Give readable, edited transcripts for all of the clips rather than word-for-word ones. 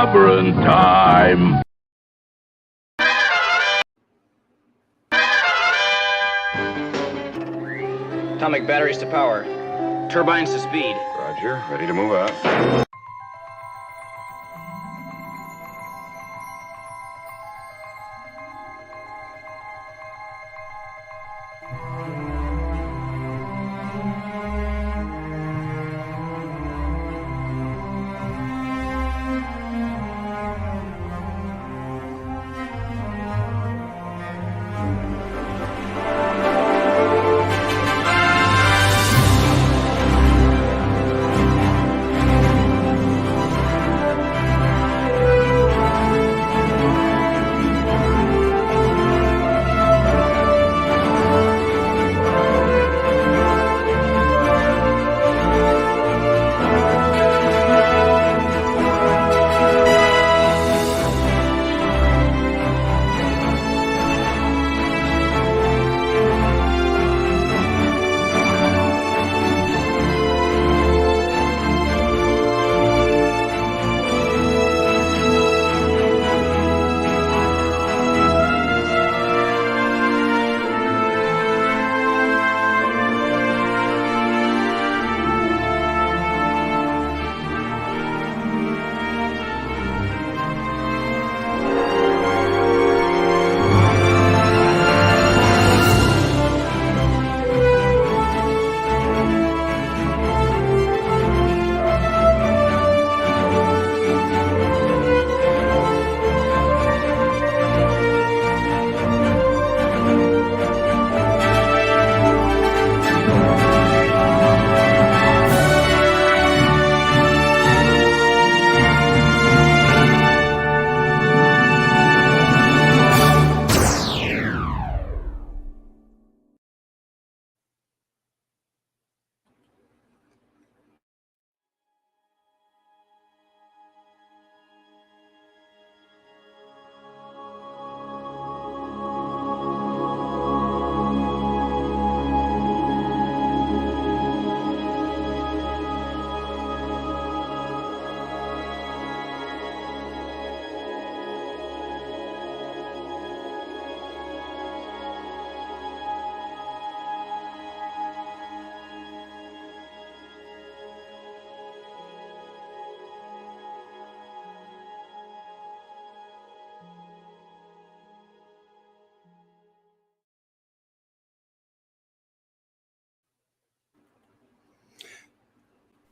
Clobberin time! Atomic batteries to power. Turbines to speed. Roger, ready to move out.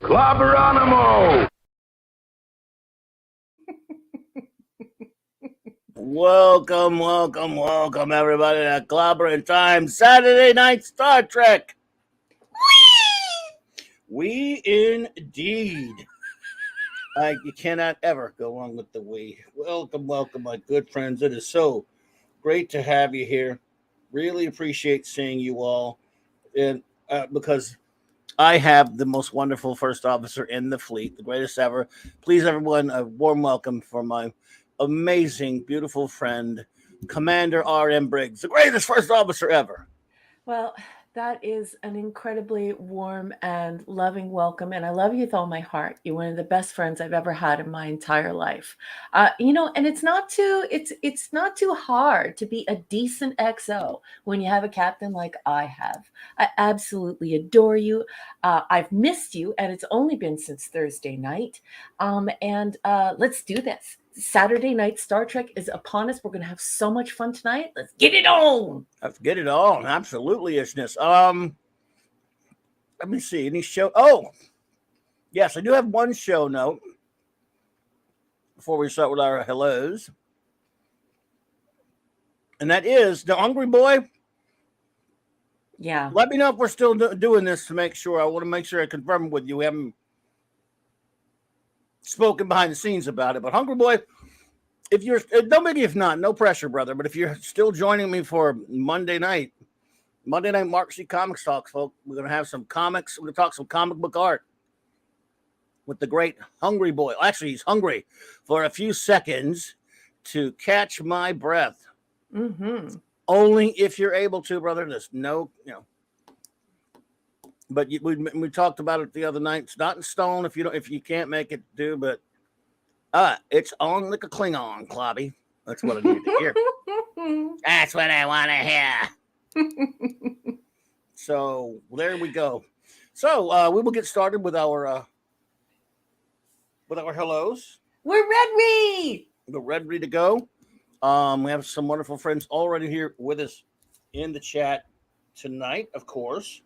Clobberanimo! Welcome, everybody to Clobberin Time, Saturday Night Star Trek. We indeed. You cannot ever go wrong with the we. Welcome, my good friends. It is so great to have you here. Really appreciate seeing you all, and because I have the most wonderful first officer in the fleet, the greatest ever. Please, everyone, a warm welcome for my amazing, beautiful friend, Commander R.M. Briggs, the greatest first officer ever. Well, that is an incredibly warm and loving welcome, and I love you with all my heart. You're one of the best friends I've ever had in my entire life. And it's not too hard to be a decent XO when you have a captain like I have. I absolutely adore you. I've missed you, and it's only been since Thursday night. And let's do this. Saturday night Star Trek is upon us. We're going to have so much fun tonight. Let's get it on. Let's get it on. Absolutely, isness. Let me see. Any show? Oh, yes, I do have one show note before we start with our hellos. And that is the Hungry Boy. Yeah. Let me know if we're still doing this to make sure. I want to make sure I confirm with you. We haven't spoken behind the scenes about it, but Hungry Boy, if you're no biggie, if not, no pressure, brother. But if you're still joining me for Monday night Mark C. Comics Talks, folks, we're gonna have some comics. We're gonna talk some comic book art with the great Hungry Boy. Actually, he's hungry for a few seconds to catch my breath. Mm-hmm. Only if you're able to, brother. There's no, But we talked about it the other night. It's not in stone if you can't make it do. But It's on like a Klingon, Clobby. That's what I need to hear. That's what I want to hear. So there we go. So we will get started with our hellos. We're ready. We're ready to go. We have some wonderful friends already here with us in the chat tonight, of course.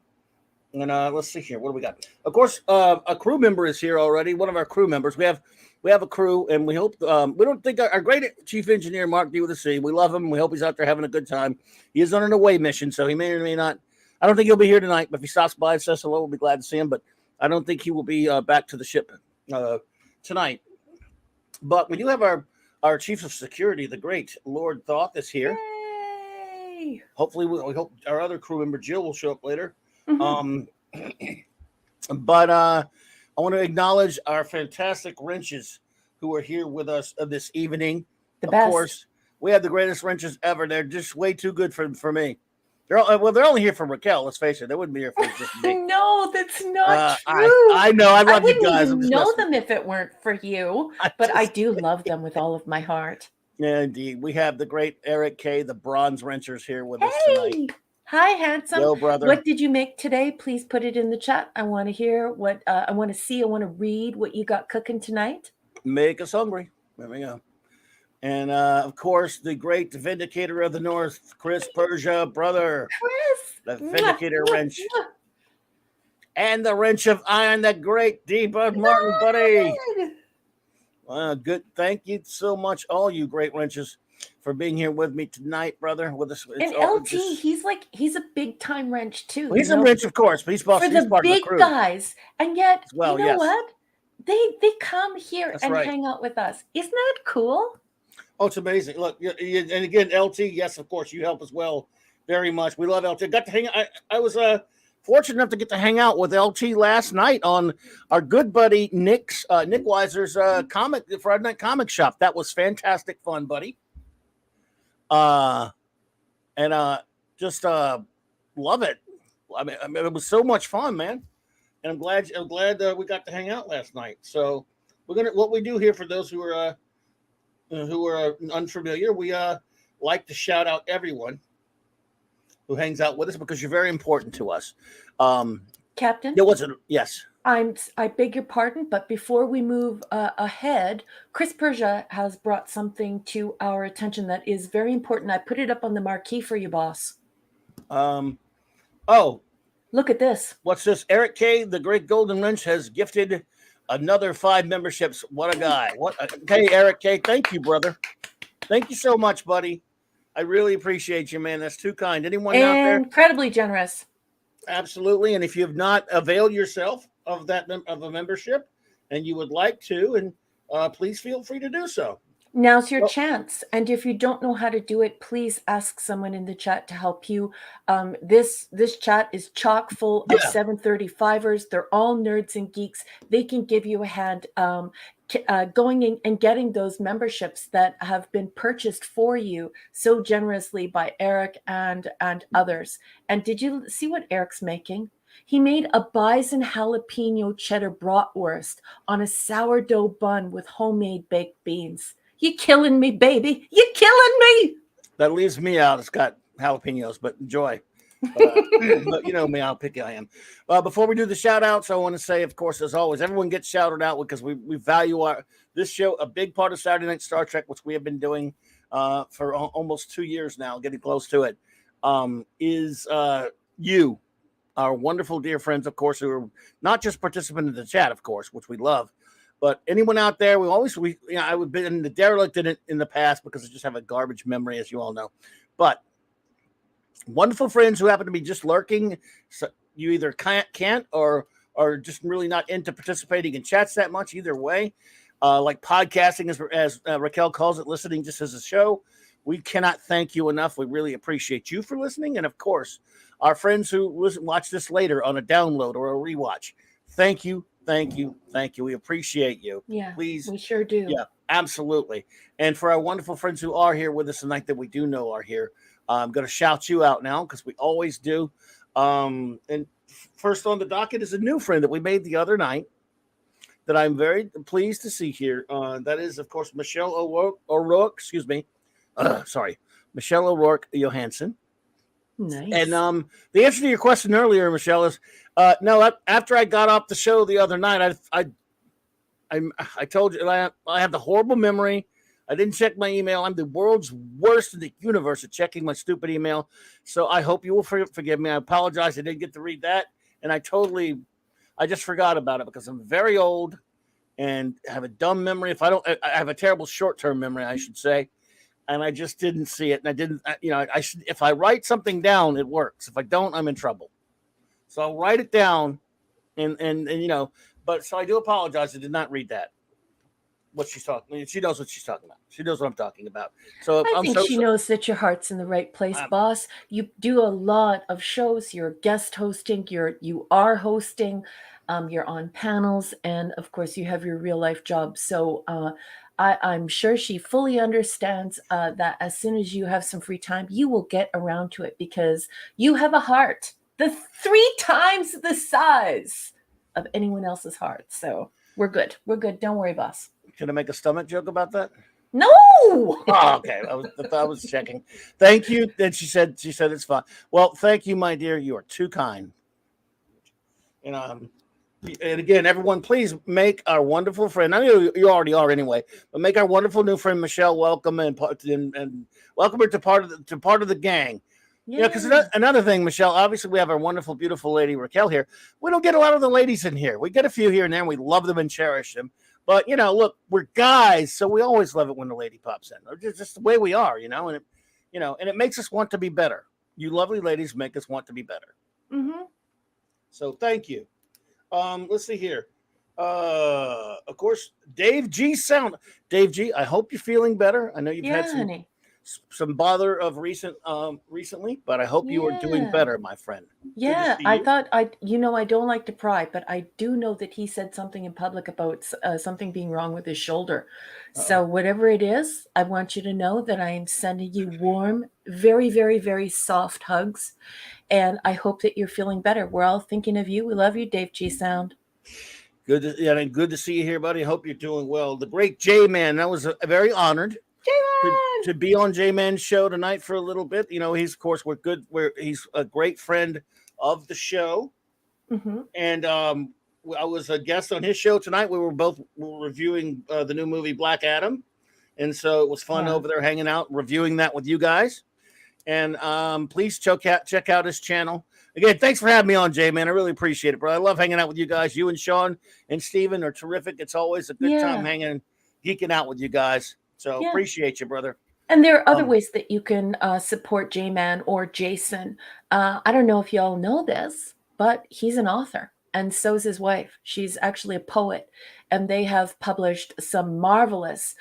And let's see here. What do we got? Of course, a crew member is here already. One of our crew members. We have a crew, and we hope. We don't think our great chief engineer Mark D with a C. We love him. We hope he's out there having a good time. He is on an away mission, so he may or may not. I don't think he'll be here tonight. But if he stops by and says hello, we'll be glad to see him. But I don't think he will be back to the ship tonight. But we do have our chief of security, the great Lord Thoth, is here. Yay! Hopefully, we hope our other crew member Jill will show up later. Mhm. But I want to acknowledge our fantastic wrenches who are here with us this evening. The of best. course, we have the greatest wrenches ever. They're just way too good for me. They're only here for Raquel. Let's face it, they wouldn't be here for just me. No, that's not true. I know. I love you wouldn't guys. even know them if it weren't for you. But I do love them with all of my heart. Yeah, indeed. We have the great Eric K, the bronze wrenchers, here with us tonight. Hi, handsome. Yo, brother. What did you make today? Please put it in the chat. I want to hear what I want to see. I want to read what you got cooking tonight. Make us hungry. There we go. And of course, the great Vindicator of the North, Chris Persia, brother. Chris. The Vindicator wrench. And the wrench of iron, the great D-Bud Martin, buddy. Good. Thank you so much, all you great wrenches, for being here with me tonight, brother. With us, And LT, he's a big time wrench too. Well, he's a wrench, of course, but he's part the of the big crew. Guys. And yet, well, you know yes. what? They come here That's and right. hang out with us. Isn't that cool? Oh, it's amazing. Look, and again, LT, yes, of course, you help as well very much. We love LT. Got to hang. I was fortunate enough to get to hang out with LT last night on our good buddy Nick Weiser's Friday Night Comic Shop. That was fantastic fun, buddy. Just love it. I mean, it was so much fun, man. And I'm glad we got to hang out last night. So what we do here for those who are unfamiliar, we like to shout out everyone who hangs out with us because you're very important to us. Captain? There wasn't. Yes. I beg your pardon, but before we move ahead, Chris Persia has brought something to our attention that is very important. I put it up on the marquee for you, boss. Oh. Look at this. What's this? Eric K, the Great Golden Wrench, has gifted another 5 memberships. What a guy. Hey, Eric K, thank you, brother. Thank you so much, buddy. I really appreciate you, man. That's too kind. Anyone out there? Incredibly generous. Absolutely. And if you have not availed yourself of a membership and you would like to, and please feel free to do so. Now's your chance. And if you don't know how to do it, please ask someone in the chat to help you. This chat is chock full of 735ers. They're all nerds and geeks. They can give you a hand going in and getting those memberships that have been purchased for you so generously by Eric and others. And did you see what Eric's making? He made a bison jalapeno cheddar bratwurst on a sourdough bun with homemade baked beans. You killing me, baby. You killing me. That leaves me out. It's got jalapenos, but enjoy. But you know me, how picky I am. Before we do the shout outs, I want to say, of course, as always, everyone gets shouted out because we value this show. A big part of Saturday Night Star Trek, which we have been doing for almost 2 years now, getting close to it, is you, our wonderful dear friends, of course, who are not just participants in the chat, of course, which we love. But anyone out there, I would been the derelict in it in the past because I just have a garbage memory, as you all know. But wonderful friends who happen to be just lurking. So you either can't or are just really not into participating in chats that much. Either way, like podcasting, as Raquel calls it, listening just as a show. We cannot thank you enough. We really appreciate you for listening, and of course, our friends who watch this later on a download or a rewatch. Thank you. Thank you. Thank you. We appreciate you. Yeah, please. We sure do. Yeah, absolutely. And for our wonderful friends who are here with us tonight that we do know are here, I'm going to shout you out now because we always do. And first on the docket is a new friend that we made the other night. that I'm very pleased to see here. That is, of course, Michelle O'Rourke. Excuse me. Sorry, Michelle O'Rourke Johansson. And Nice. the answer to your question earlier, Michelle, is no. After I got off the show the other night, I told you I have the horrible memory. I didn't check my email. I'm the world's worst in the universe at checking my stupid email. So I hope you will forgive me. I apologize. I didn't get to read that, and I just forgot about it because I'm very old and have a dumb memory. I have a terrible short-term memory, I should say, and I just didn't see it. And I didn't, I should. If I write something down, it works. If I don't, I'm in trouble. So I'll write it down, and But so I do apologize. I did not read that. What she's talking. She knows what she's talking about. She knows what I'm talking about. So I think she knows that your heart's in the right place, boss. You do a lot of shows. You're guest hosting. You are hosting. You're on panels, and of course, you have your real life job. So I'm sure she fully understands that as soon as you have some free time, you will get around to it because you have a heart, the 3 times the size of anyone else's heart. So we're good. We're good. Don't worry, boss. Can I make a stomach joke about that? No. Oh, okay. I was checking. Thank you. Then she said it's fine. Well, thank you, my dear. You are too kind. And again, everyone, please make our wonderful friend. I know you already are anyway, but make our wonderful new friend Michelle welcome and welcome her to part of the gang. Yeah, because another thing, Michelle. Obviously, we have our wonderful, beautiful lady Raquel here. We don't get a lot of the ladies in here. We get a few here and there, and we love them and cherish them. But look, we're guys, so we always love it when the lady pops in. It's just the way we are, and it makes us want to be better. You lovely ladies make us want to be better. Mm-hmm. So thank you. Let's see here. Of course, Dave G Sound. Dave G, I hope you're feeling better. I know you've had some bother of recently, but I hope you are doing better, my friend. Yeah, I thought I don't like to pry, but I do know that he said something in public about something being wrong with his shoulder. So whatever it is, I want you to know that I am sending you warm, very, very, very soft hugs. And I hope that you're feeling better. We're all thinking of you. We love you, Dave G Sound. Good to see you here, buddy. Hope you're doing well. The great J-Man, I was very honored to be on J-Man's show tonight for a little bit. He's, of course, he's a great friend of the show. Mm-hmm. And I was a guest on his show tonight. We were both reviewing the new movie Black Adam. And so it was fun over there hanging out, reviewing that with you guys. And please check out his channel. Again, thanks for having me on, J-Man. I really appreciate it, bro. I love hanging out with you guys. You and Sean and Steven are terrific. It's always a good time geeking out with you guys. So appreciate you, brother. And there are other ways that you can support J-Man or Jason. I don't know if y'all know this, but he's an author, and so is his wife. She's actually a poet, and they have published some marvelous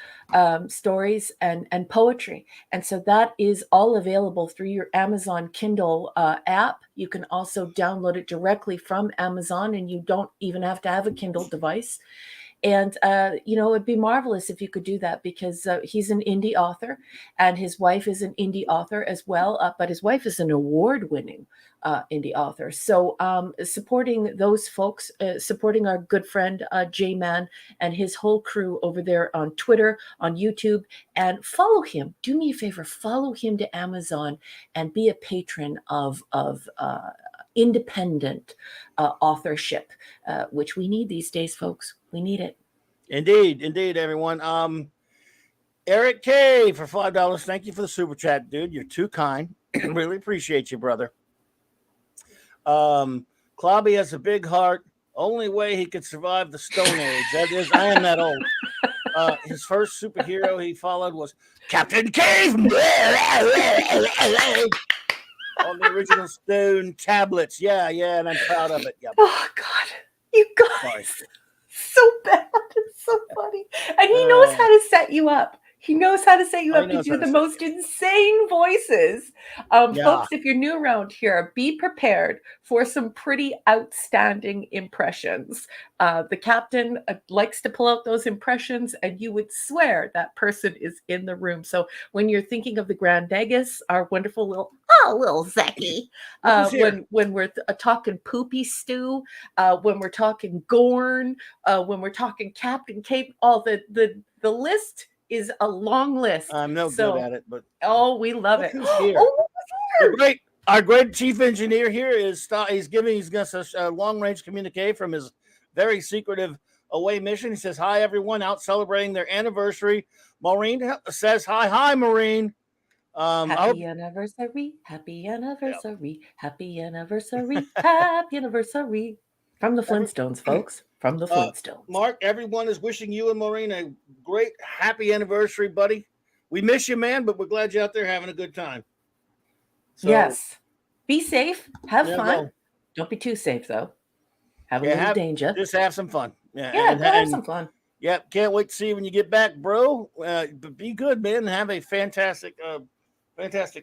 stories and poetry. And so that is all available through your Amazon Kindle app. You can also download it directly from Amazon, and you don't even have to have a Kindle device. And, it'd be marvelous if you could do that because he's an indie author and his wife is an indie author as well. But his wife is an award-winning indie author. So supporting those folks, supporting our good friend J-Man and his whole crew over there on Twitter, on YouTube, and follow him. Do me a favor, follow him to Amazon and be a patron of independent authorship, which we need these days, folks. We need it. Indeed, everyone. Eric K for $5. Thank you for the super chat, dude. You're too kind. Really appreciate you, brother. Clobby has a big heart. Only way he could survive the Stone Age. That is, I am that old. His first superhero he followed was Captain Cave on the original stone tablets. Yeah, and I'm proud of it. Yep. Oh God, you guys, so bad. It's so funny, and he knows how to set you up. He knows how to set you up to do the most insane voices. Folks, if you're new around here, be prepared for some pretty outstanding impressions. The captain likes to pull out those impressions, and you would swear that person is in the room. So when you're thinking of the Grand Negus, our wonderful little Oh, little Zecky. Look who's here. When we're talking poopy stew, when we're talking Gorn, when we're talking Captain Cape, all the list is a long list. I'm no good So, at it, but oh, we love look it. who's here. Oh, who's here? Our great chief engineer here is he's giving us a long range communique from his very secretive away mission. He says, "Hi everyone, out celebrating their anniversary." Maureen says, "Hi, Maureen." Happy anniversary, happy anniversary, happy anniversary, happy anniversary. From the Flintstones, folks. From the Flintstones. Mark, everyone is wishing you and Maureen a great happy anniversary, buddy. We miss you, man, but we're glad you're out there having a good time. So, yes. Be safe. Have fun. Well, don't be too safe, though. Have a little danger. Just have some fun. Have some fun. Yep. Can't wait to see you when you get back, bro. But be good, man, and have a fantastic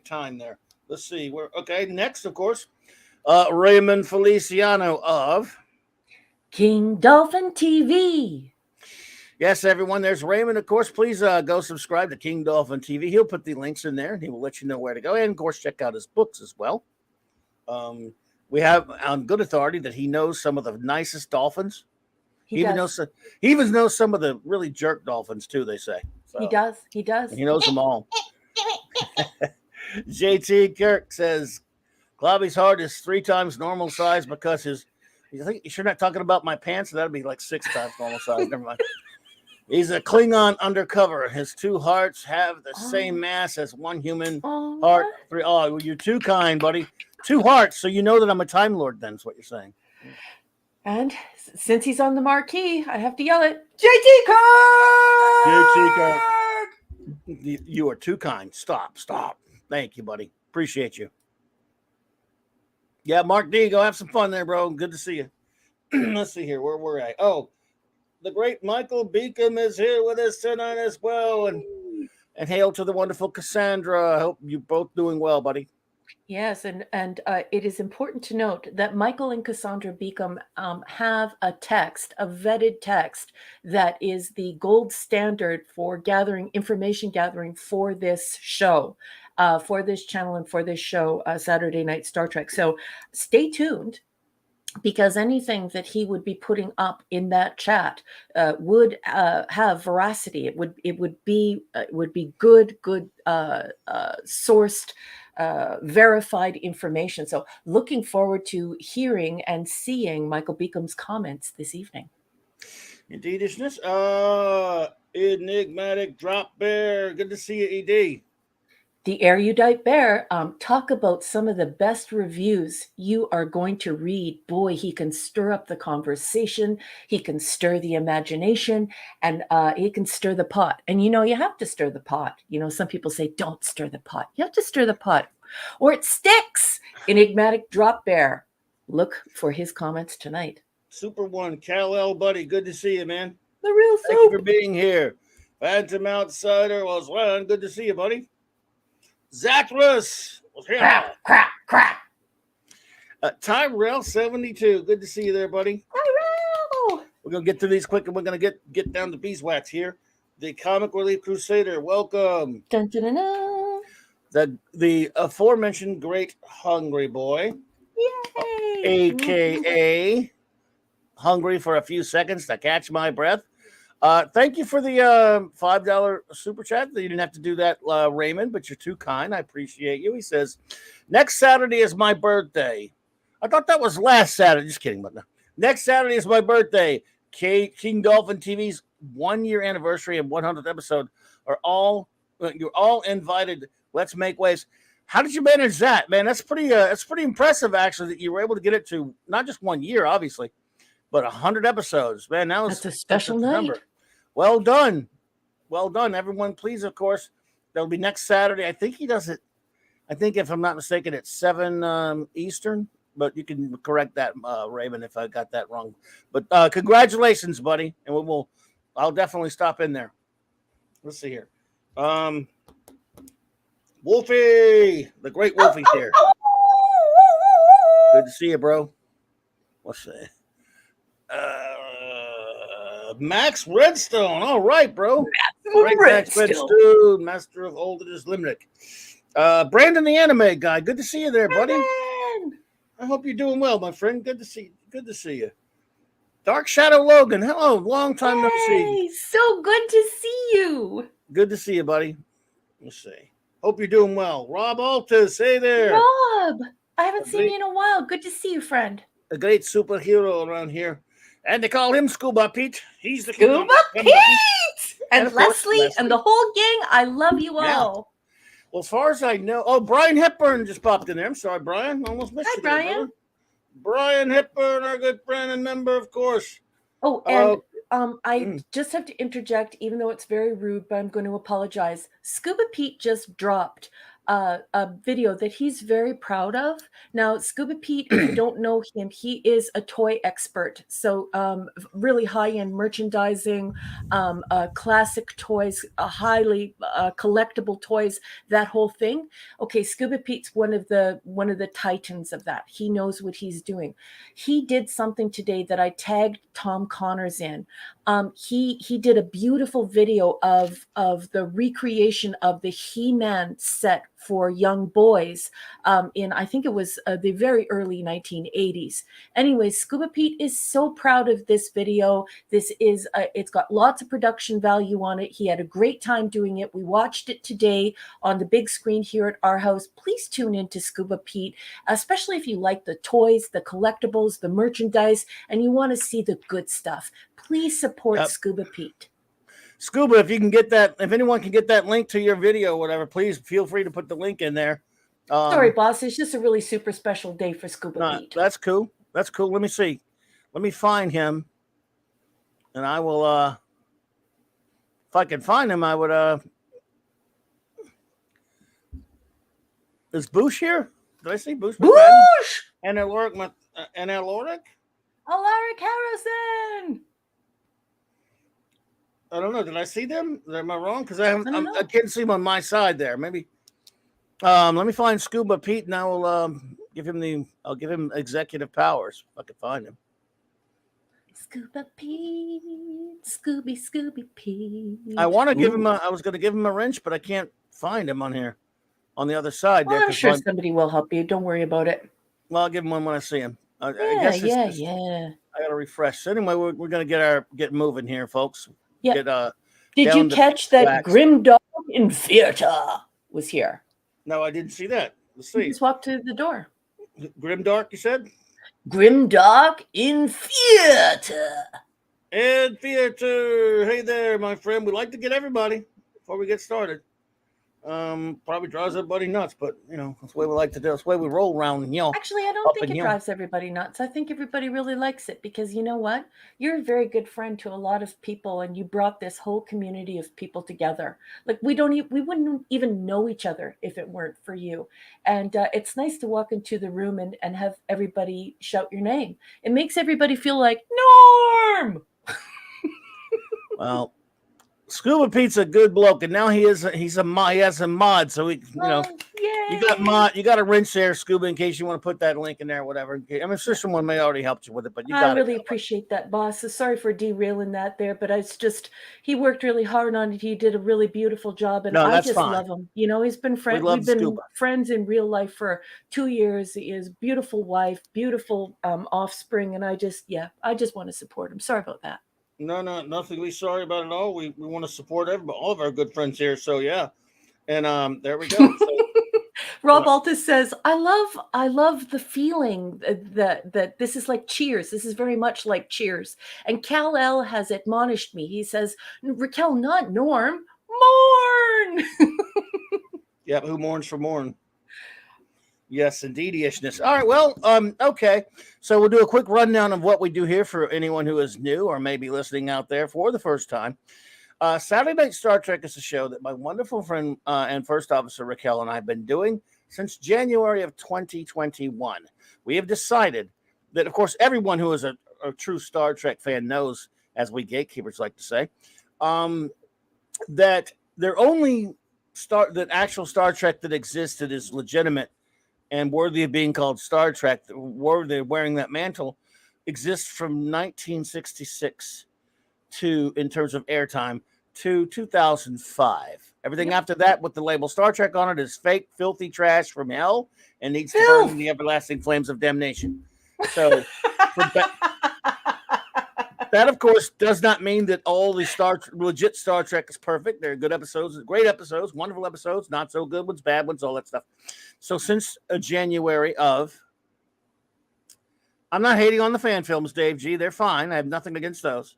time there. Let's see. Next, of course, Raymond Feliciano of King Dolphin TV. Yes, everyone. There's Raymond. Of course, please go subscribe to King Dolphin TV. He'll put the links in there, and he will let you know where to go. And, of course, check out his books as well. We have on good authority that he knows some of the nicest dolphins. He even knows some of the really jerk dolphins, too, they say. So, he does. He knows them all. JT Kirk says, Clobby's heart is 3 times normal size because you think you're not talking about my pants? That'd be like 6 times normal size. Never mind. He's a Klingon undercover. His 2 hearts have the same mass as 1 human heart. 3. Oh, you're too kind, buddy. 2 hearts, so you know that I'm a Time Lord. Then is what you're saying. And since he's on the marquee, I have to yell it, JT Kirk. You are too kind. Stop. Thank you, buddy. Appreciate you. Yeah, Mark D, go have some fun there, bro. Good to see you. Let's see here. Where we're at. Oh, the great Michael Beacom is here with us tonight as well. And hail to the wonderful Cassandra. I hope you're both doing well, buddy. Yes, and it is important to note that Michael and Cassandra Beacom have a vetted text that is the gold standard for information gathering for this show, for this channel and for this show, Saturday Night Star Trek. So stay tuned, because anything that he would be putting up in that chat would have veracity. It would be good sourced, verified information. So looking forward to hearing and seeing Michael Beacom's comments this evening. Indeedishness. Enigmatic Drop Bear. Good to see you, ED. The Erudite Bear, talk about some of the best reviews you are going to read. Boy, he can stir up the conversation. He can stir the imagination, and he can stir the pot. And, you have to stir the pot. Some people say, don't stir the pot. You have to stir the pot, or it sticks. Enigmatic Drop Bear. Look for his comments tonight. Super One, Kal-El, buddy. Good to see you, man. The real soup. Thank you for being here. Phantom Outsider was well. Good to see you, buddy. Zachary was here. Crap. Tyrell 72. Good to see you there, buddy. Tyrell. We're gonna get through these quick, and we're gonna get down to beeswax here. The Comic Relief Crusader, welcome. Dun, dun, dun, dun. The aforementioned Great Hungry Boy, Yay! aka Hungry for a Few Seconds to Catch My Breath. Thank you for the $5 super chat. You didn't have to do that, Raymond, but you're too kind. I appreciate you. He says, next Saturday is my birthday. I thought that was last Saturday. Just kidding. But no. Next Saturday is my birthday. King Dolphin TV's 1-year anniversary and 100th episode you're all invited. Let's make waves. How did you manage that, man? That's pretty impressive, actually, that you were able to get it to not just 1 year, obviously, but 100 episodes, man. That's a special night. Number. Well done. Everyone, please, of course, that'll be next Saturday. I think he does it. I think, if I'm not mistaken, it's 7 Eastern, but you can correct that, Raymond, if I got that wrong. But congratulations, buddy. And I'll definitely stop in there. Let's see here. Wolfie, the great Wolfie's here. Good to see you, bro. What's that? Max Redstone. All right, bro. Max Redstone. Master of Oldest Limerick. Brandon, the anime guy. Good to see you there, buddy. Brandon! I hope you're doing well, my friend. Good to see you. Dark Shadow Logan. Hello. Long time no see. Hey, so good to see you. Good to see you, buddy. Let's see. Hope you're doing well. Rob Altus. Hey there. Rob, I haven't seen you in a while. Good to see you, friend. A great superhero around here. And they call him Scuba Pete. He's the Scuba Pete! And of course, Leslie and the whole gang. I love you all. Yeah. Well, as far as I know, Brian Hepburn just popped in there. I'm sorry, Brian. Almost missed you. Hi, there, Brian. Brian Hepburn, our good friend and member, of course. Oh, and I just have to interject, even though it's very rude, but I'm going to apologize. Scuba Pete just dropped a video that he's very proud of. Now, Scuba Pete, if you don't know him, he is a toy expert. So really high-end merchandising, classic toys, highly collectible toys, that whole thing. Okay, Scuba Pete's one of the titans of that. He knows what he's doing. He did something today that I tagged Tom Connors in. He did a beautiful video of the recreation of the He-Man set for young boys in, I think it was the very early 1980s. Anyway, Scuba Pete is so proud of this video. This is, it's got lots of production value on it. He had a great time doing it. We watched it today on the big screen here at our house. Please tune in to Scuba Pete, especially if you like the toys, the collectibles, the merchandise, and you want to see the good stuff. Please support Scuba Pete. Scuba, if you can get that, if anyone can get that link to your video or whatever, please feel free to put the link in there. Sorry, boss. It's just a really super special day for Scuba Pete. That's cool. That's cool. Let me see. Let me find him. And I will, if I can find him, I would, is Boosh here? Did I see Boosh? Boosh! And Aloric? Alaric Harrison! I don't know. Did I see them? Am I wrong? Because I can't see them on my side there. Maybe. Let me find Scuba Pete, and I will give him executive powers if I can find him. Scuba Pete, Scooby Pete. I want to give him. I was going to give him a wrench, but I can't find him on here, on the other side. Well, there, I'm sure somebody will help you. Don't worry about it. Well, I'll give him one when I see him. I got to refresh. So anyway, we're going to get moving here, folks. Yeah. Did you catch that Grim Dog in Theater was here? No, I didn't see that. Let's see. Just walk to the door. Grim Dark, you said? Grim Dark in Theater. In Theater. Hey there, my friend. We'd like to get everybody before we get started. Probably drives everybody nuts, but you know, that's the way we like to do. That's the way we roll around. And, actually, I don't think it drives everybody nuts. I think everybody really likes it because you know what? You're a very good friend to a lot of people, and you brought this whole community of people together. Like we wouldn't even know each other if it weren't for you. And it's nice to walk into the room and have everybody shout your name. It makes everybody feel like Norm. Well. Scuba Pete's a good bloke, and now he has a mod, so you got a wrench there, Scuba, in case you want to put that link in there, or whatever. I'm sure someone may already help you with it, but I really appreciate that, boss. So sorry for derailing that there, but it's just he worked really hard on it. He did a really beautiful job, and I just love him. You know, he's been we've been friends in real life for 2 years. He has beautiful wife, beautiful offspring, and I just want to support him. Sorry about that. No, nothing to be sorry about at all. We want to support all of our good friends here. So yeah, and there we go. So, Rob Altus says, "I love the feeling that this is like Cheers. This is very much like Cheers." And Cal L has admonished me. He says, "Raquel, not Norm, mourn." Yeah, who mourns for mourn? Yes, indeed-ishness. All right, well, okay. So we'll do a quick rundown of what we do here for anyone who is new or maybe listening out there for the first time. Saturday Night Star Trek is a show that my wonderful friend and first officer Raquel and I have been doing since January of 2021. We have decided that, of course, everyone who is a true Star Trek fan knows, as we gatekeepers like to say, that that actual Star Trek that existed is legitimate and worthy of being called Star Trek, worthy of wearing that mantle, exists from 1966 in terms of airtime, to 2005. Everything after that with the label Star Trek on it is fake, filthy trash from hell and needs to burn in the everlasting flames of damnation. So, that, of course, does not mean that all the legit Star Trek is perfect. There are good episodes, great episodes, wonderful episodes, not so good ones, bad ones, all that stuff. So since January of, I'm not hating on the fan films, Dave G. They're fine. I have nothing against those.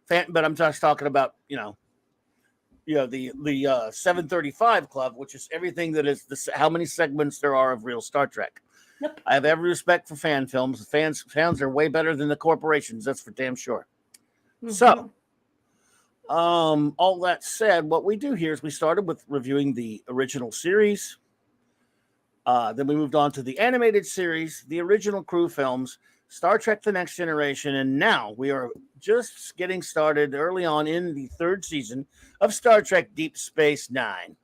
But I'm just talking about, the 735 Club, which is everything that is how many segments there are of real Star Trek. Yep. I have every respect for fan films. Fans are way better than the corporations. That's for damn sure. Mm-hmm. So, all that said, what we do here is we started with reviewing the original series. Then we moved on to the animated series, the original crew films, Star Trek The Next Generation, and now we are just getting started early on in the third season of Star Trek Deep Space Nine.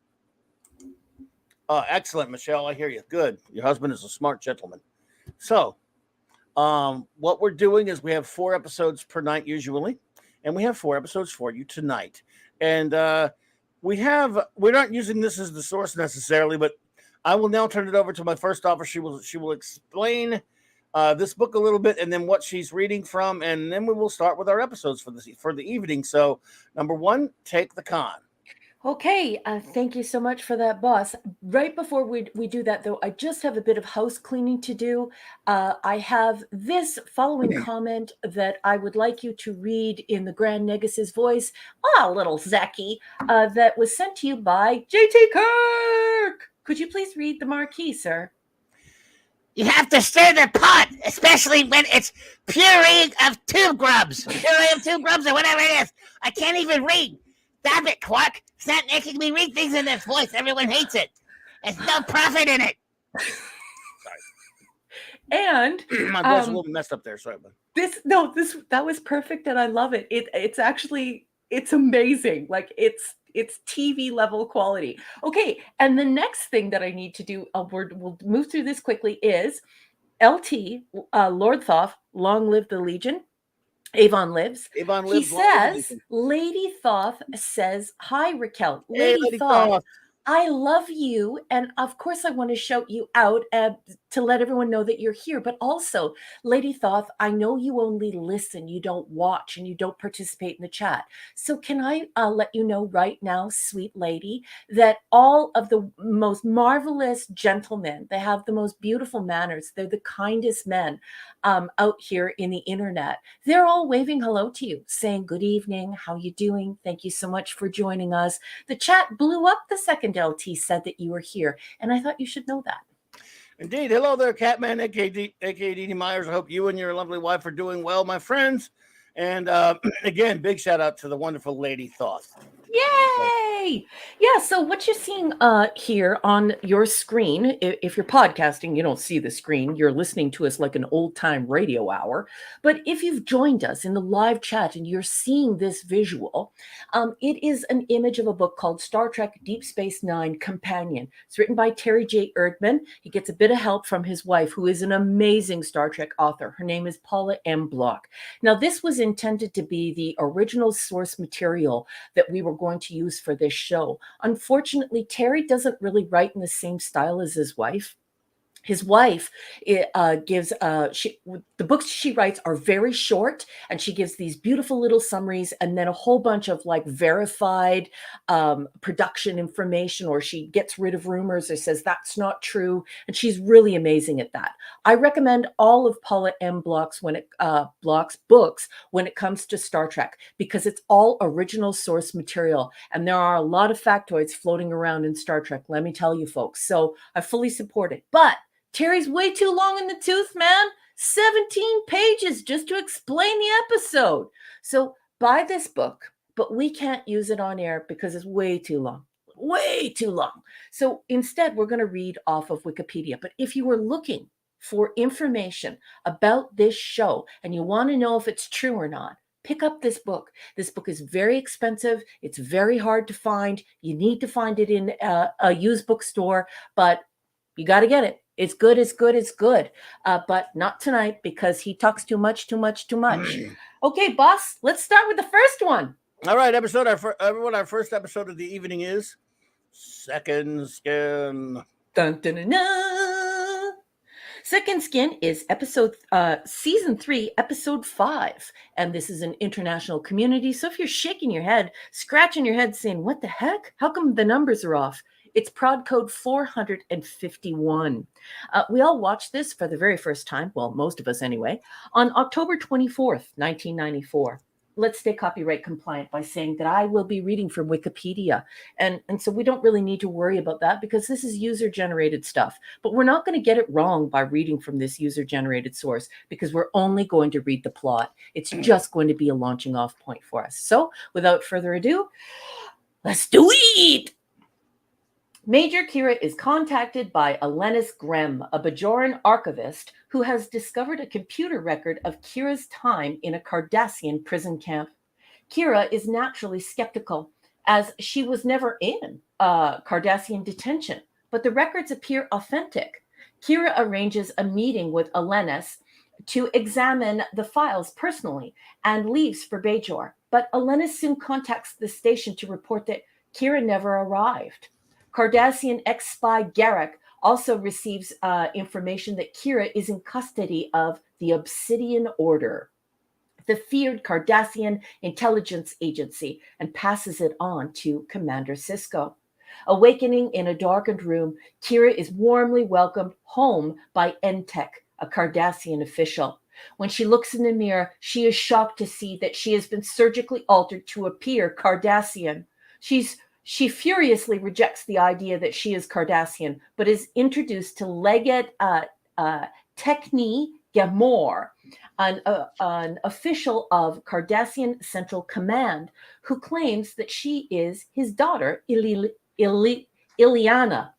Excellent, Michelle. I hear you. Good. Your husband is a smart gentleman. So, what we're doing is we have 4 episodes per night usually, and we have 4 episodes for you tonight. And we're not using this as the source necessarily, but I will now turn it over to my first officer. She will explain this book a little bit, and then what she's reading from, and then we will start with our episodes for the evening. So, number 1, take the con. Okay, thank you so much for that, boss. Right before we do that, though, I just have a bit of house cleaning to do. I have this following comment that I would like you to read in the Grand Negus's voice, little Zeki, that was sent to you by J.T. Kirk. Could you please read the marquee, sir? You have to stir the pot, especially when it's puree of tube grubs. Puree of tube grubs or whatever it is. I can't even read. Damn it, Quark. It's not making me read things in this voice. Everyone hates it. There's no profit in it. Sorry. And my voice a little messed up there. Sorry, but that was perfect, and I love it. It's amazing. Like it's TV level quality. Okay, and the next thing that I need to do, we'll move through this quickly, is LT, Lord Thoth, long live the Legion. Avon lives. He says, Lady Thoth says, hi, Raquel. Lady Thoth, I love you. And of course, I want to shout you out to let everyone know that you're here. But also, Lady Thoth, I know you only listen. You don't watch and you don't participate in the chat. So can I let you know right now, sweet lady, that all of the most marvelous gentlemen, they have the most beautiful manners. They're the kindest men out here in the internet. They're all waving hello to you, saying good evening, how you doing? Thank you so much for joining us. The chat blew up the second LT said that you were here, and I thought you should know that. Indeed. Hello there, Catman, aka Dee Myers. I hope you and your lovely wife are doing well, my friends. And again, big shout out to the wonderful Lady Thoth. Yay! Yeah, so what you're seeing here on your screen, if you're podcasting, you don't see the screen. You're listening to us like an old-time radio hour. But if you've joined us in the live chat and you're seeing this visual, it is an image of a book called Star Trek Deep Space Nine Companion. It's written by Terry J. Erdman. He gets a bit of help from his wife, who is an amazing Star Trek author. Her name is Paula M. Block. Now, this was intended to be the original source material that we were going to use for this show. Unfortunately, Terry doesn't really write in the same style as his wife. His wife gives the books she writes are very short, and she gives these beautiful little summaries and then a whole bunch of like verified production information, or she gets rid of rumors or says that's not true, and she's really amazing at that. I recommend all of Paula M. Block's books when it comes to Star Trek, because it's all original source material, and there are a lot of factoids floating around in Star Trek, let me tell you folks. So I fully support it. But Terry's way too long in the tooth, man. 17 pages just to explain the episode. So buy this book, but we can't use it on air because it's way too long. Way too long. So instead, we're going to read off of Wikipedia. But if you were looking for information about this show and you want to know if it's true or not, pick up this book. This book is very expensive. It's very hard to find. You need to find it in a used bookstore, but you got to get it. It's good, it's good, it's good. But not tonight because he talks too much. Okay, boss, let's start with the first one. All right, our first episode of the evening is Second Skin. Dun, dun, dun, dun. Second Skin is season 3, episode 5, and this is an international community. So if you're shaking your head, scratching your head, saying, "What the heck? How come the numbers are off?" It's prod code 451. We all watched this for the very first time, well, most of us anyway, on October 24th, 1994. Let's stay copyright compliant by saying that I will be reading from Wikipedia. And so we don't really need to worry about that because this is user-generated stuff. But we're not going to get it wrong by reading from this user-generated source because we're only going to read the plot. It's just going to be a launching off point for us. So without further ado, let's do it! Major Kira is contacted by Alenis Grem, a Bajoran archivist who has discovered a computer record of Kira's time in a Cardassian prison camp. Kira is naturally skeptical, as she was never in Cardassian detention, but the records appear authentic. Kira arranges a meeting with Alenis to examine the files personally and leaves for Bajor, but Alenis soon contacts the station to report that Kira never arrived. Cardassian ex-spy Garrick also receives information that Kira is in custody of the Obsidian Order, the feared Cardassian intelligence agency, and passes it on to Commander Sisko. Awakening in a darkened room, Kira is warmly welcomed home by Entek, a Cardassian official. When she looks in the mirror, she is shocked to see that she has been surgically altered to appear Cardassian. She furiously rejects the idea that she is Cardassian, but is introduced to Legate Techni Gamor, an official of Cardassian Central Command, who claims that she is his daughter, Ileana.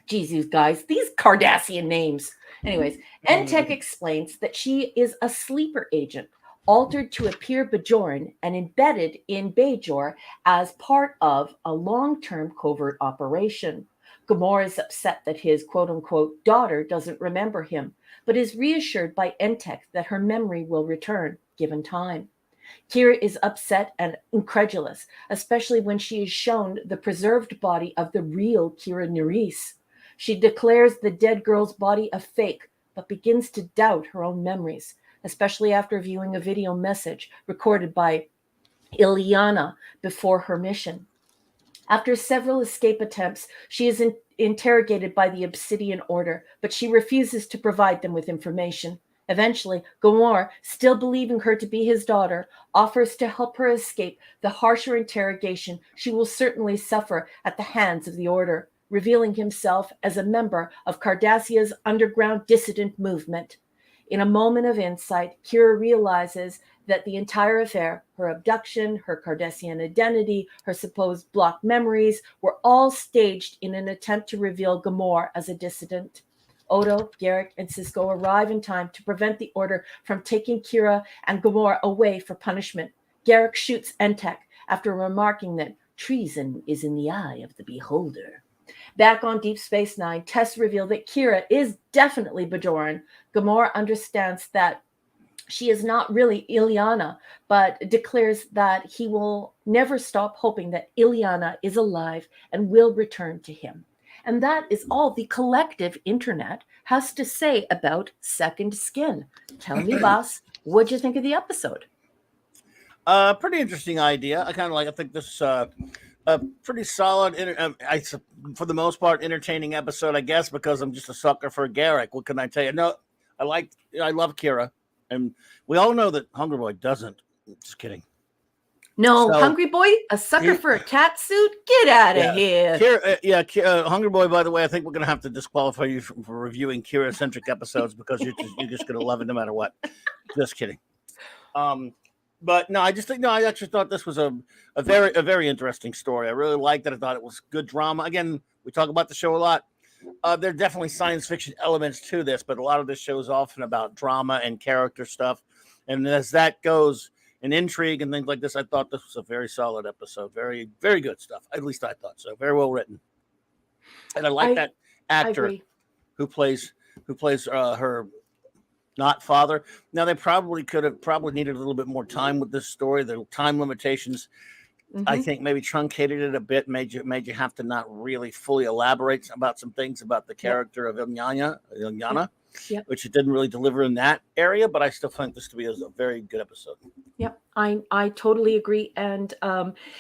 Jesus, guys, these Cardassian names. Anyways, Entek explains that she is a sleeper agent, altered to appear Bajoran and embedded in Bajor as part of a long-term covert operation. Gamor is upset that his quote-unquote daughter doesn't remember him, but is reassured by Entek that her memory will return, given time. Kira is upset and incredulous, especially when she is shown the preserved body of the real Kira Nerys. She declares the dead girl's body a fake, but begins to doubt her own memories, especially after viewing a video message recorded by Ileana before her mission. After several escape attempts, she is interrogated by the Obsidian Order, but she refuses to provide them with information. Eventually, Gamor, still believing her to be his daughter, offers to help her escape the harsher interrogation she will certainly suffer at the hands of the Order, revealing himself as a member of Cardassia's underground dissident movement. In a moment of insight, Kira realizes that the entire affair, her abduction, her Cardassian identity, her supposed blocked memories, were all staged in an attempt to reveal Gamor as a dissident. Odo, Garrick, and Sisko arrive in time to prevent the Order from taking Kira and Gamor away for punishment. Garrick shoots Entek after remarking that treason is in the eye of the beholder. Back on Deep Space Nine, tests reveal that Kira is definitely Bajoran. Gamor understands that she is not really Ileana, but declares that he will never stop hoping that Ileana is alive and will return to him. And that is all the collective internet has to say about Second Skin. Tell me, boss, what'd you think of the episode? Pretty interesting idea. I think this a pretty solid, for the most part, entertaining episode, I guess, because I'm just a sucker for Garrick. What can I tell you? No, I love Kira, and we all know that Hungry Boy doesn't. Just kidding. No, Hungry Boy, a sucker for a cat suit? Get out of here. Kira, Hungry Boy, by the way, I think we're going to have to disqualify you for reviewing Kira-centric episodes because you're just going to love it no matter what. Just kidding. But no, I actually thought this was a very interesting story. I really liked it. I thought it was good drama. Again, we talk about the show a lot. There are definitely science fiction elements to this, but a lot of this show is often about drama and character stuff. And as that goes, and intrigue and things like this, I thought this was a very solid episode. Very, very good stuff. At least I thought so. Very well written. And I like that actor who plays her not father. Now they probably needed a little bit more time with this story. The time limitations I Hmm. think maybe truncated it a bit, made you have to not really fully elaborate about some things about the Yep. character of Yep. Ilyana, Yep. which it didn't really deliver in that area. But I still think this to be a very good episode. Yep. I totally agree. And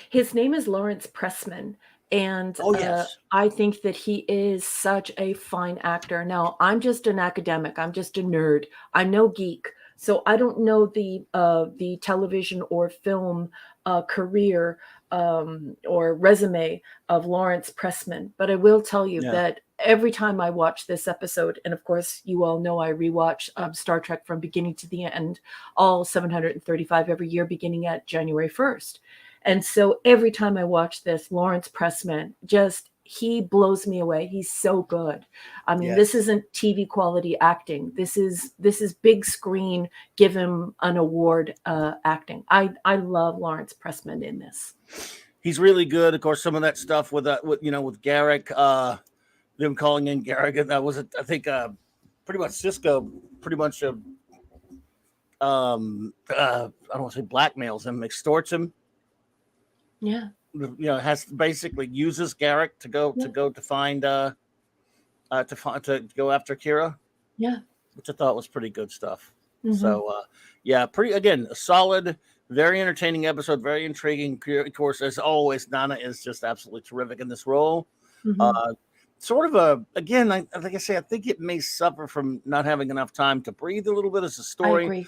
his name is Lawrence Pressman. And Oh yes, I think that he is such a fine actor. Now, I'm just an academic. I'm just a nerd. I'm no geek. So I don't know the television or film career or resume of Lawrence Pressman. But I will tell you yeah, that every time I watch this episode, and of course, you all know I rewatch Star Trek from beginning to the end, all 735 every year, beginning at January 1st. And so every time I watch this, Lawrence Pressman he blows me away. He's so good. I mean, this yes. isn't TV quality acting. This is big screen. Give him an award acting. I love Lawrence Pressman in this. He's really good. Of course, some of that stuff with with Garrick, them calling in Garrick, and that was I think pretty much Cisco, pretty much I don't want to say blackmails him, extorts him. Yeah. Has basically uses Garrick to go to find to go after Kira, Yeah. which I thought was pretty good stuff. Mhm. So pretty again a solid, very entertaining episode, very intriguing. Of course, as always, Nana is just absolutely terrific in this role. Mhm. Sort of again, like I say, I think it may suffer from not having enough time to breathe a little bit as a I story. agree.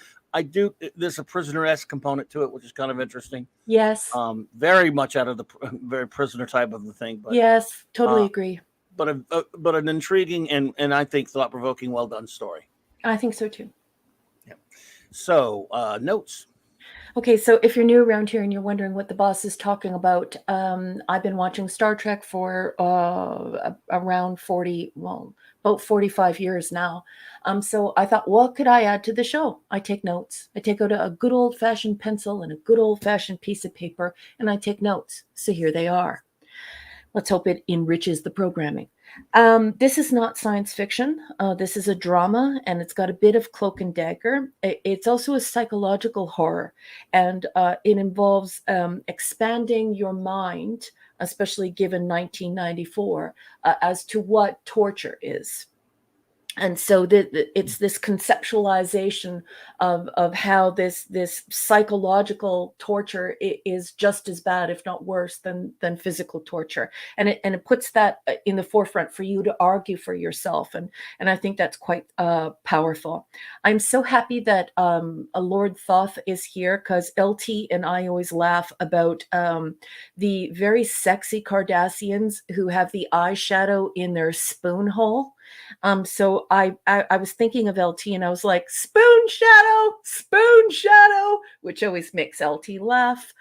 There's a prisoner-esque component to it, which is kind of interesting. Yes. Very much out of the very prisoner type of the thing, but Yes. Totally agree. but an intriguing and I think thought-provoking, well done story. I think so too. Yeah. So notes. Okay, so if you're new around here and you're wondering what the boss is talking about, I've been watching Star Trek for around about 45 years now. So I thought, what could I add to the show? I take notes. I take out a good old-fashioned pencil and a good old-fashioned piece of paper, and I take notes. So here they are. Let's hope it enriches the programming. This is not science fiction. This is a drama, and it's got a bit of cloak and dagger. It's also a psychological horror, and it involves expanding your mind, especially given 1994, as to what torture is. And so it's this conceptualization of how this psychological torture is just as bad, if not worse, than physical torture, and it puts that in the forefront for you to argue for yourself, and I think that's quite powerful. I'm so happy that a Lord Thoth is here, because LT and I always laugh about the very sexy Cardassians who have the eyeshadow in their spoon hole. So I was thinking of LT, and I was like, spoon shadow, which always makes LT laugh.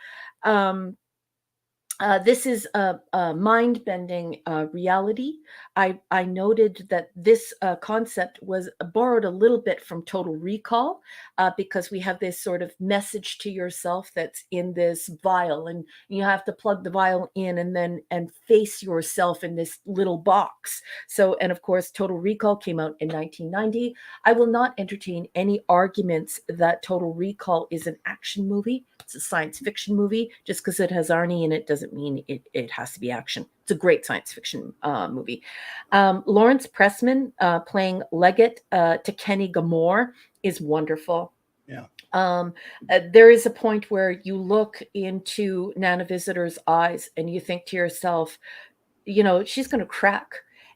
This is a mind-bending reality. I noted that this concept was borrowed a little bit from Total Recall, because we have this sort of message to yourself that's in this vial, and you have to plug the vial in and face yourself in this little box. So, and of course, Total Recall came out in 1990. I will not entertain any arguments that Total Recall is an action movie. It's a science fiction movie. Just because it has Arnie in it doesn't mean it has to be action. It's a great science fiction movie. Lawrence Pressman playing Leggett to Kenny Gamore is wonderful. Yeah. There is a point where you look into Nana Visitor's eyes and you think to yourself, she's going to crack.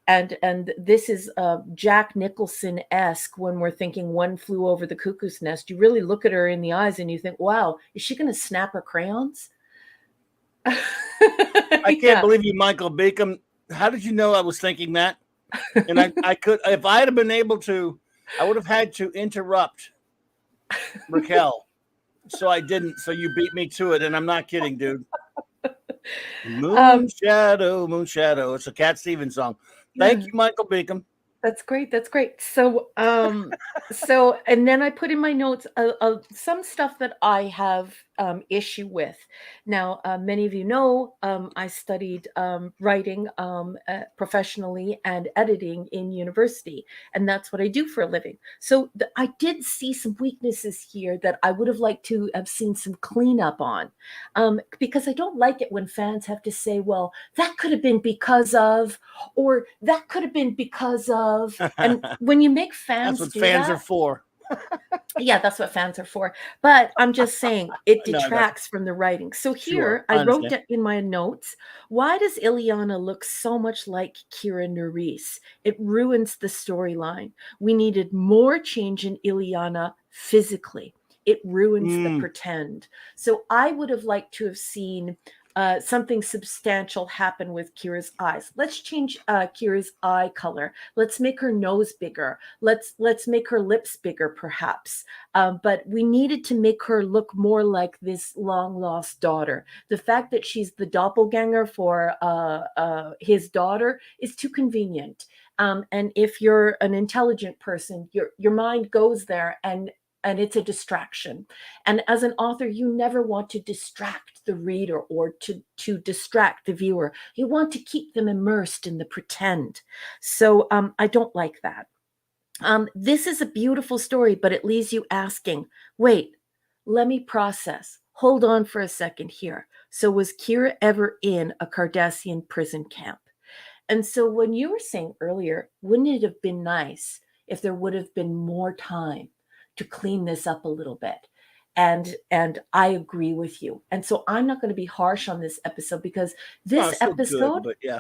And this is Jack Nicholson-esque when we're thinking One Flew Over the Cuckoo's Nest. You really look at her in the eyes and you think, wow, is she going to snap her crayons? I can't believe you, Michael Beacom. How did you know I was thinking that? And I could, if I had been able to, I would have had to interrupt Raquel. So I didn't. So you beat me to it. And I'm not kidding, dude. Moon Shadow. It's a Cat Stevens song. Thank you, Michael Beacom. That's great. So, and then I put in my notes some stuff that I have issue with. Now, many of you know I studied writing professionally and editing in university, and that's what I do for a living. So I did see some weaknesses here that I would have liked to have seen some cleanup on, because I don't like it when fans have to say, well, that could have been because of, or that could have been because of. And when you make fans That's what do fans that, are for. yeah, that's what fans are for. But I'm just saying it No, I got you. detracts from the writing. So Sure, here I I wrote understand. in my notes, why does Ileana look so much like Kira Nerys? It ruins the storyline. We needed more change in Ileana physically. It ruins the pretend. So I would have liked to have seen something substantial happen with Kira's eyes. Let's change Kira's eye color. Let's make her nose bigger. Let's make her lips bigger, perhaps. But we needed to make her look more like this long lost daughter. The fact that she's the doppelganger for his daughter is too convenient. And if you're an intelligent person, your mind goes there, and it's a distraction. And as an author, you never want to distract the reader or to distract the viewer. You want to keep them immersed in the pretend. So I don't like that. This is a beautiful story, but it leaves you asking, wait, let me process. Hold on for a second here. So was Kira ever in a Cardassian prison camp? And so when you were saying earlier, wouldn't it have been nice if there would have been more time to clean this up a little bit? And I agree with you. And so I'm not going to be harsh on this episode, because this it's still episode good, but yeah.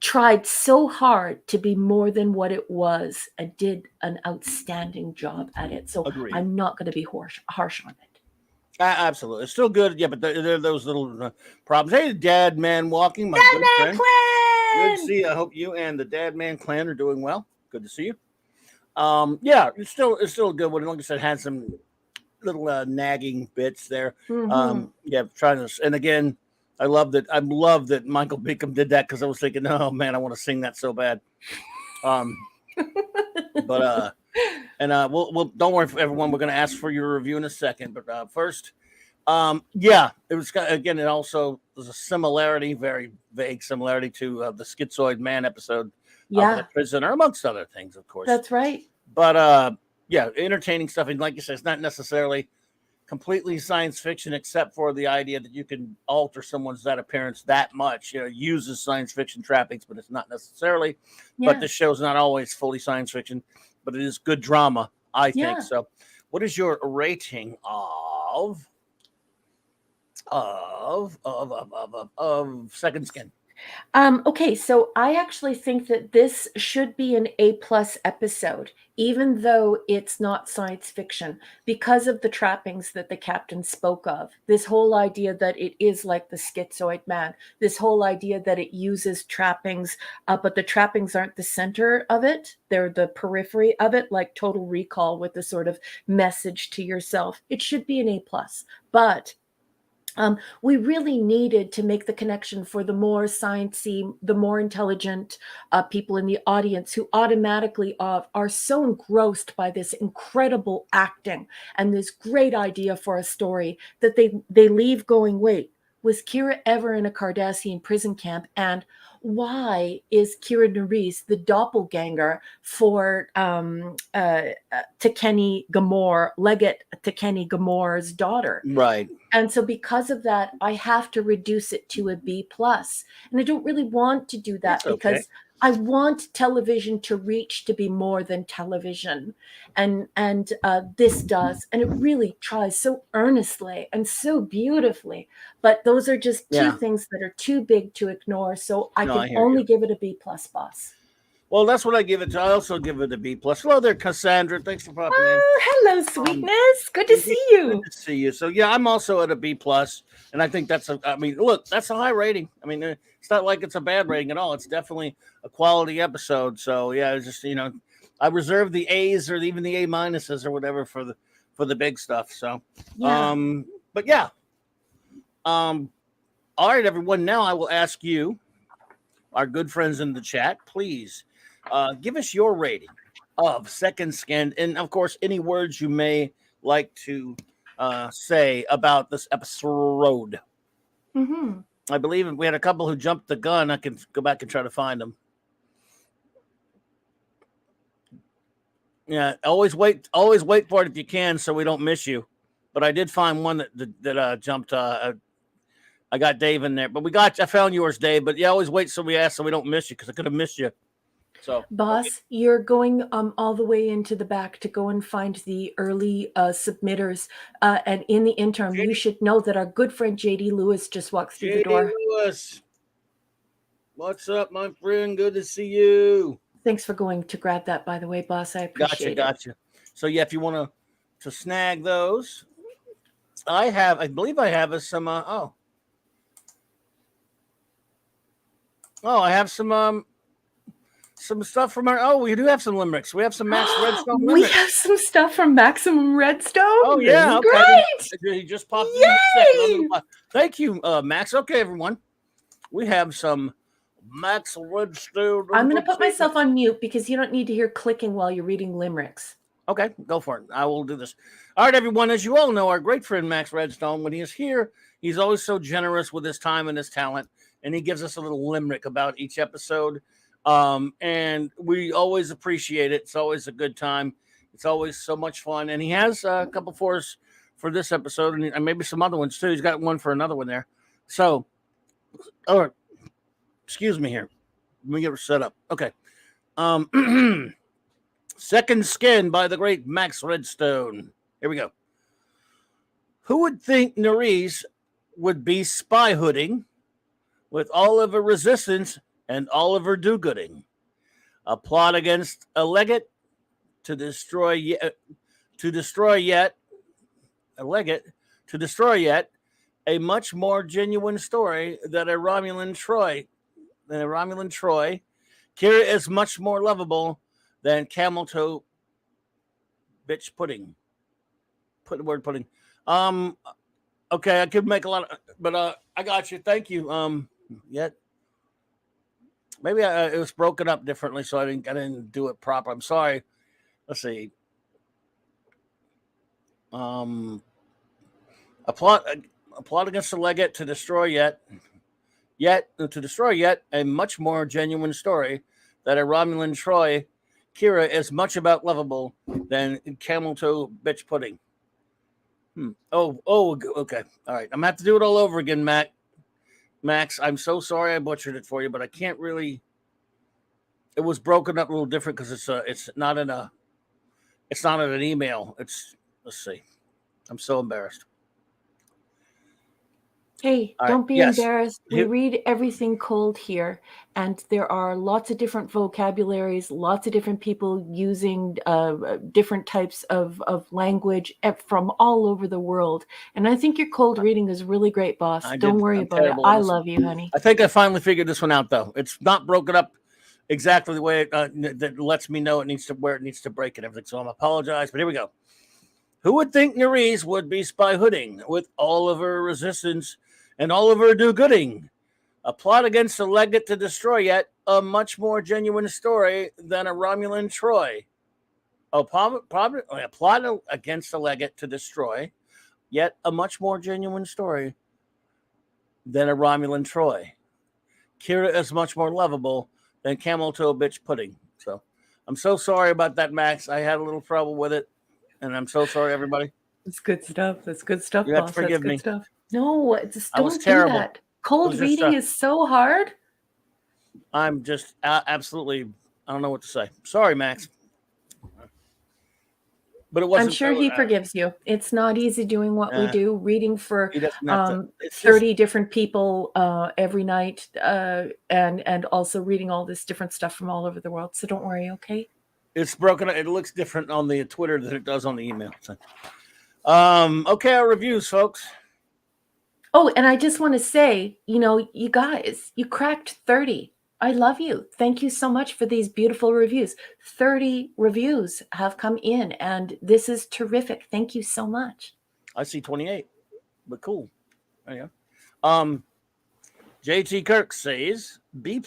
tried so hard to be more than what it was and did an outstanding job at it. So Agreed. I'm not going to be harsh on it. Absolutely. It's still good. Yeah, but there are those little problems. Hey, Dad Man Walking, my good friend. Good to see you. I hope you and the Dad Man clan are doing well. Good to see you. Yeah, it's still a good one. Like I said, had some little nagging bits there. Yeah, trying to, and again, I love that Michael Beacom did that, because I was thinking, oh man, I want to sing that so bad. But we'll don't worry, everyone. We're going to ask for your review in a second, but first, yeah, it was, again, it also was a similarity, very vague similarity to the Schizoid Man episode. Yeah, The Prisoner, amongst other things, of course. that's right. But yeah, entertaining stuff, and like you said, it's not necessarily completely science fiction, except for the idea that you can alter someone's that appearance that much. Uses science fiction trappings, but it's not necessarily. Yeah. But the show's not always fully science fiction, but it is good drama, I think. Yeah. So, what is your rating of Second Skin? Okay, so I actually think that this should be an A+ episode, even though it's not science fiction, because of the trappings that the captain spoke of. This whole idea that it is like the Schizoid Man, this whole idea that it uses trappings, but the trappings aren't the center of it. They're the periphery of it, like Total Recall with the sort of message to yourself. It should be an A+, but we really needed to make the connection for the more sciencey, the more intelligent people in the audience, who automatically are so engrossed by this incredible acting and this great idea for a story, that they leave going, wait, was Kira ever in a Cardassian prison camp? And why is Kira Nerys the doppelganger for Tekeni Gamor, Legate Tekeni Gamor's daughter? Right. And so because of that, I have to reduce it to a B+. And I don't really want to do that, That's because okay. I want television to reach to be more than television. And this does. And it really tries so earnestly and so beautifully. But those are just two things that are too big to ignore. So I I can hear only you. give it a B+, boss. Well, that's what I give it to. I also give it a B+. Hello there, Cassandra. Thanks for popping in. Oh, hello, sweetness. Good to see you. Good to see you. So yeah, I'm also at a B+, and I think that's look, that's a high rating. I mean, it's not like it's a bad rating at all. It's definitely a quality episode. So yeah, it's just, I reserve the A's or even the A- or whatever for the big stuff. So Yeah. but yeah. All right, everyone. Now I will ask you, our good friends in the chat, please give us your rating of Second Skin, and of course, any words you may like to say about this episode. Mm-hmm. I believe we had a couple who jumped the gun. I can go back and try to find them. Yeah, always wait for it if you can, so we don't miss you. But I did find one that jumped. I got Dave in there, but I found yours, Dave. But yeah, always wait so we don't miss you, because I could have missed you. So, Boss, okay. you're going all the way into the back to go and find the early submitters. And in the interim, you should know that our good friend JD Lewis just walked through the door. Lewis, what's up, my friend? Good to see you. Thanks for going to grab that, by the way, boss. I appreciate it. Gotcha. So yeah, if you want to snag those, I believe I have some. I have some stuff from we do have some limericks. We have some Max Redstone limericks. We have some stuff from Maximum Redstone. Oh yeah, okay. Great. He just popped in a second. Thank you, Max. Okay, everyone, we have some Max Redstone. I'm going to put myself on mute because you don't need to hear clicking while you're reading limericks. Okay, go for it. I will do this. All right, everyone. As you all know, our great friend Max Redstone, when he is here, he's always so generous with his time and his talent, and he gives us a little limerick about each episode. And we always appreciate it. It's always a good time. It's always so much fun. And he has a couple for us for this episode, and maybe some other ones too. He's got one for another one there. So, excuse me here. Let me get her set up. Okay. Second Skin by the great Max Redstone. Here we go. Who would think Nerys would be spy-hooding with all of her resistance and Oliver do-gooding? A plot against a legate to destroy yet a much more genuine story than a Romulan Troy. Kira is much more lovable than camel toe bitch pudding. Put the word pudding. Okay, I could make a lot of, but I got you. Thank you. Yet maybe it was broken up differently, so I didn't do it proper. I'm sorry. Let's see. A plot against the legate to destroy yet a much more genuine story that a Romulan Troy. Kira is much about lovable than camel toe bitch pudding. Oh, okay. All right. I'm gonna have to do it all over again, Max. I'm so sorry I butchered it for you, but I can't really. It was broken up a little different because it's not in an email. Let's see. I'm so embarrassed. Hey, don't be embarrassed. We read everything cold here, and there are lots of different vocabularies, lots of different people using different types of language from all over the world. And I think your cold reading is really great, boss. Don't worry about it. I love you, honey. I think I finally figured this one out, though. It's not broken up exactly the way that lets me know where it needs to break and everything. So I apologize, but here we go. Who would think Nerys would be spy-hooding with all of her resistance and Oliver do-gooding? A plot against the legate to destroy yet a much more genuine story than a Romulan Troy. A plot against the legate to destroy yet a much more genuine story than a Romulan Troy. Kira is much more lovable than camel toe bitch pudding. So I'm so sorry about that, Max. I had a little trouble with it. And I'm so sorry, everybody. It's good stuff. That's good stuff, you boss. Have to forgive That's good me. Stuff. No, just don't do terrible. that. Cold reading is so hard. I'm just absolutely, I don't know what to say. Sorry, Max. But it wasn't. I'm sure he forgives you. It's not easy doing what we do, reading for 30 different people every night, and also reading all this different stuff from all over the world. So don't worry, okay? It's broken. It looks different on the Twitter than it does on the email. So. Okay, our reviews, folks. Oh, and I just want to say, you guys, you cracked 30. I love you. Thank you so much for these beautiful reviews. 30 reviews have come in, and this is terrific. Thank you so much. I see 28, but cool. There you go. JT Kirk says B+.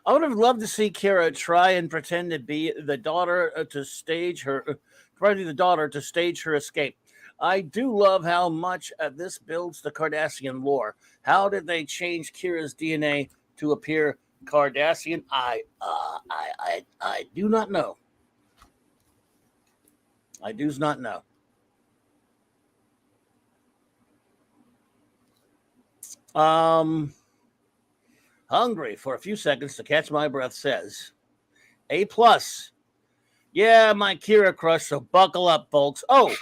I would have loved to see Kira try and pretend to be the daughter to stage her escape. I do love how much this builds the Cardassian lore. How did they change Kira's DNA to appear Cardassian? I do not know. I do not know. Hungry for a few seconds to catch my breath says A+. Yeah, my Kira crush, so buckle up, folks. Oh,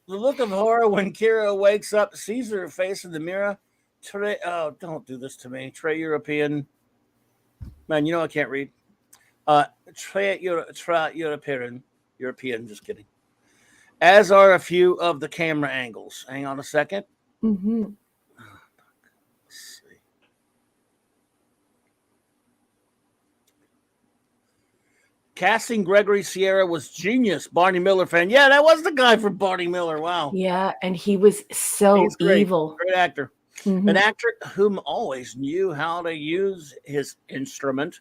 the look of horror when Kira wakes up, sees her face in the mirror. Oh, don't do this to me. Trey European. Man, you know I can't read. European, just kidding. As are a few of the camera angles. Hang on a second. Mm-hmm. Let's see. Casting Gregory Sierra was genius. Barney Miller fan. Yeah, that was the guy from Barney Miller. Wow. Yeah, and he was so He's great. evil. Great actor. Mm-hmm. An actor whom always knew how to use his instrument,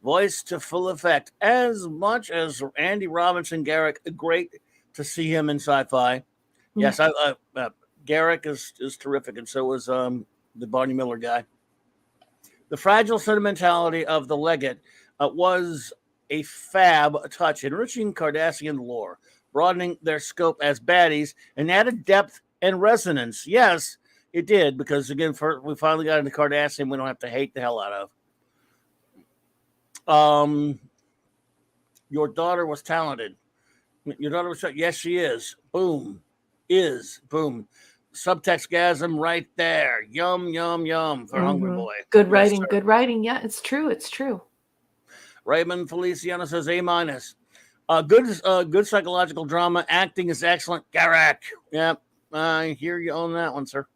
voice to full effect. As much as Andy Robinson Garrick, great to see him in sci-fi. Mm-hmm. Yes, Garrick is terrific, and so was the Barney Miller guy. The fragile sentimentality of the Legate was a fab touch, enriching Cardassian lore, broadening their scope as baddies, and added depth and resonance. Yes, it did, because again, we finally got into Cardassian we don't have to hate the hell out of. Your daughter was talented. Your daughter was, yes, she is. Boom. Boom. Subtextgasm right there. Yum, yum, yum for Hungry Boy. Good writing, yes, good writing. Yeah, it's true. Raymond Feliciano says A-. Good psychological drama. Acting is excellent. Garrick. Yep. I hear you on that one, sir.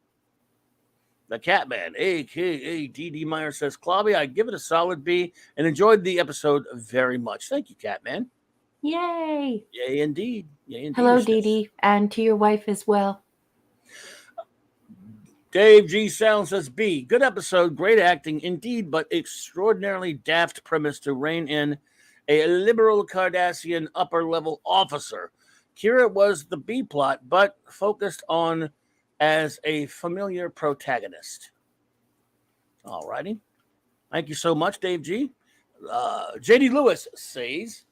The Catman, a.k.a. D.D. Meyer, says, Clobby, I give it a solid B and enjoyed the episode very much. Thank you, Catman. Yay. Yay, indeed. Hello, Dee, and to your wife as well. Dave G. Sound says B. Good episode, great acting indeed, but extraordinarily daft premise to rein in a liberal Cardassian upper-level officer. Kira was the B plot, but focused on as a familiar protagonist. All righty. Thank you so much, Dave G. J.D. Lewis says,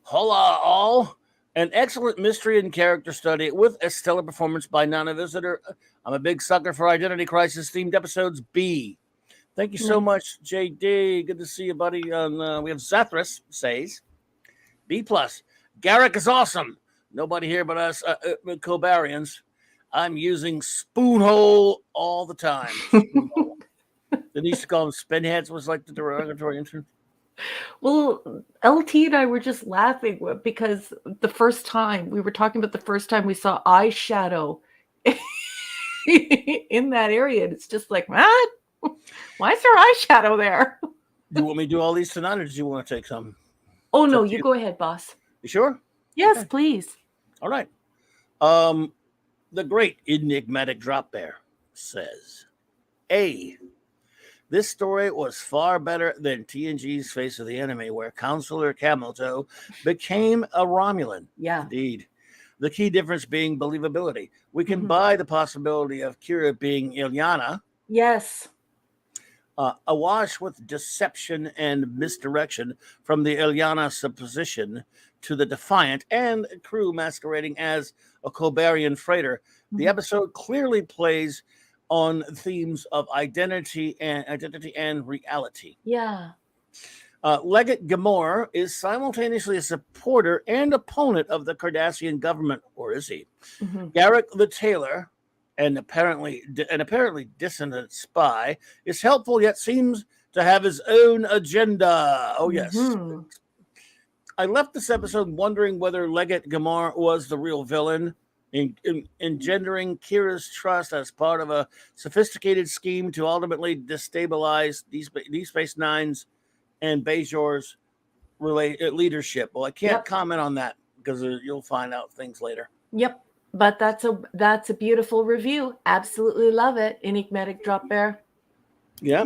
hola all. An excellent mystery and character study with a stellar performance by Nana Visitor. I'm a big sucker for Identity Crisis themed episodes. B. Thank you so much, JD. Good to see you, buddy. We have Zathras says, B+. Garrick is awesome. Nobody here but us, Cobarians. I'm using Spoonhole all the time. They used to call them spinheads, was like the derogatory term. Well, LT and I were just laughing because the first time we we saw eyeshadow in that area, and it's just like, what? Why is there eyeshadow there? Do you want me to do all these tonight, or do you want to take some? Oh, no, you go ahead, boss. You sure? Yes, okay. Please. All right. The great enigmatic drop bear says, A. This story was far better than TNG's Face of the Enemy, where Counselor Camelto became a Romulan. Yeah. Indeed. The key difference being believability. We can buy the possibility of Kira being Ilyana. Yes. Awash with deception and misdirection from the Ilyana supposition to the Defiant and crew masquerading as a Cobarian freighter. The episode clearly plays on themes of identity and reality. Yeah. Legate Gamor is simultaneously a supporter and opponent of the Cardassian government, or is he? Garrick the Tailor, an apparently dissonant spy, is helpful yet seems to have his own agenda. Oh, yes. I left this episode wondering whether Legate Gamor was the real villain, engendering Kira's trust as part of a sophisticated scheme to ultimately destabilize Deep Space Nine's and Bajor's leadership. Well, I can't comment on that because you'll find out things later. Yep, but that's a beautiful review. Absolutely love it. Enigmatic drop bear. Yeah.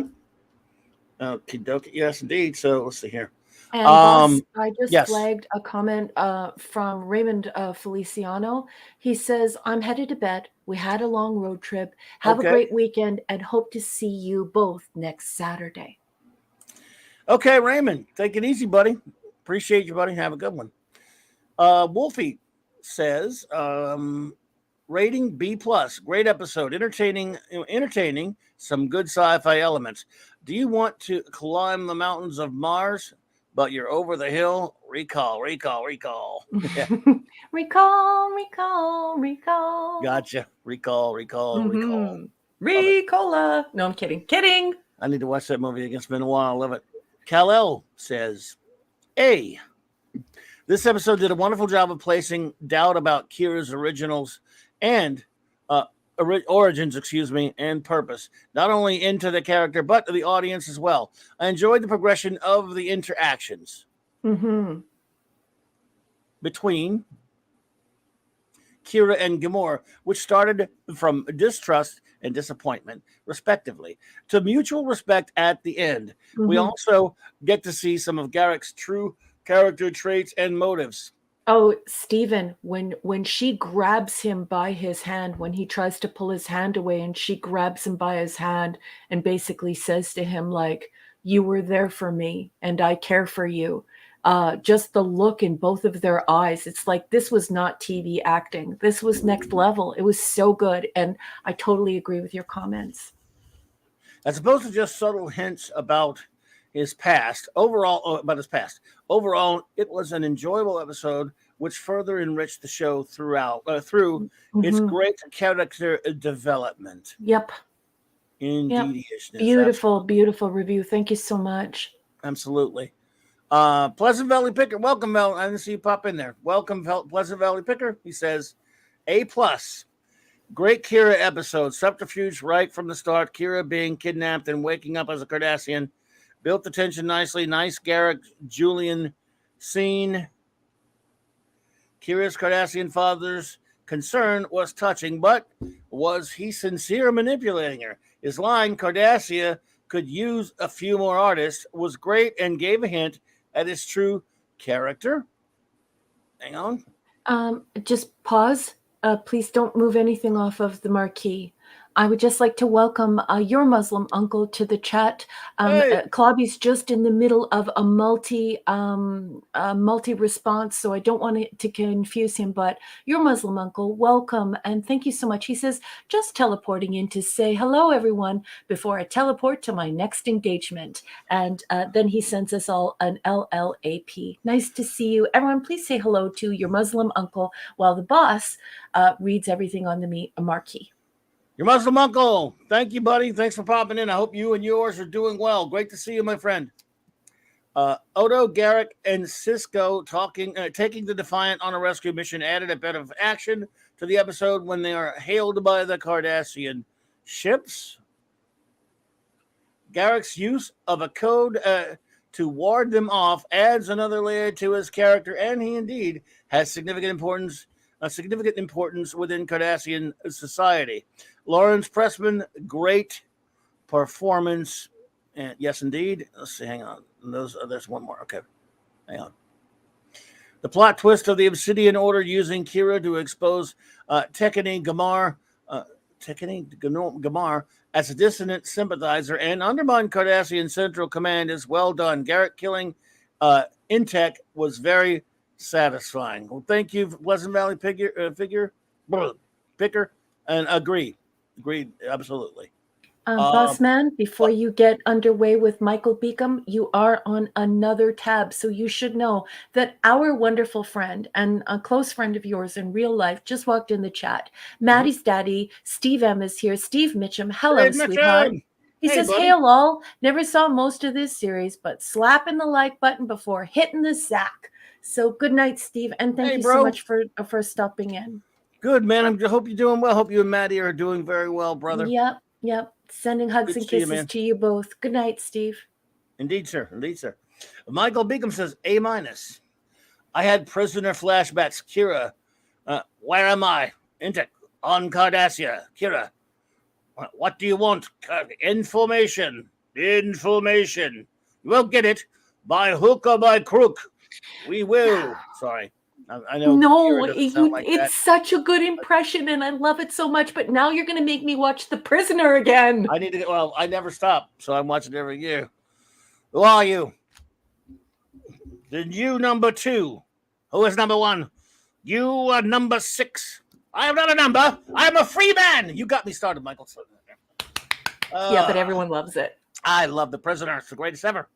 Okay, dokie. Yes, indeed. So let's see here. And boss, Um, I just yes. flagged a comment from Raymond Feliciano. He says, I'm headed to bed. We had a long road trip. Have a Okay. great weekend and hope to see you both next Saturday. Okay, Raymond, take it easy, buddy. Appreciate you, buddy. Have a good one. Wolfie says, rating B plus. Great episode. Entertaining. Some good sci-fi elements. Do you want to climb the mountains of Mars, but you're over the hill? Recall. Yeah, recall. gotcha. Recall. Mm-hmm. Love it. Ricola. No, I'm kidding. Kidding. I need to watch that movie again. It's been a while. I love it. Kal-El says, A. This episode did a wonderful job of placing doubt about Kira's origins, and purpose, not only into the character but to the audience as well. I enjoyed the progression of the interactions between Kira and Gamora, which started from distrust and disappointment, respectively, to mutual respect at the end. We also get to see some of Garrick's true character traits and motives. Oh, Stephen, when she grabs him by his hand, when he tries to pull his hand away and she grabs him by his hand and basically says to him, like, you were there for me and I care for you. Just the look in both of their eyes. It's like, this was not TV acting. This was next level. It was so good. And I totally agree with your comments. As opposed to just subtle hints about his past, overall, it was an enjoyable episode which further enriched the show through its great character development. Yep. Indeed. Beautiful review. Thank you so much. Absolutely. Pleasant Valley Picker, welcome, Mel. I didn't see you pop in there. Welcome, Pleasant Valley Picker. He says, A+. Great Kira episode. Subterfuge right from the start. Kira being kidnapped and waking up as a Cardassian. Built the tension nicely. Nice Garrick Julian scene. Kira's Cardassian father's concern was touching, but was he sincere manipulating her? His line, Cardassia could use a few more artists, was great and gave a hint at his true character. Hang on. Just pause. Please don't move anything off of the marquee. I would just like to welcome your Muslim uncle to the chat. Clobby's just in the middle of a multi response, so I don't want to confuse him, but your Muslim uncle, welcome, and thank you so much. He says, just teleporting in to say hello, everyone, before I teleport to my next engagement. And then he sends us all an LLAP. Nice to see you. Everyone, please say hello to your Muslim uncle while the boss reads everything on the marquee. Your Muslim uncle. Thank you, buddy. Thanks for popping in. I hope you and yours are doing well. Great to see you, my friend. Odo, Garrick, and Cisco taking the Defiant on a rescue mission added a bit of action to the episode when they are hailed by the Cardassian ships. Garrick's use of a code to ward them off adds another layer to his character, and he indeed has significant importance within Cardassian society. Lawrence Pressman, great performance. And yes, indeed. Let's see. Hang on. There's one more. Okay. Hang on. The plot twist of the Obsidian Order using Kira to expose Tekene Gamar as a dissident sympathizer and undermine Cardassian Central Command is well done. Garrett killing Intek was very satisfying. Well, thank you, Pleasant Valley Picker, and agreed, absolutely. Boss man, before you get underway with Michael Beacom, you are on another tab, so you should know that our wonderful friend and a close friend of yours in real life just walked in the chat. Maddie's daddy, Steve M, is here. Steve Mitchum, hello, Hey, sweetheart. He says, buddy. hey, lol, never saw most of this series, but slapping the like button before hitting the sack. So good night, Steve, and thank you so much for stopping in. Good, man. I hope you're doing well. Hope you and Maddie are doing very well, brother. Yep. Sending hugs and kisses to you both. Good night, Steve. Indeed, sir. Michael Beacom says, A-. I had prisoner flashbacks. Kira, where am I? Intek, on Cardassia. Kira, what do you want? Information. You won't get it. by hook or by crook, we will. Sorry. I know No, Kira doesn't sound like that. it's such a good impression, and I love it so much. But now you're going to make me watch The Prisoner again. I need to. Well, I never stop, so I'm watching it every year. Who are you? Then you number 2. Who is number 1? You are number 6. I am not a number. I am a free man. You got me started, Michael. Yeah, but everyone loves it. I love The Prisoner. It's the greatest ever.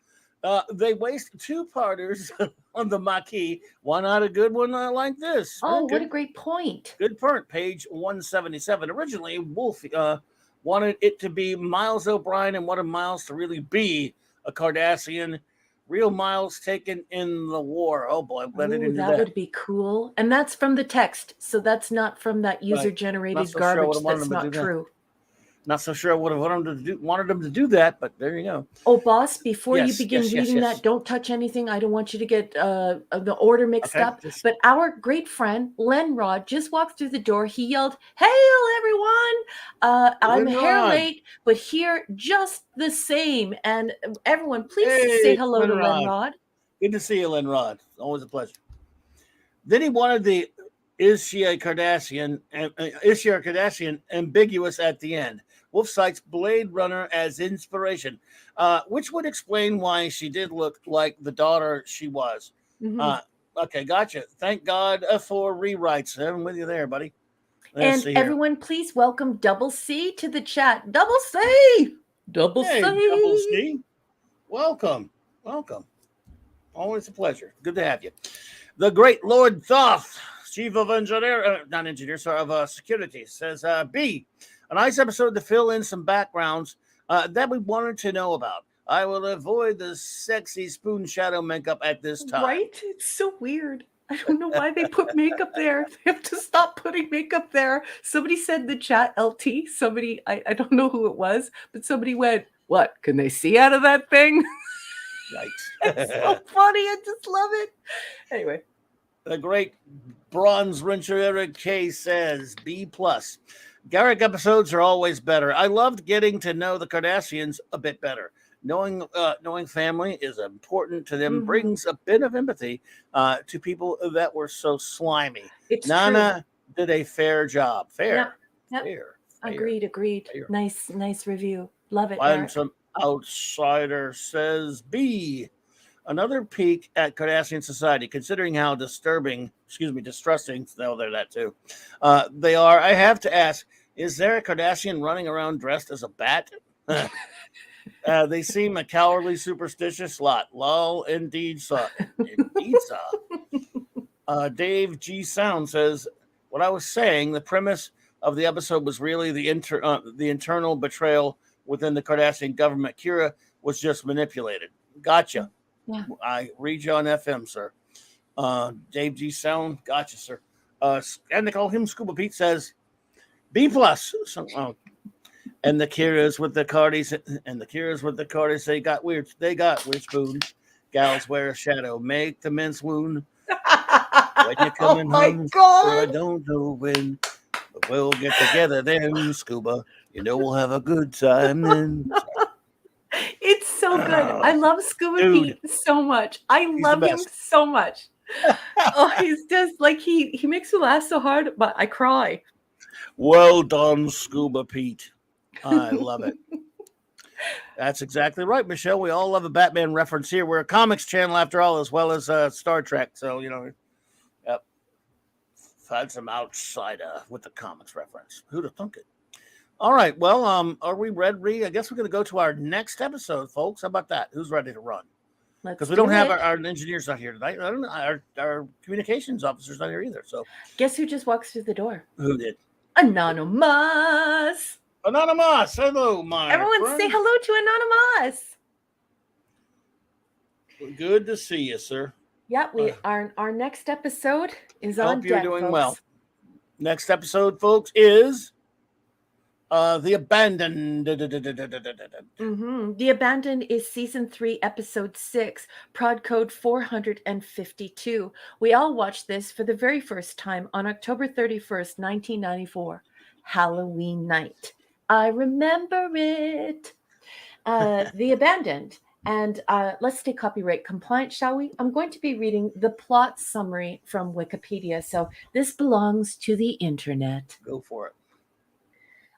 They waste 2-parters on the Maquis. Why not a good one like this? Oh, Okay. what a great point. Good point. Page 177. Originally, Wolf wanted it to be Miles O'Brien and wanted Miles to really be a Cardassian. Real Miles taken in the war. Oh, boy. Let it into that would be cool. And that's from the text. So that's not from that user-generated garbage that's not true. Not so sure I would have wanted them to do that, but there you go. Oh, boss, before you Yes, begin yes, reading yes. that, don't touch anything. I don't want you to get the order mixed up. But our great friend, Len Rod, just walked through the door. He yelled, "Hail, everyone! I'm here late, but here just the same." And everyone, please say hello to Len Rod. Good to see you, Len Rod. Always a pleasure. Then he wanted the is she a Cardassian ambiguous at the end. Wolf cites Blade Runner as inspiration, which would explain why she did look like the daughter she was. Mm-hmm. Okay, gotcha. Thank God for rewrites. I'm with you there, buddy. And everyone, please welcome Double C to the chat. Double C! Double C! Welcome. Always a pleasure. Good to have you. The great Lord Thoth, Chief of Security, says, B, a nice episode to fill in some backgrounds that we wanted to know about. I will avoid the sexy spoon shadow makeup at this time. Right? It's so weird. I don't know why they put makeup there. They have to stop putting makeup there. Somebody said in the chat, LT, somebody, I don't know who it was, but somebody went, "What? Can they see out of that thing?" Yikes. It's so funny. I just love it. Anyway. The great Bronze Wrencher Eric K says, B+. Garrick episodes are always better. I loved getting to know the Cardassians a bit better. Knowing family is important to them, brings a bit of empathy to people that were so slimy. It's Nana did a fair job. Fair. Agreed. Fair. Nice review. Love it. And some outsider says B. Another peek at Cardassian society, considering how distrusting, no, they're that too, they are. I have to ask, is there a Cardassian running around dressed as a bat? They seem a cowardly, superstitious lot. Lol, indeed, so. Dave G. Sound says, what I was saying, the premise of the episode was really the internal betrayal within the Cardassian government. Kira was just manipulated. Gotcha. Yeah. I read you on FM, sir. Dave G. Sound, gotcha, sir. And they call him Scuba Pete, says B+. And the Kiras with the Cardis, they got weird spoons. Gals wear a shadow, make the men swoon. When you're coming home, God. I don't know when, but we'll get together then, Scuba. You know we'll have a good time then. It's so good. I love Scuba Pete so much. I love him so much. He's just like he makes me laugh so hard, but I cry. Well done, Scuba Pete. I love it. That's exactly right, Michelle. We all love a Batman reference here. We're a comics channel after all, as well as Star Trek. So, yep. Find some outsider with the comics reference. Who'd have thunk it? All right. Well, are we ready? I guess we're going to go to our next episode, folks. How about that? Who's ready to run? Because we don't have our engineers out here tonight. I don't know, our communications officers not here either. So, guess who just walks through the door? Who did? Anonymous. Hello, my Everyone friend. say hello to Anonymous. Good to see you, sir. Yeah, our next episode is on deck. Hope you're doing well. Next episode, folks, is The Abandoned. The Abandoned is season 3, episode 6, prod code 452. We all watched this for the very first time on October 31st, 1994, Halloween night. I remember it. The Abandoned. And let's stay copyright compliant, shall we? I'm going to be reading the plot summary from Wikipedia. So this belongs to the internet. Go for it.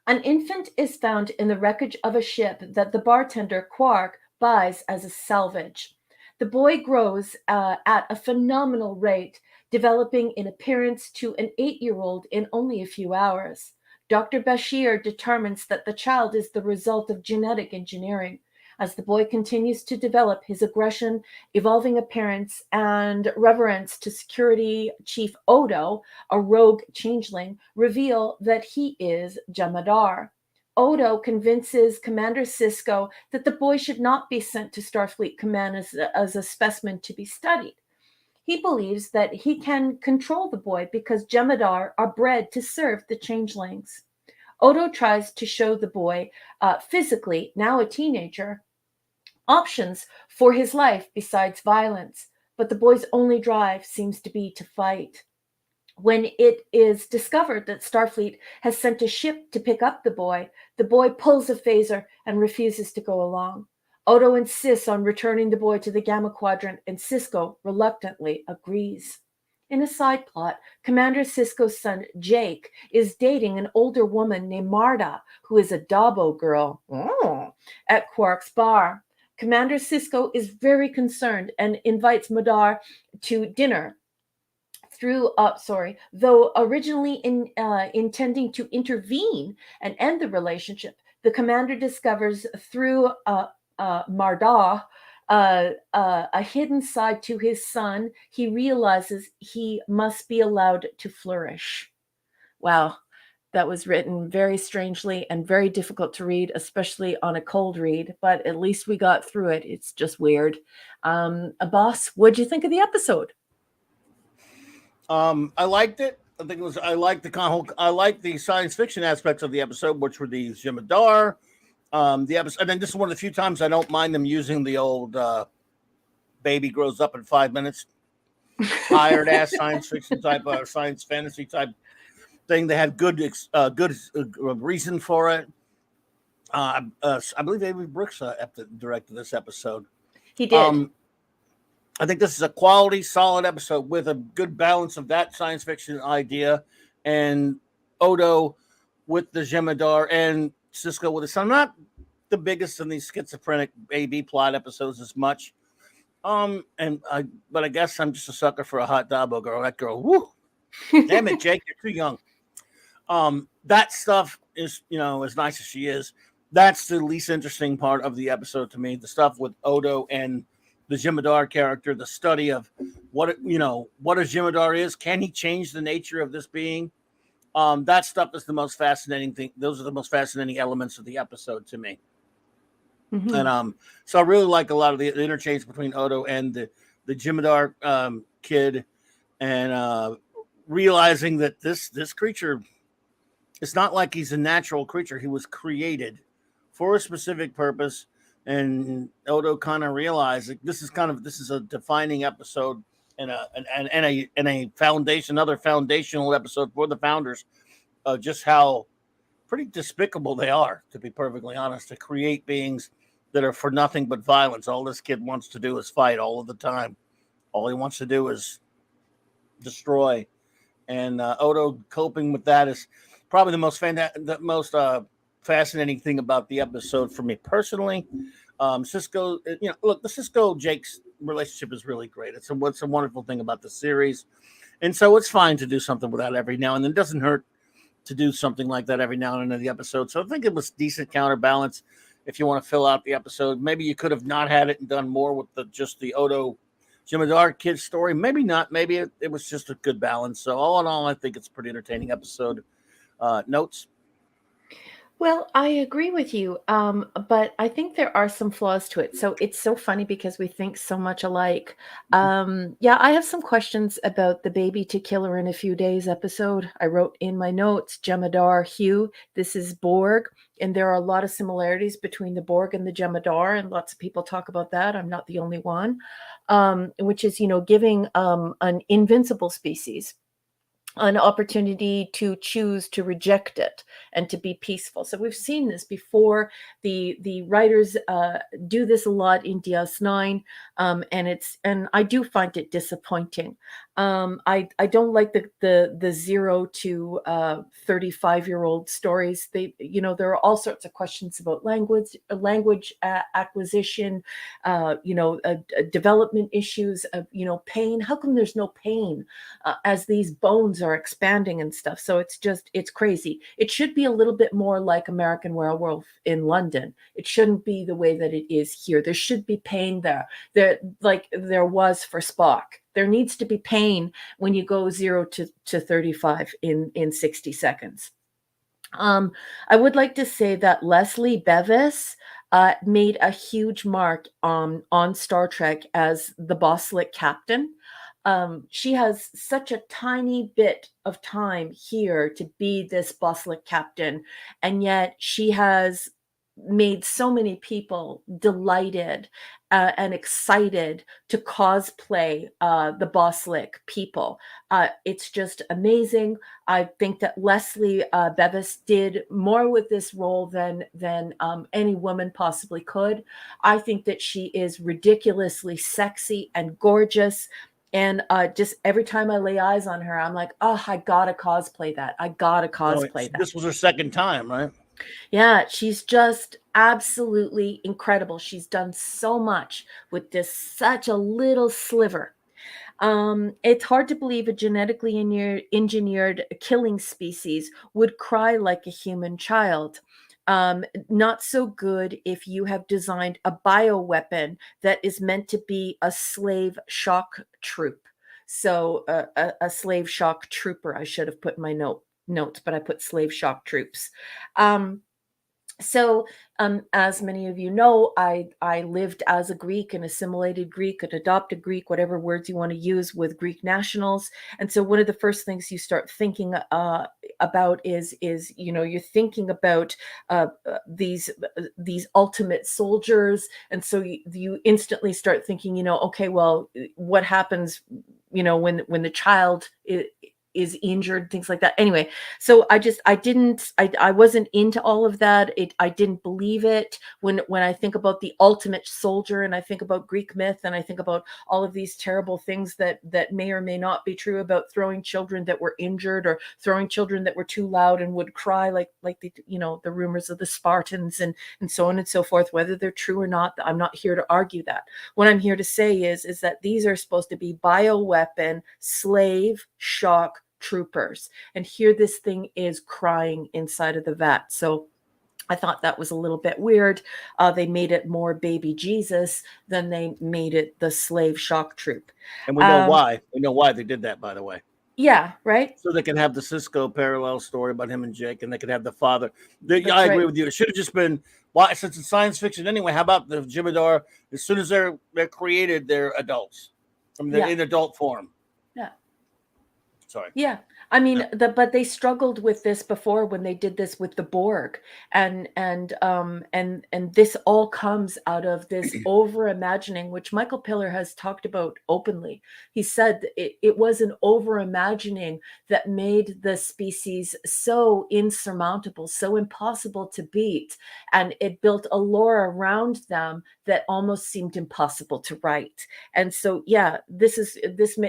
An infant is found in the wreckage of a ship that the bartender, Quark, buys as a salvage. The boy grows at a phenomenal rate, developing in appearance to an 8-year-old in only a few hours. Dr. Bashir determines that the child is the result of genetic engineering. As the boy continues to develop, his aggression, evolving appearance, and reverence to security chief Odo, a rogue changeling, reveal that he is Jemadar. Odo convinces Commander Sisko that the boy should not be sent to Starfleet Command as a specimen to be studied. He believes that he can control the boy because Jemadar are bred to serve the changelings. Odo tries to show the boy, physically, now a teenager, options for his life besides violence, but the boy's only drive seems to be to fight. When it is discovered that Starfleet has sent a ship to pick up the boy pulls a phaser and refuses to go along. Odo insists on returning the boy to the Gamma Quadrant, and Sisko reluctantly agrees. In a side plot, Commander Sisko's son, Jake, is dating an older woman named Marta, who is a Dabo girl, at Quark's bar. Commander Sisko is very concerned and invites Madar to dinner. Though originally intending to intervene and end the relationship, the commander discovers through Mardar a hidden side to his son. He realizes he must be allowed to flourish. Wow. That was written very strangely and very difficult to read, especially on a cold read, but at least we got through it. It's just weird. Boss, what'd you think of the episode? I liked it. I liked the science fiction aspects of the episode, which were the Jemadar. The episode, and then this is one of the few times I don't mind them using the old baby grows up in 5 minutes, tired ass science fiction type science fantasy type thing. They had good reason for it. I believe Avery Brooks directed this episode. He did. I think this is a quality, solid episode with a good balance of that science fiction idea and Odo with the Jemadar and Sisko with his son. I'm not the biggest in these schizophrenic AB plot episodes as much. But I guess I'm just a sucker for a hot Dabo girl. That girl, woo! Damn it, Jake, you're too young. That stuff is, as nice as she is, that's the least interesting part of the episode to me. The stuff with Odo and the Jemadar character, the study of what a Jemadar is. Can he change the nature of this being? That stuff is the most fascinating thing. Those are the most fascinating elements of the episode to me. Mm-hmm. And so I really like a lot of the interchange between Odo and the Jemadar kid, and realizing that this creature, it's not like he's a natural creature. He was created for a specific purpose. And Odo kind of realized that this is a defining episode and a foundational episode for the founders of just how pretty despicable they are, to be perfectly honest, to create beings that are for nothing but violence. All this kid wants to do is fight all of the time. All he wants to do is destroy. And Odo coping with that is probably the most fascinating thing about the episode for me personally. Sisko, look, the Sisko-Jake's relationship is really great. It's a wonderful thing about the series. And so it's fine to do something with that every now and then. It doesn't hurt to do something like that every now and then in the episode. So I think it was decent counterbalance. If you want to fill out the episode, maybe you could have not had it and done more with just the Odo Jemadar kid story. Maybe not. Maybe it was just a good balance. So all in all, I think it's a pretty entertaining episode. Notes? Well, I agree with you, but I think there are some flaws to it. So it's so funny because we think so much alike. I have some questions about the baby to killer in a few days episode. I wrote in my notes, Jemadar Hugh, this is Borg, and there are a lot of similarities between the Borg and the Jemadar, and lots of people talk about that. I'm not the only one, which is, giving an invincible species an opportunity to choose to reject it and to be peaceful. So we've seen this before. The writers do this a lot in DS9, and I do find it disappointing. I don't like the 0 to 35-year-old stories. There are all sorts of questions about language acquisition, development issues, pain. How come there's no pain as these bones are expanding and stuff? So it's crazy. It should be a little bit more like American Werewolf in London. It shouldn't be the way that it is here. There should be pain there, like there was for Spock. There needs to be pain when you go 0 to 35 in 60 seconds. I would like to say that Leslie Bevis made a huge mark on Star Trek as the Bosslick captain. She has such a tiny bit of time here to be this Bosslick captain, and yet she has made so many people delighted and excited to cosplay the Bosslick people. It's just amazing. I think that Leslie Bevis did more with this role than any woman possibly could. I think that she is ridiculously sexy and gorgeous. And just every time I lay eyes on her, I'm like, oh, I gotta cosplay that. I gotta cosplay that. This was her second time, right? Yeah, she's just absolutely incredible. She's done so much with this, such a little sliver. It's hard to believe a genetically engineered killing species would cry like a human child. Not so good if you have designed a bioweapon that is meant to be a slave shock troop. So a slave shock trooper, I should have put in my notes, but I put slave shock troops. So, as many of you know, I lived as a Greek, an assimilated Greek, an adopted Greek, whatever words you want to use, with Greek nationals. And so, one of the first things you start thinking about is you're thinking about these ultimate soldiers, and so you instantly start thinking, okay, well, what happens, when the child is injured, things like that. Anyway, so I wasn't into all of that. I didn't believe it. When I think about the ultimate soldier, and I think about Greek myth, and I think about all of these terrible things that may or may not be true about throwing children that were injured, or throwing children that were too loud and would cry, like the rumors of the Spartans and so on and so forth, whether they're true or not, I'm not here to argue that. What I'm here to say is that these are supposed to be bioweapon slave shock troopers, and here this thing is crying inside of the vat. So I thought that was a little bit weird. They made it more baby Jesus than they made it the slave shock troop. And we know why. We know why they did that, by the way. Yeah, right. So they can have the Cisco parallel story about him and Jake, and they could have the father. I agree with you. It should have just been, why, since it's science fiction anyway. How about the Jimidar? As soon as they're created, they're adults in adult form. Yeah. Sorry. Yeah. I mean, but they struggled with this before when they did this with the Borg, and this all comes out of this over imagining, which Michael Piller has talked about openly. He said it was an over imagining that made the species so insurmountable, so impossible to beat, and it built a lore around them that almost seemed impossible to write. And so, this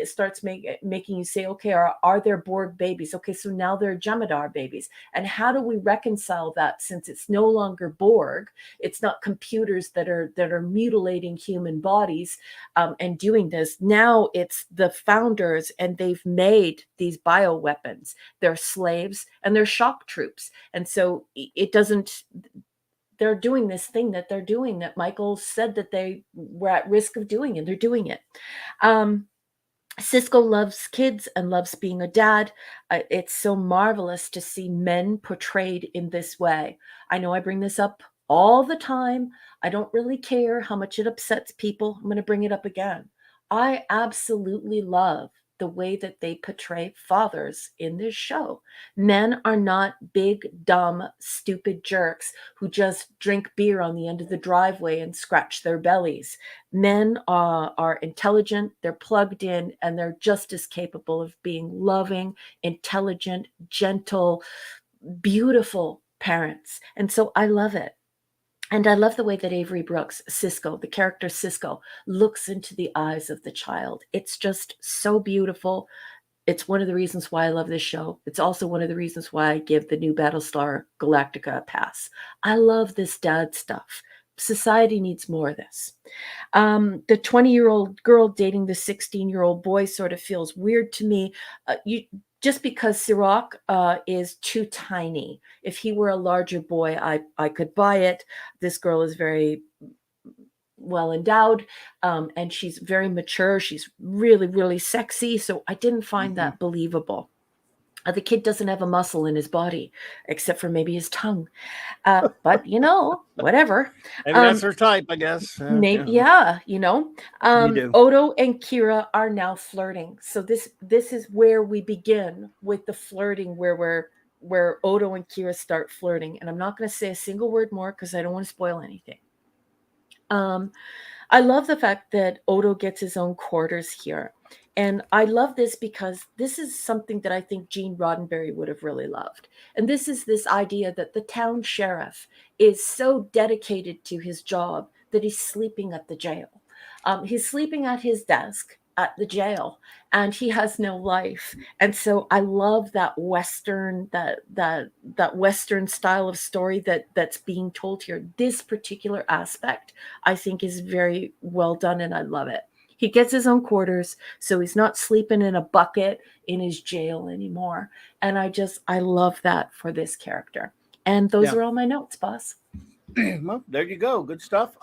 starts making you say, okay, are there Borg babies? Okay, so now they're Jem'Hadar babies. And how do we reconcile that, since it's no longer Borg? It's not computers that are mutilating human bodies and doing this. Now it's the founders, and they've made these bioweapons. They're slaves and they're shock troops. And so they're doing this thing that they're doing, that Michael said that they were at risk of doing, and they're doing it. Cisco loves kids and loves being a dad. It's so marvelous to see men portrayed in this way. I know I bring this up all the time. I don't really care how much it upsets people. I'm going to bring it up again. I absolutely love the way that they portray fathers in this show. Men are not big, dumb, stupid jerks who just drink beer on the end of the driveway and scratch their bellies. Men are intelligent, they're plugged in, and they're just as capable of being loving, intelligent, gentle, beautiful parents. And so I love it. And I love the way that Avery Brooks, Cisco, the character Cisco, looks into the eyes of the child. It's just so beautiful. It's one of the reasons why I love this show. It's also one of the reasons why I give the new Battlestar Galactica a pass. I love this dad stuff. Society needs more of this. The 20-year-old girl dating the 16-year-old boy sort of feels weird to me. Just because Sirach is too tiny. If he were a larger boy, I could buy it. This girl is very well endowed, and she's very mature. She's really, really sexy. So I didn't find that believable. The kid doesn't have a muscle in his body, except for maybe his tongue. But, whatever. Maybe that's her type, I guess. Maybe, You do. Odo and Kira are now flirting. So this is where we begin with the flirting, where Odo and Kira start flirting. And I'm not going to say a single word more because I don't want to spoil anything. I love the fact that Odo gets his own quarters here. And I love this because this is something that I think Gene Roddenberry would have really loved. And this is this idea that the town sheriff is so dedicated to his job that he's sleeping at the jail. He's sleeping at his desk at the jail, and he has no life. And so I love that Western, that Western style of story that's being told here. This particular aspect, I think, is very well done, and I love it. He gets his own quarters, so he's not sleeping in a bucket in his jail anymore. And I love that for this character. And those are all my notes, boss. Well, there you go. Good stuff.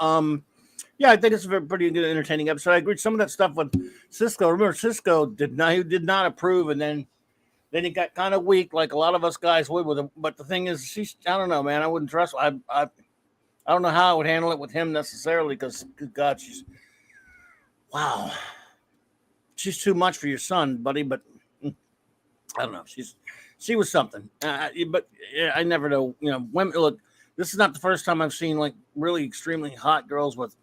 Yeah, I think it's a pretty good, entertaining episode. I agree with some of that stuff with Cisco. Remember, Cisco did not approve, and then he got kind of weak, like a lot of us guys would with him. But the thing is, I don't know, man. I wouldn't trust. I don't know how I would handle it with him necessarily, because, good God, wow, she's too much for your son, buddy. But I don't know. She was something. But yeah, I never know. Women. Look, this is not the first time I've seen like really extremely hot girls with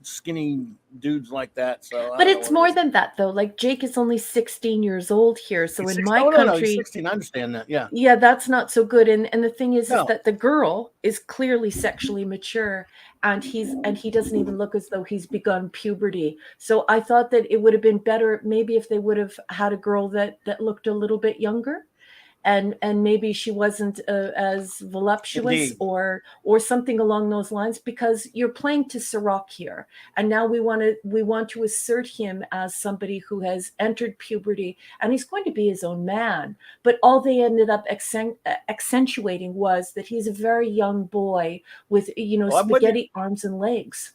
skinny dudes like that. So, but it's more than that, though. Like, Jake is only 16 years old here, so in my country, he's 16. I understand that. Yeah, that's not so good. And the thing is that the girl is clearly sexually mature, and he doesn't even look as though he's begun puberty. So I thought that it would have been better maybe if they would have had a girl that looked a little bit younger. And maybe she wasn't as voluptuous or something along those lines, because you're playing to Sirach here, and now we want to assert him as somebody who has entered puberty, and he's going to be his own man. But all they ended up accentuating was that he's a very young boy with spaghetti arms and legs.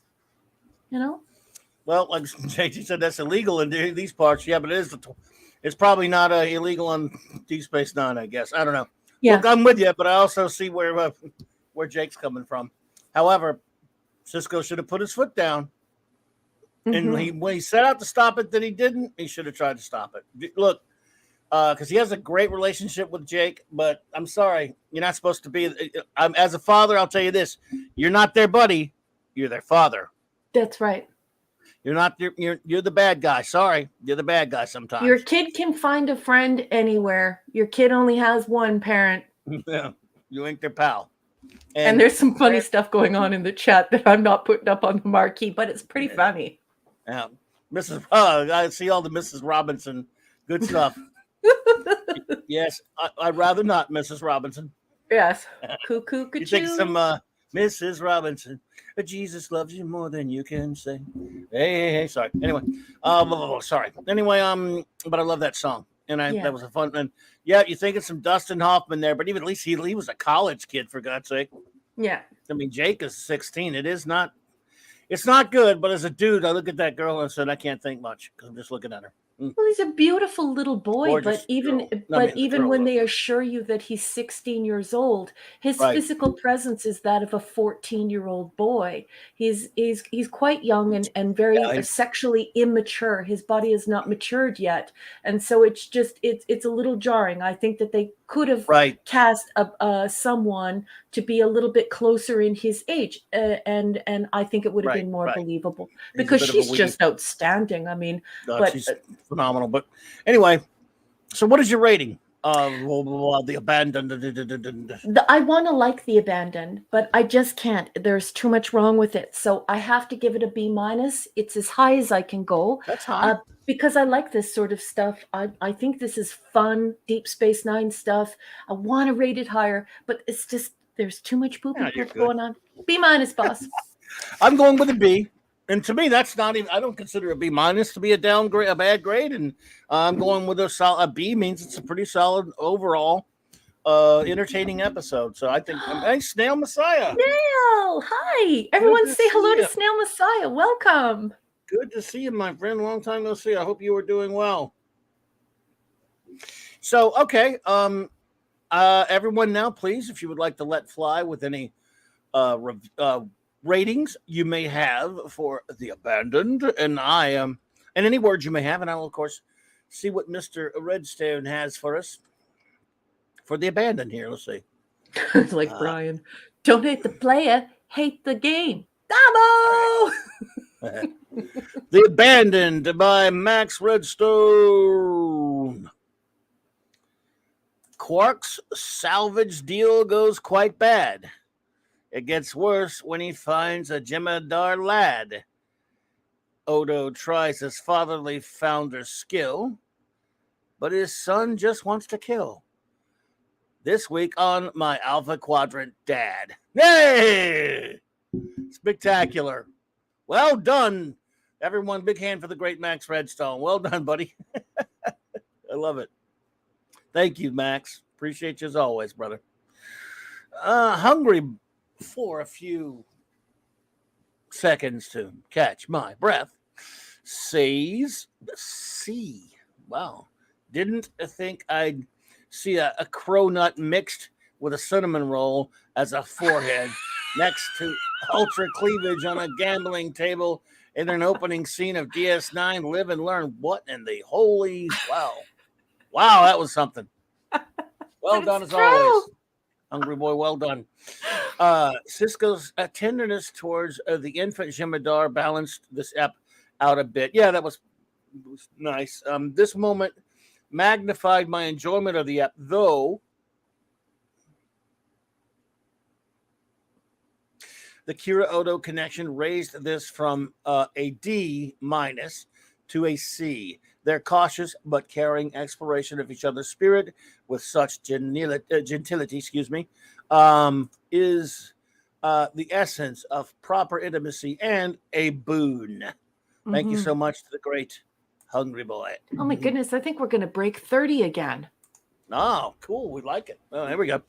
Well, like JT said, that's illegal in these parts. Yeah, but it is. It's probably not illegal on Deep Space Nine, I guess. I don't know. Yeah. Look, I'm with you, but I also see where Jake's coming from. However, Cisco should have put his foot down. And when he set out to stop it, then he didn't. He should have tried to stop it. Look, because he has a great relationship with Jake, but I'm sorry. You're not supposed to be. As a father, I'll tell you this. You're not their buddy. You're their father. That's right. You're not. You're the bad guy. Sorry, you're the bad guy sometimes. Your kid can find a friend anywhere. Your kid only has one parent. Yeah, you ain't their pal. And there's some funny stuff going on in the chat that I'm not putting up on the marquee, but it's pretty funny. Yeah, I see all the Mrs. Robinson good stuff. Yes, I'd rather not, Mrs. Robinson. Yes, cuckoo. You think some Mrs. Robinson? Jesus loves you more than you can say. Hey, sorry. Anyway, sorry. Anyway, but I love that song, and that was a fun. And yeah, you think it's some Dustin Hoffman there, but even at least he was a college kid, for God's sake. Yeah. I mean, Jake is 16. It's not good, but as a dude, I look at that girl and said, I can't think much because I'm just looking at her. Well, he's a beautiful little boy, Gorgeous but even girl. No, I mean, the girl, when though. they assure you that he's 16 years old, his Right. physical presence is that of a 14-year-old boy. He's quite young and very Yeah, sexually immature. His body is not matured yet, and so it's a little jarring. I think that they could have right. cast someone to be a little bit closer in his age, and I think it would have Right, been more right. believable He's a because bit of a she's weenie. just outstanding. I mean, but She's phenomenal. But anyway, so what is your rating? The abandoned. I want to like The Abandoned, but I just can't. There's too much wrong with it, so I have to give it a B minus. It's as high as I can go. That's high. Because I like this sort of stuff. I think this is fun, Deep Space Nine stuff. I want to rate it higher, but it's just there's too much poopy Yeah, you're poop good. going on. B minus, boss. I'm going with a B. And to me, that's not even. I don't consider a B minus to be a downgrade, a bad grade. And I'm going with a B means it's a pretty solid overall, entertaining episode. So I think. Hey, Snail Messiah. Snail, hi. Everyone, to say hello see to ya. Snail Messiah. Welcome. Good to see you, my friend. Long time no see. I hope you are doing well. So, okay. Everyone now, please, if you would like to let fly with any ratings you may have for The Abandoned, and and any words you may have, and I will, of course, see what Mr. Redstone has for us for The Abandoned here. Let's see. It's like Brian. Don't hate the player, hate the game. Damo! The Abandoned by Max Redstone. Quark's salvage deal goes quite bad. It gets worse when he finds a Jemadar lad. Odo tries his fatherly founder skill, but his son just wants to kill. This week on My Alpha Quadrant Dad. Hey! Spectacular. Well done, everyone. Big hand for the great Max Redstone. Well done, buddy. I love it. Thank you, Max. Appreciate you as always, brother. Hungry for a few seconds to catch my breath. Says C. Wow. Didn't think I'd see a cronut mixed with a cinnamon roll as a forehead next to ultra cleavage on a gambling table in an opening scene of DS9. Live and learn. What in the holy wow. Wow, that was something. Well done as always. Hungry boy, well done. Cisco's tenderness towards the infant Jemadar balanced this ep out a bit. Yeah, that was nice. This moment magnified my enjoyment of the ep, though the Kira Odo connection raised this from a D minus to a C. Their cautious but caring exploration of each other's spirit with such gentility, is the essence of proper intimacy and a boon. Thank you so much to the great Hungry Boy. Oh my goodness, I think we're going to break 30 again. Oh, cool. We like it. Oh, there we go.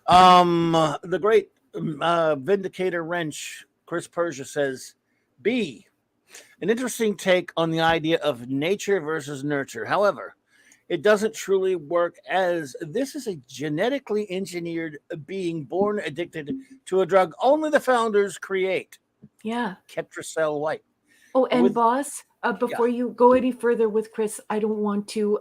The great Vindicator Wrench, Chris Persia says, B. An interesting take on the idea of nature versus nurture. However, it doesn't truly work, as this is a genetically engineered being born addicted to a drug only the founders create. Yeah. Ketracel White. Oh, and boss, before you go any further with Chris, I don't want to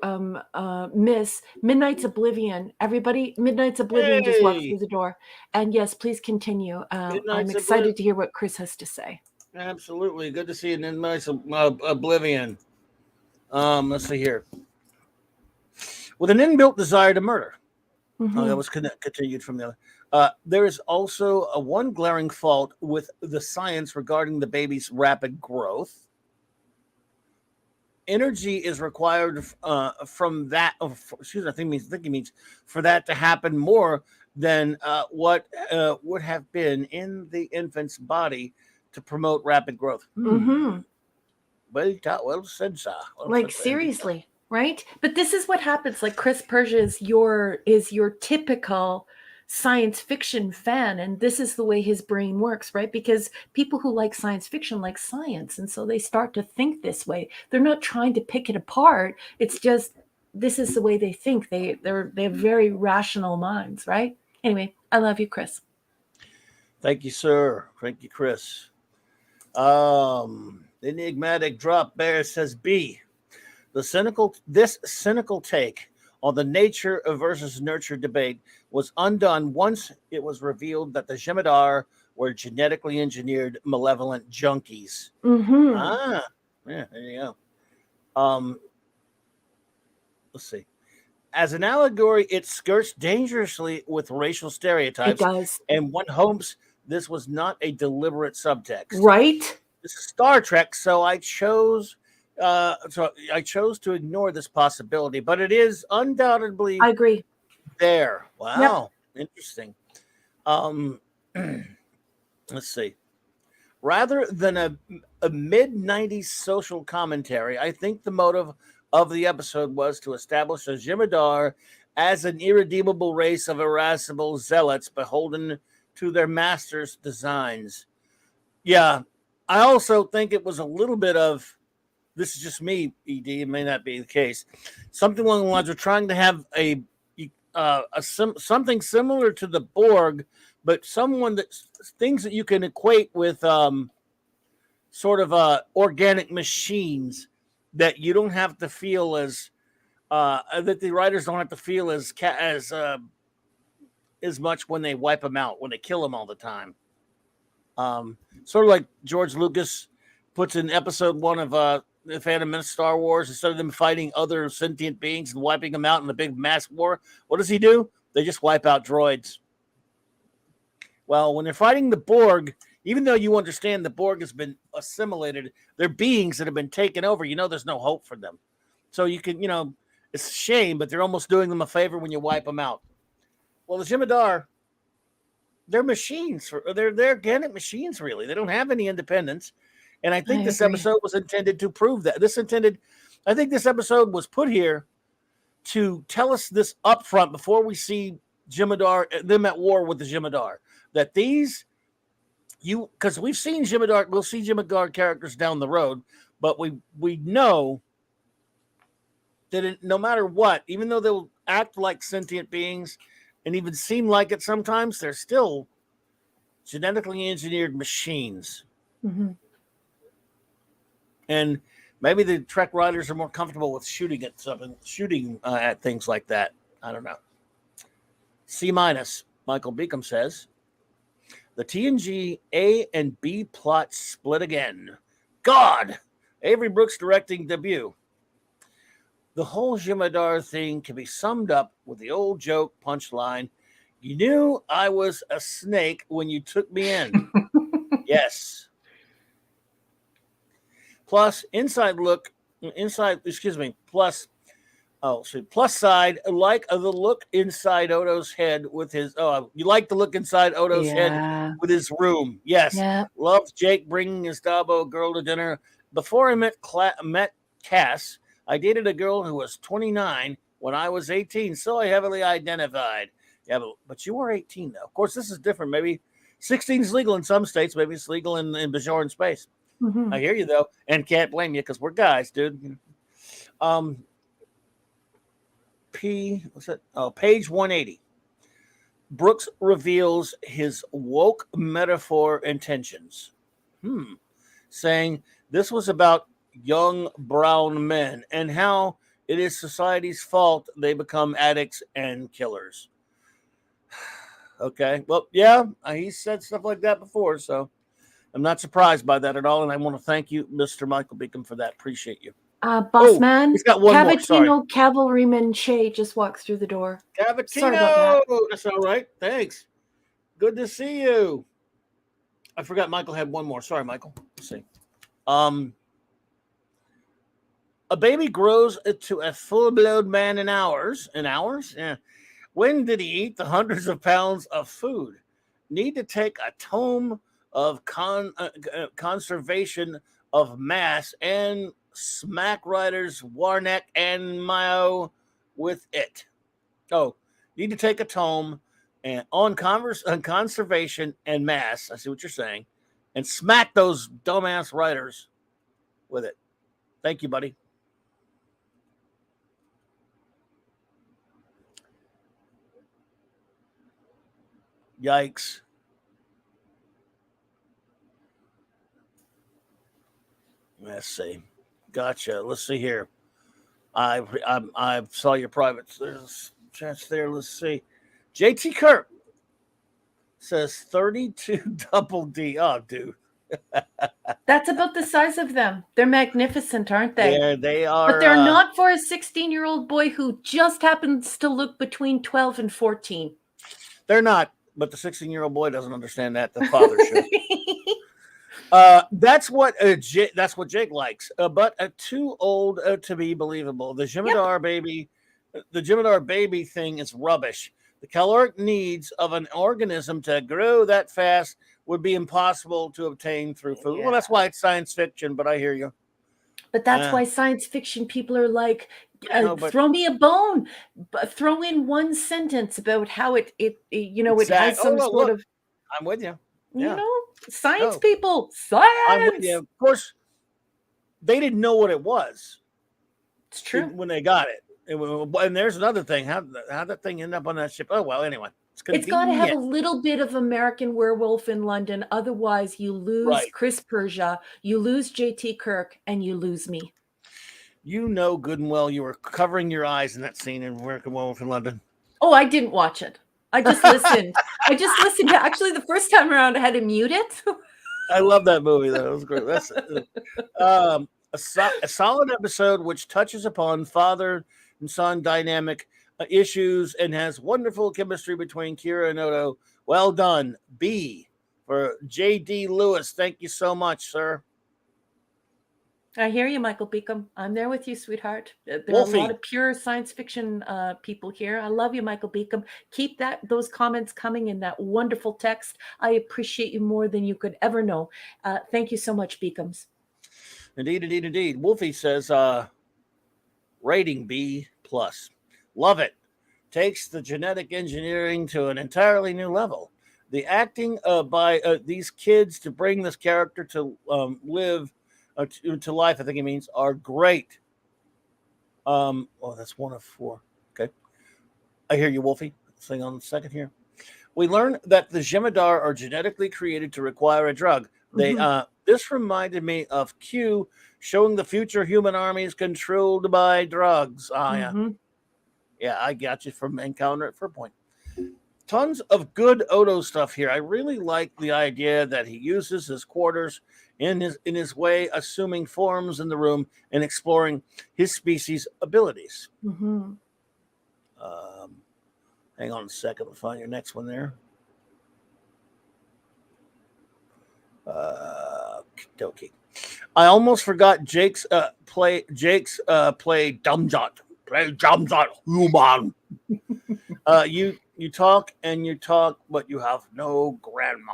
miss Midnight's Oblivion. Everybody, Midnight's Oblivion just walked through the door. And yes, please continue. I'm excited to hear what Chris has to say. Absolutely. Good to see you in Midnight's Oblivion. Let's see here. With an inbuilt desire to murder. That was continued from the other. There is also one glaring fault with the science regarding the baby's rapid growth. Energy is required from that. I think he means for that to happen more than what would have been in the infant's body to promote rapid growth. Well said, sir. Like seriously, right? But this is what happens. Like Chris Persia is your typical science fiction fan, and this is the way his brain works, right? Because people who like science fiction like science, and so they start to think this way. They're not trying to pick it apart. It's just this is the way they think. They have very rational minds, right? Anyway, I love you, Chris. Thank you, sir. Thank you, Chris. Enigmatic Drop Bear says B. This cynical take on the nature versus nurture debate was undone once it was revealed that the Jem'Hadar were genetically engineered malevolent junkies. Mm-hmm. Yeah, there you go. Let's see. As an allegory, it skirts dangerously with racial stereotypes. It does. And one hopes this was not a deliberate subtext. Right? This is Star Trek, so I chose to ignore this possibility, but it is undoubtedly I agree. there. Wow. Yep. Interesting. Let's see. Rather than a mid-90s social commentary, I think the motive of the episode was to establish the Jem'Hadar as an irredeemable race of irascible zealots beholden to their master's designs. Yeah, I also think it was a little bit of, this is just me, ED, it may not be the case, something along the lines of trying to have something similar to the Borg, but things that you can equate with sort of organic machines that you don't have to feel as that the writers don't have to feel as much when they wipe them out, when they kill them all the time. Sort of like George Lucas puts in episode 1 of the Phantom Menace Star Wars, instead of them fighting other sentient beings and wiping them out in a big mass war, what does he do? They just wipe out droids. Well, when they're fighting the Borg, even though you understand the Borg has been assimilated, they're beings that have been taken over. You know there's no hope for them. So you can, it's a shame, but they're almost doing them a favor when you wipe them out. Well, the Jem'Hadar, they're machines. They're organic machines, really. They don't have any independence. And I think this episode was intended to prove that. I think this episode was put here to tell us this up front before we see Jem'Hadar, them at war with the Jem'Hadar. That because we'll see Jem'Hadar characters down the road, but we know that no matter what, even though they'll act like sentient beings and even seem like it sometimes, they're still genetically engineered machines. Mm-hmm. And maybe the Trek writers are more comfortable with shooting at things like that. I don't know. C-, Michael Beacom says, the TNG A and B plot split again. God! Avery Brooks directing debut. The whole Jem'Hadar thing can be summed up with the old joke punchline, you knew I was a snake when you took me in. Yes. Plus side, like the look inside Odo's head with his, you like the look inside Odo's head with his room. Yes. Yeah. Loved Jake bringing his Dabo girl to dinner. Before I met Cass, I dated a girl who was 29 when I was 18, so I heavily identified. Yeah, but you were 18, though. Of course, this is different. Maybe 16 is legal in some states. Maybe it's legal in Bajoran space. Mm-hmm. I hear you, though, and can't blame you because we're guys, dude. Page 180. Brooks reveals his woke metaphor intentions, saying this was about young brown men and how it is society's fault they become addicts and killers. Okay, well, yeah, he said stuff like that before, so I'm not surprised by that at all, and I want to thank you, Mr. Michael Beacom, for that. Appreciate you. Bossman, he's got one Cavatino Cavalryman Che just walked through the door. Cavatino! Sorry about that. That's all right. Thanks. Good to see you. I forgot Michael had one more. Sorry, Michael. Let's see. A baby grows to a full-blown man in hours. In hours? Yeah. When did he eat the hundreds of pounds of food? Need to take a tome of conservation of mass and smack riders Warneck and Mayo with it. Need to take a tome and on conservation and mass. I see what you're saying, and smack those dumbass writers with it. Thank you, buddy. Yikes. Let's see. Gotcha. Let's see here. I saw your privates. There's a chance there. Let's see. JT Kirk says 32 double D. Oh, dude. That's about the size of them. They're magnificent, aren't they? Yeah, they are. But they're not for a 16-year-old boy who just happens to look between 12 and 14. They're not, but the 16-year-old boy doesn't understand that. The father should. That's what Jake likes, but too old to be believable. The Jem'Hadar baby thing is rubbish. The caloric needs of an organism to grow that fast would be impossible to obtain through food. Yeah. Well, that's why it's science fiction, but I hear you. But that's why science fiction people are like, throw me a bone, throw in one sentence about how it has some sort of. I'm with you. Yeah. You know, science people, science. I'm with you. Of course, they didn't know what it was. It's true. When they got it. And there's another thing. How that thing ended up on that ship? Oh, well, anyway. It's got to have a little bit of American Werewolf in London. Otherwise, you lose Chris Persia, you lose JT Kirk, and you lose me. You know good and well you were covering your eyes in that scene in American Werewolf in London. Oh, I didn't watch it. I just listened. Actually, the first time around, I had to mute it. I love that movie, though. It was great. That's a solid episode which touches upon father and son dynamic issues and has wonderful chemistry between Kira and Odo. Well done. B for J.D. Lewis. Thank you so much, sir. I hear you, Michael Beacom. I'm there with you, sweetheart. There Wolfie. are a lot of pure science fiction people here. I love you, Michael Beacom. Keep those comments coming in that wonderful text. I appreciate you more than you could ever know. Thank you so much, Beacoms. Indeed. Wolfie says, rating B+. Love it. Takes the genetic engineering to an entirely new level. The acting by these kids to bring this character to live to life, I think he means, are great. That's 1 of 4. Okay. I hear you, Wolfie. Hang on a second here. We learn that the Jem'Hadar are genetically created to require a drug. This reminded me of Q showing the future human armies controlled by drugs. Yeah, I got you from Encounter at Farpoint. Tons of good Odo stuff here. I really like the idea that he uses his quarters in his way, assuming forms in the room and exploring his species' abilities. Hang on a second. We'll find your next one there. Dokie. I almost forgot Jake's play Dumjot. Play Dumjot, human. You talk and you talk, but you have no grandma.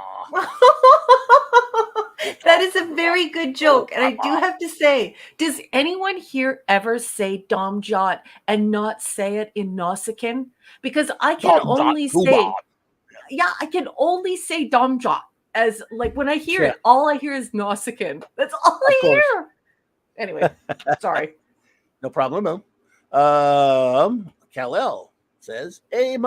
That is a very good joke. And I do have to say, does anyone here ever say Domjot and not say it in Nausicaan? Because I can only say, I can only say Domjot as like when I hear it, all I hear is Nausicaan. That's all I hear. Anyway, sorry. No problem. Kal-El says A-.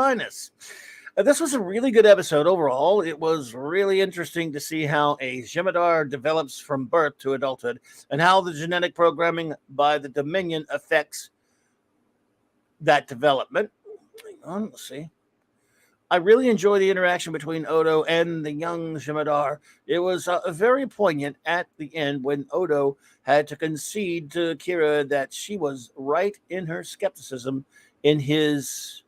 This was a really good episode overall. It was really interesting to see how a Jem'Hadar develops from birth to adulthood and how the genetic programming by the Dominion affects that development. Hang on, let's see. I really enjoy the interaction between Odo and the young Jem'Hadar. It was very poignant at the end when Odo had to concede to Kira that she was right in her skepticism in his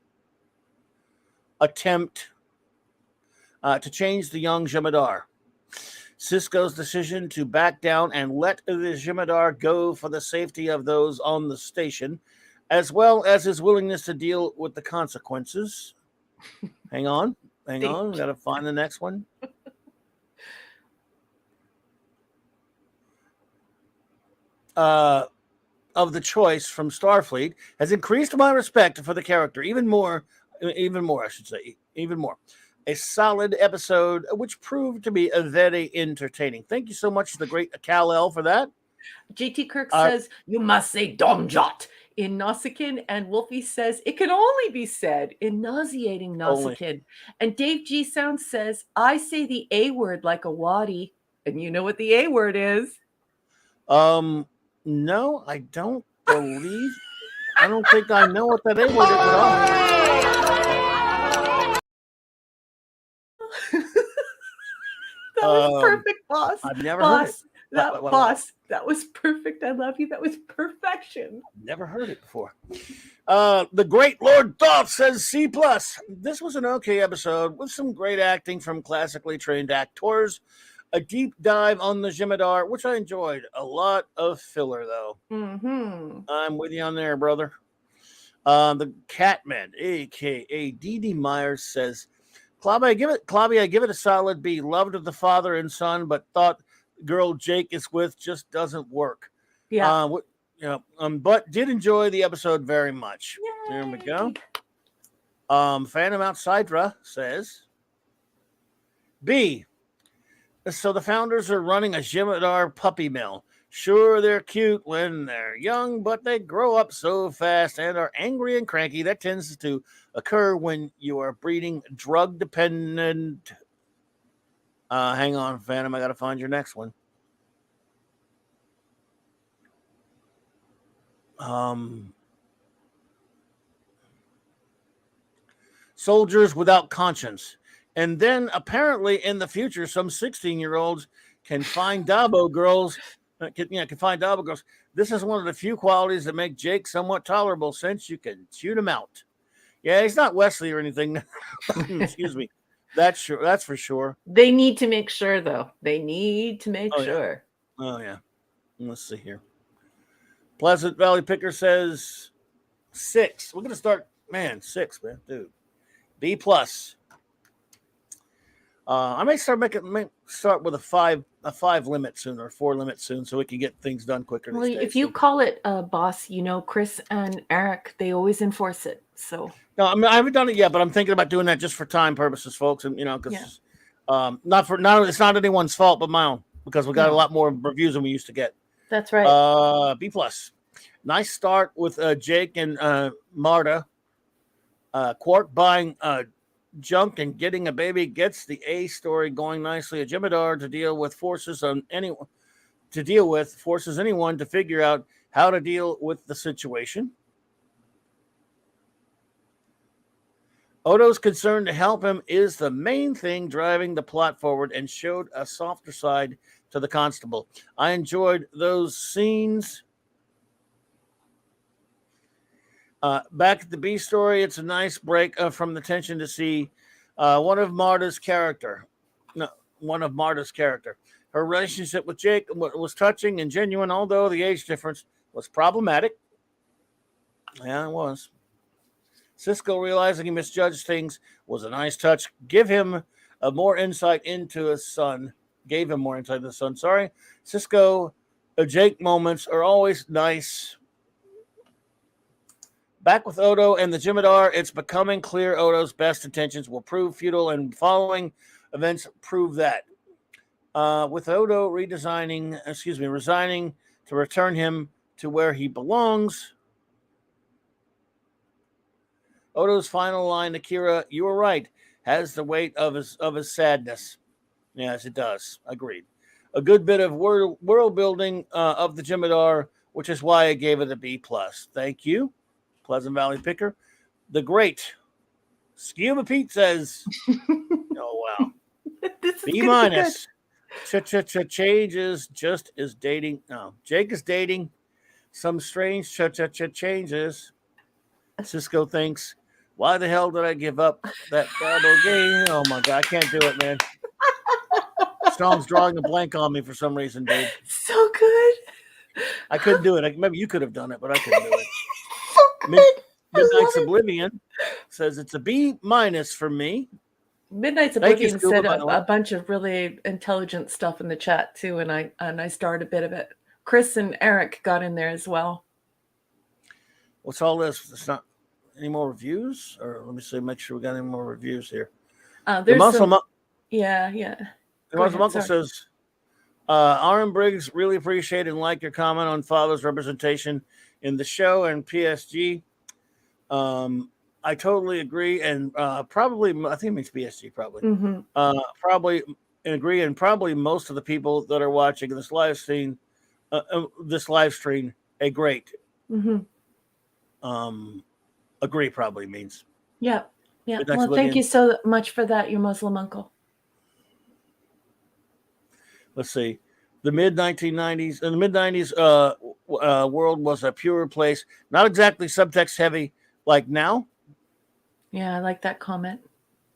attempt to change the young Jem'Hadar. Sisko's decision to back down and let the Jem'Hadar go for the safety of those on the station, as well as his willingness to deal with the consequences. Hang on. We got to find the next one. Of the choice from Starfleet has increased my respect for the character even more Even more, I should say. Even more. A solid episode, which proved to be a very entertaining. Thank you so much to the great Kal-El for that. JT Kirk says, you must say Domjot in Nausicaan, and Wolfie says, it can only be said in nauseating Nausicaan. And Dave G. Sound says, I say the A word like a waddy, and you know what the A word is? No, I don't believe. I don't think I know what that A word is at all. That was perfect, boss. I've never heard it. That was perfect. I love you. That was perfection. Never heard it before. The great Lord Thoth says C+. This was an okay episode with some great acting from classically trained actors. A deep dive on the Jem'Hadar, which I enjoyed. A lot of filler, though. Mm-hmm. I'm with you on there, brother. The Catman, a.k.a. D.D. Myers, says, Clobby, I give it a solid B. Loved the father and son, but thought girl Jake is with just doesn't work. Yeah. But did enjoy the episode very much. Yay. There we go. Phantom Outsidra says, B. So the founders are running a Jem'Hadar puppy mill. Sure, they're cute when they're young, but they grow up so fast and are angry and cranky. That tends to occur when you are breeding drug-dependent. Hang on, Phantom. I got to find your next one. Soldiers without conscience. And then apparently in the future, some 16-year-olds can find Dabo girls. Can find Dabo girls. This is one of the few qualities that make Jake somewhat tolerable, since you can tune him out. Yeah, he's not Wesley or anything. Excuse me. That's for sure. They need to make sure, though. They need to make sure. Yeah. Oh, yeah. Let's see here. Pleasant Valley Picker says 6. We're going to start, 6, man, dude. B+. I may start with a 5 limit soon, or 4 limit soon, so we can get things done quicker. Well, if you call it boss, Chris and Eric, they always enforce it. So no, I haven't done it yet, but I'm thinking about doing that just for time purposes, folks, and because it's not anyone's fault but my own, because we got a lot more reviews than we used to get. That's right. B+. Nice start with Jake and Marta. Quark buying junk and getting a baby gets the A story going nicely. A Jem'Hadar to deal with forces anyone to figure out how to deal with the situation. Odo's concern to help him is the main thing driving the plot forward, and showed a softer side to the constable. I enjoyed those scenes. Back at the B story, it's a nice break from the tension to see one of Marta's character. Her relationship with Jake was touching and genuine, although the age difference was problematic. Yeah, it was. Cisco realizing he misjudged things was a nice touch. Gave him more insight into his son. Sorry. Cisco, Jake moments are always nice. Back with Odo and the Jem'Hadar, it's becoming clear Odo's best intentions will prove futile, and following events prove that. With Odo resigning to return him to where he belongs. Odo's final line to Kira, "You were right," has the weight of his sadness. Yes, it does. Agreed. A good bit of world building of the Jem'Hadar, which is why I gave it a B+. Thank you, Pleasant Valley Picker. The great Scuba Pete says, "Oh wow, B-." Change is just as dating. No, Jake is dating some strange changes. Cisco thinks, why the hell did I give up that Dabo game? Oh my God, I can't do it, man. Strong's drawing a blank on me for some reason, dude. So good. I couldn't do it. Maybe you could have done it, but I couldn't do it. So good. Midnight's Oblivion says it's a B- for me. Midnight's Oblivion said a bunch of really intelligent stuff in the chat too, and I starred a bit of it. Chris and Eric got in there as well. What's all this? It's not. any more reviews? Or let me see, make sure we got any more reviews here. The There's Muslim, some. Yeah. the Go Muslim ahead, uncle sorry. says, R.M. Briggs, really appreciate and like your comment on father's representation in the show and PSG. I totally agree, and probably I think it means PSG. Probably, Mm-hmm. probably agree, and probably most of the people that are watching this live stream, a great. Mm-hmm. Agree probably means. Yeah. Good night, Well, thank Oblivion. you so much for that, your Muslim uncle. Let's see. The mid 1990s, in the mid 90s, world was a pure place, not exactly subtext heavy like now. Yeah, I like that comment.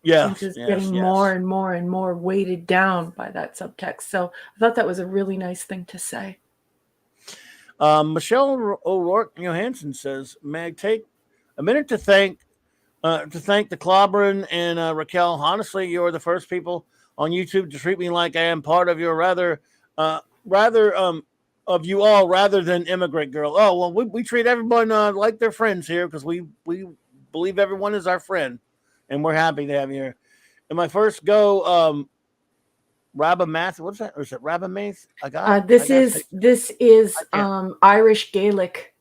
Yes, Since it's yes, getting yes. more and more and more weighted down by that subtext. So I thought that was a really nice thing to say. Michelle O'Rourke Johansson says, "May I take a minute to thank the Clobberin and Raquel? Honestly, you're the first people on YouTube to treat me like I am part of your rather of you all rather than immigrant girl. Oh well, we treat everyone like they're friends here because we believe everyone is our friend, and we're happy to have you here. And my first go, Rabamath. What's that? Or is it Rabamath? This is Irish Gaelic.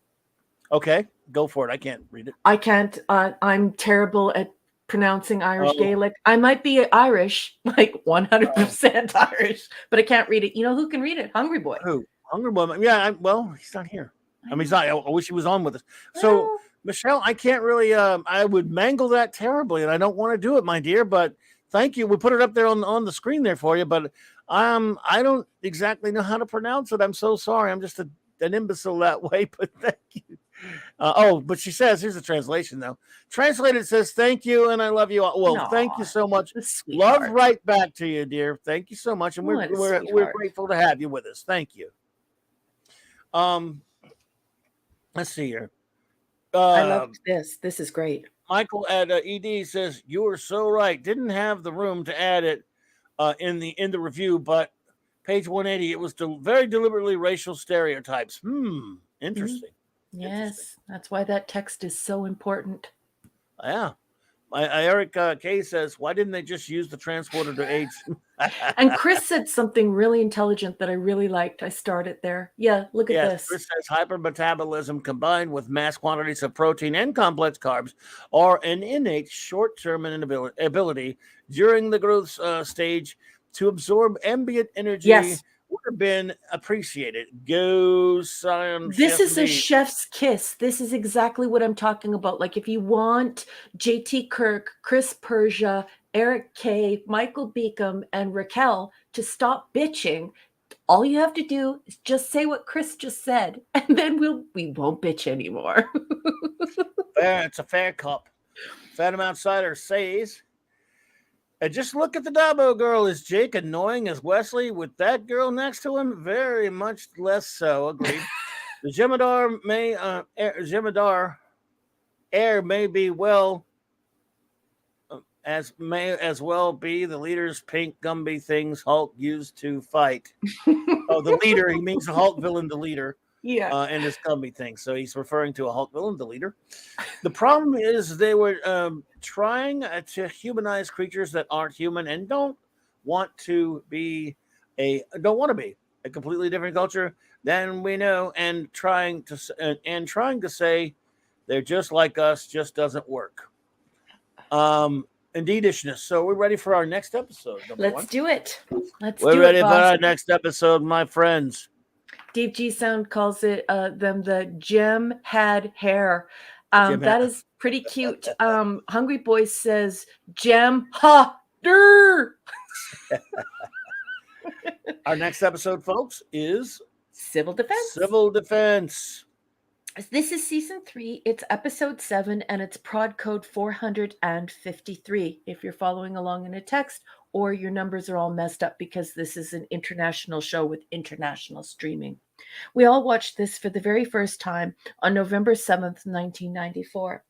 Okay, go for it. I can't read it. I can't. I'm terrible at pronouncing Irish Gaelic. I might be Irish, like 100% Irish, but I can't read it. You know who can read it? Hungry Boy. Who? Hungry Boy. Yeah. Well, he's not here. I mean, he's not. I wish he was on with us. So, Michelle, I can't really. I would mangle that terribly, and I don't want to do it, my dear. But thank you. We put it up there on the screen there for you. But I don't exactly know how to pronounce it. I'm so sorry. I'm just an imbecile that way. But thank you. But she says, here's the translation though. Translated says, "Thank you and I love you all." Well, thank you so much. Love right back to you, dear. Thank you so much, and we're grateful to have you with us. Thank you. Let's see here. I love this. This is great. Michael at ED says, "You are so right. Didn't have the room to add it in the review, but page 180, it was very deliberately racial stereotypes." Interesting. Yes, that's why that text is so important. Yeah. Eric K says, "Why didn't they just use the transporter to AIDS?" And Chris said something really intelligent that I really liked. I started there. Yeah, look at this. Chris says hypermetabolism combined with mass quantities of protein and complex carbs are an innate short-term ability during the growth stage to absorb ambient energy. Yes. Would have been appreciated. Go science. This is a chef's kiss. This is exactly what I'm talking about. Like if you want JT Kirk, Chris Persia, Eric K, Michael Beacom, and Raquel to stop bitching, all you have to do is just say what Chris just said, and then we won't bitch anymore. It's a fair cup. Phantom Outsider says, "And just look at the Dabo girl. Is Jake annoying as Wesley with that girl next to him? Very much less so." Agreed. The Jemadar air may be well may as well be the leader's pink Gumby things Hulk used to fight. The leader, he means the Hulk villain, the leader. Yeah. And his Gumby thing. So he's referring to a Hulk villain, the leader. The problem is they were trying to humanize creatures that aren't human and don't want to be a completely different culture than we know, and trying to say they're just like us just doesn't work. Indeedishness. So we're ready for our next episode. Let's do it. We're ready for our next episode, my friends. Dave G Sound calls it them the Gem Had Hair. That is pretty cute. Hungry Boy says Gem Ha Der. Our next episode, folks, is Civil Defense. Civil Defense. This is season 3. It's episode 7, and it's prod code 453. If you're following along in a text, or your numbers are all messed up because this is an international show with international streaming. We all watched this for the very first time on November 7th, 1994.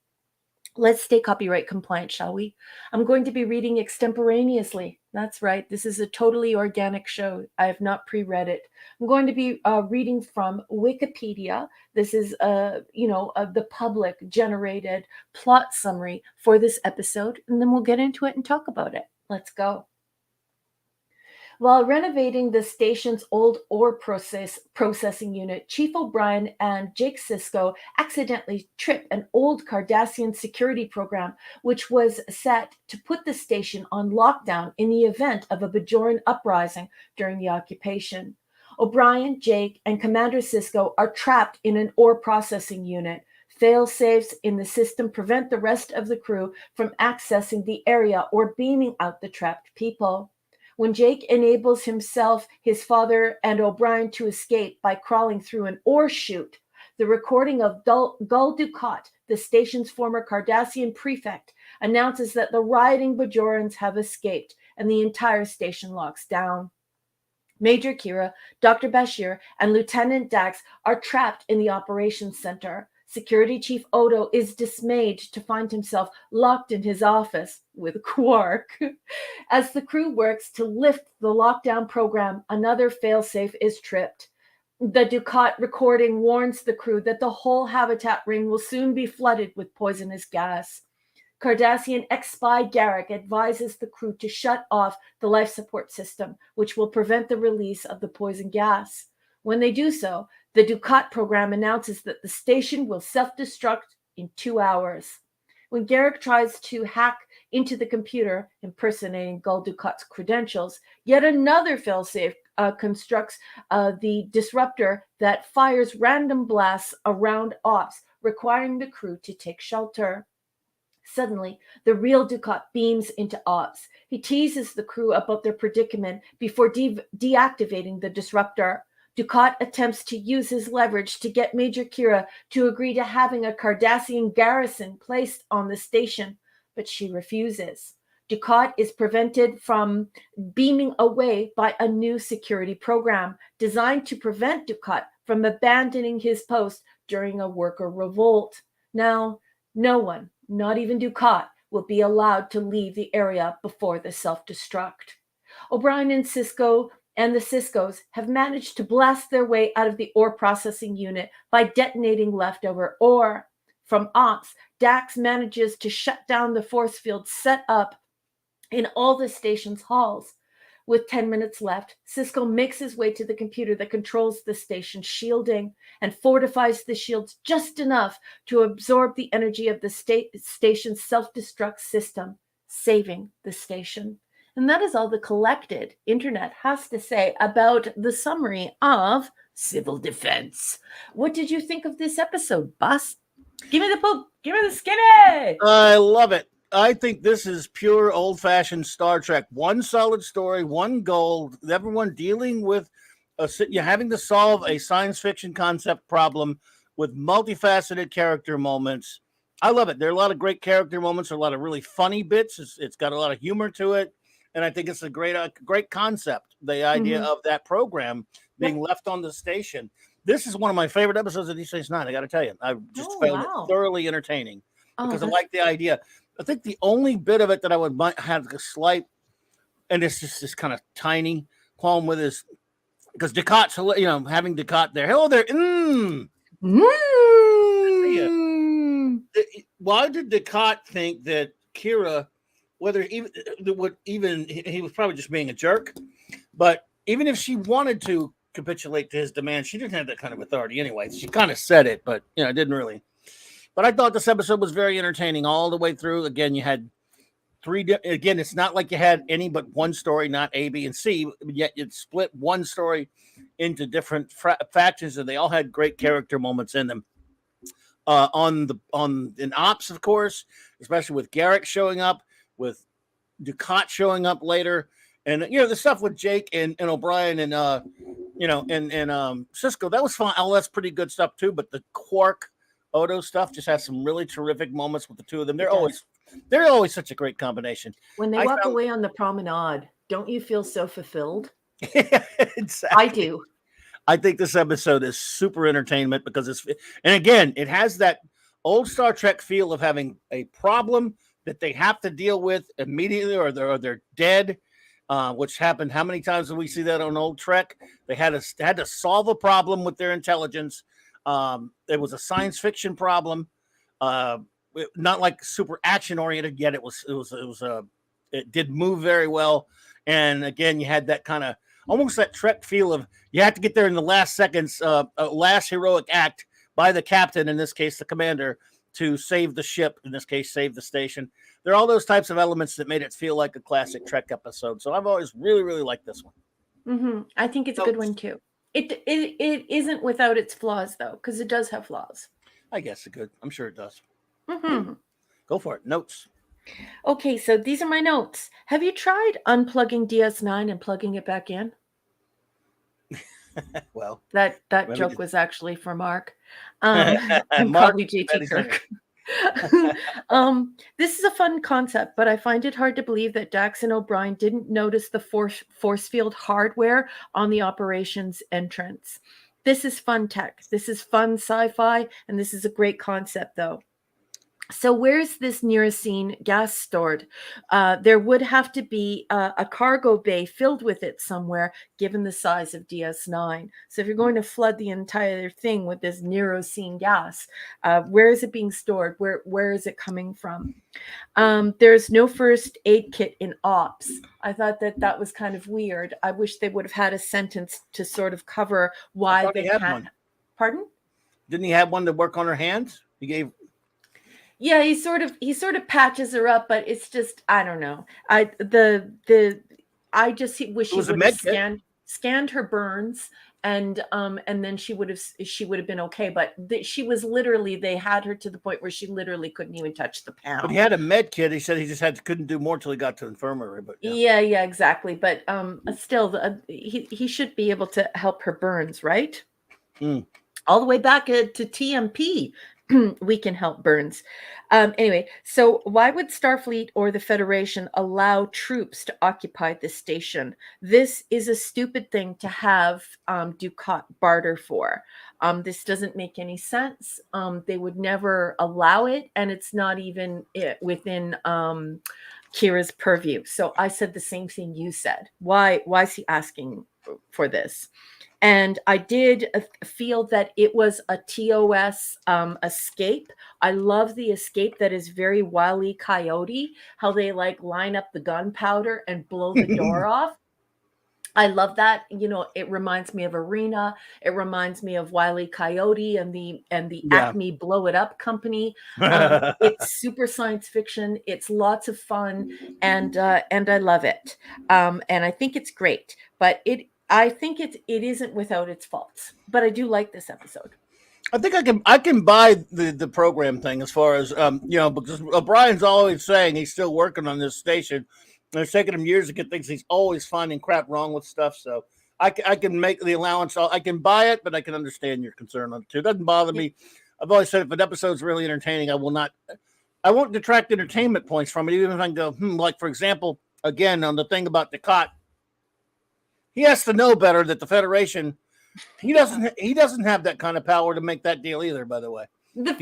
Let's stay copyright compliant, shall we? I'm going to be reading extemporaneously. That's right. This is a totally organic show. I have not pre-read it. I'm going to be reading from Wikipedia. This is, the public generated plot summary for this episode, and then we'll get into it and talk about it. Let's go. While renovating the station's old ore processing unit, Chief O'Brien and Jake Sisko accidentally trip an old Cardassian security program, which was set to put the station on lockdown in the event of a Bajoran uprising during the occupation. O'Brien, Jake, and Commander Sisko are trapped in an ore processing unit. Fail-safes in the system prevent the rest of the crew from accessing the area or beaming out the trapped people. When Jake enables himself, his father, and O'Brien to escape by crawling through an ore chute, the recording of Gul Dukat, the station's former Cardassian prefect, announces that the rioting Bajorans have escaped and the entire station locks down. Major Kira, Dr. Bashir, and Lieutenant Dax are trapped in the operations center. Security Chief Odo is dismayed to find himself locked in his office with Quark. As the crew works to lift the lockdown program, another failsafe is tripped. The Dukat recording warns the crew that the whole habitat ring will soon be flooded with poisonous gas. Cardassian ex-spy Garrick advises the crew to shut off the life support system, which will prevent the release of the poison gas. When they do so, the Dukat program announces that the station will self-destruct in 2 hours. When Garrick tries to hack into the computer, impersonating Gul Dukat's credentials, yet another failsafe constructs the disruptor that fires random blasts around ops, requiring the crew to take shelter. Suddenly, the real Dukat beams into ops. He teases the crew about their predicament before deactivating the disruptor. Dukat attempts to use his leverage to get Major Kira to agree to having a Cardassian garrison placed on the station, but she refuses. Dukat is prevented from beaming away by a new security program designed to prevent Dukat from abandoning his post during a worker revolt. Now, no one, not even Dukat, will be allowed to leave the area before the self-destruct. O'Brien and Sisko and the Siskos have managed to blast their way out of the ore processing unit by detonating leftover ore. From ops, Dax manages to shut down the force field set up in all the station's halls. With 10 minutes left, Sisko makes his way to the computer that controls the station's shielding and fortifies the shields just enough to absorb the energy of the station's self-destruct system, saving the station. And that is all the collected internet has to say about the summary of Civil Defense. What did you think of this episode, boss? Give me the poop. Give me the skinny. I love it. I think this is pure old-fashioned Star Trek. One solid story, one goal. Everyone dealing with you're having to solve a science fiction concept problem with multifaceted character moments. I love it. There are a lot of great character moments. There are a lot of really funny bits. It's got a lot of humor to it. And I think it's a great concept, the idea of that program being left on the station. This is one of my favorite episodes of DS9, I got to tell you. I just found it thoroughly entertaining because I like the idea. I think the only bit of it that I would have a slight, and it's just this kind of tiny qualm with is because Ducat's, having Ducat there. Hello there. Why did Ducat think that Kira, he was probably just being a jerk, but even if she wanted to capitulate to his demands, she didn't have that kind of authority anyway. She kind of said it, but it didn't really. But I thought this episode was very entertaining all the way through. Again, you had again, it's not like you had any but one story, not A, B, and C, yet it split one story into different factions, and they all had great character moments in them. In ops, of course, especially with Garrick showing up, with Ducat showing up later, and the stuff with Jake and O'Brien and Sisko, that was fun. Oh, that's pretty good stuff too. But the Quark Odo stuff just has some really terrific moments with the two of them. They're always such a great combination. When they walk away on the promenade, don't you feel so fulfilled? Exactly. I do. I think this episode is super entertainment because it has that old Star Trek feel of having a problem that they have to deal with immediately, or they're dead. Which happened. How many times did we see that on old Trek? They had to solve a problem with their intelligence. It was a science fiction problem, not like super action oriented. Yet it did move very well. And again, you had that kind of almost that Trek feel of you have to get there in the last seconds, last heroic act by the captain, in this case the commander, to save the ship. In this case, save the station. There are all those types of elements that made it feel like a classic Trek episode. So I've always really, really liked this one. Mm-hmm. I think it's a good one too. It isn't without its flaws though, because it does have flaws. I guess it could. I'm sure it does. Mm-hmm. Go for it. Notes. Okay, so these are my notes. Have you tried unplugging DS9 and plugging it back in? Well, that joke was actually for Mark. And probably JT Kirk. This is a fun concept, but I find it hard to believe that Dax and O'Brien didn't notice the force field hardware on the operations entrance. This is fun tech. This is fun sci-fi, and this is a great concept, though. So where's this Neurocene gas stored? There would have to be a cargo bay filled with it somewhere, given the size of DS9. So if you're going to flood the entire thing with this Neurocene gas, where is it being stored? Where is it coming from? There's no first aid kit in ops. I thought that was kind of weird. I wish they would have had a sentence to sort of cover why they had one. Pardon? Didn't he have one to work on her hands? He gave. Yeah, he sort of patches her up, but it's just, I don't know. I just wish he would have scanned her burns, and then she would have been okay. But she was literally, they had her to the point where she literally couldn't even touch the pound. But he had a med kit. He said he just couldn't do more until he got to the infirmary. But yeah, exactly. But still, he should be able to help her burns, right? All the way back to TMP. We can help burns. Anyway, so why would Starfleet or the Federation allow troops to occupy this station? This is a stupid thing to have Dukat barter for. This doesn't make any sense. They would never allow it, and it's not even within Kira's purview. So I said the same thing you said. Why is he asking for this? And I did feel that it was a TOS escape. I love the escape that is very Wile E. Coyote, how they like line up the gunpowder and blow the door off. I love that. You know, it reminds me of Arena. It reminds me of Wile E. Coyote and the Acme Blow It Up company. It's super science fiction. It's lots of fun, and I love it. And I think it's great. But I think it isn't without its faults, but I do like this episode. I think I can buy the program thing as far as because O'Brien's always saying he's still working on this station. And it's taken him years to get things. He's always finding crap wrong with stuff. So I can make the allowance. I can buy it, but I can understand your concern on it too. It doesn't bother me. I've always said if an episode's really entertaining, I won't detract entertainment points from it, even if I can go, like for example, again on the thing about Dukat. He has to know better that the Federation, he doesn't have that kind of power to make that deal either, by the way. The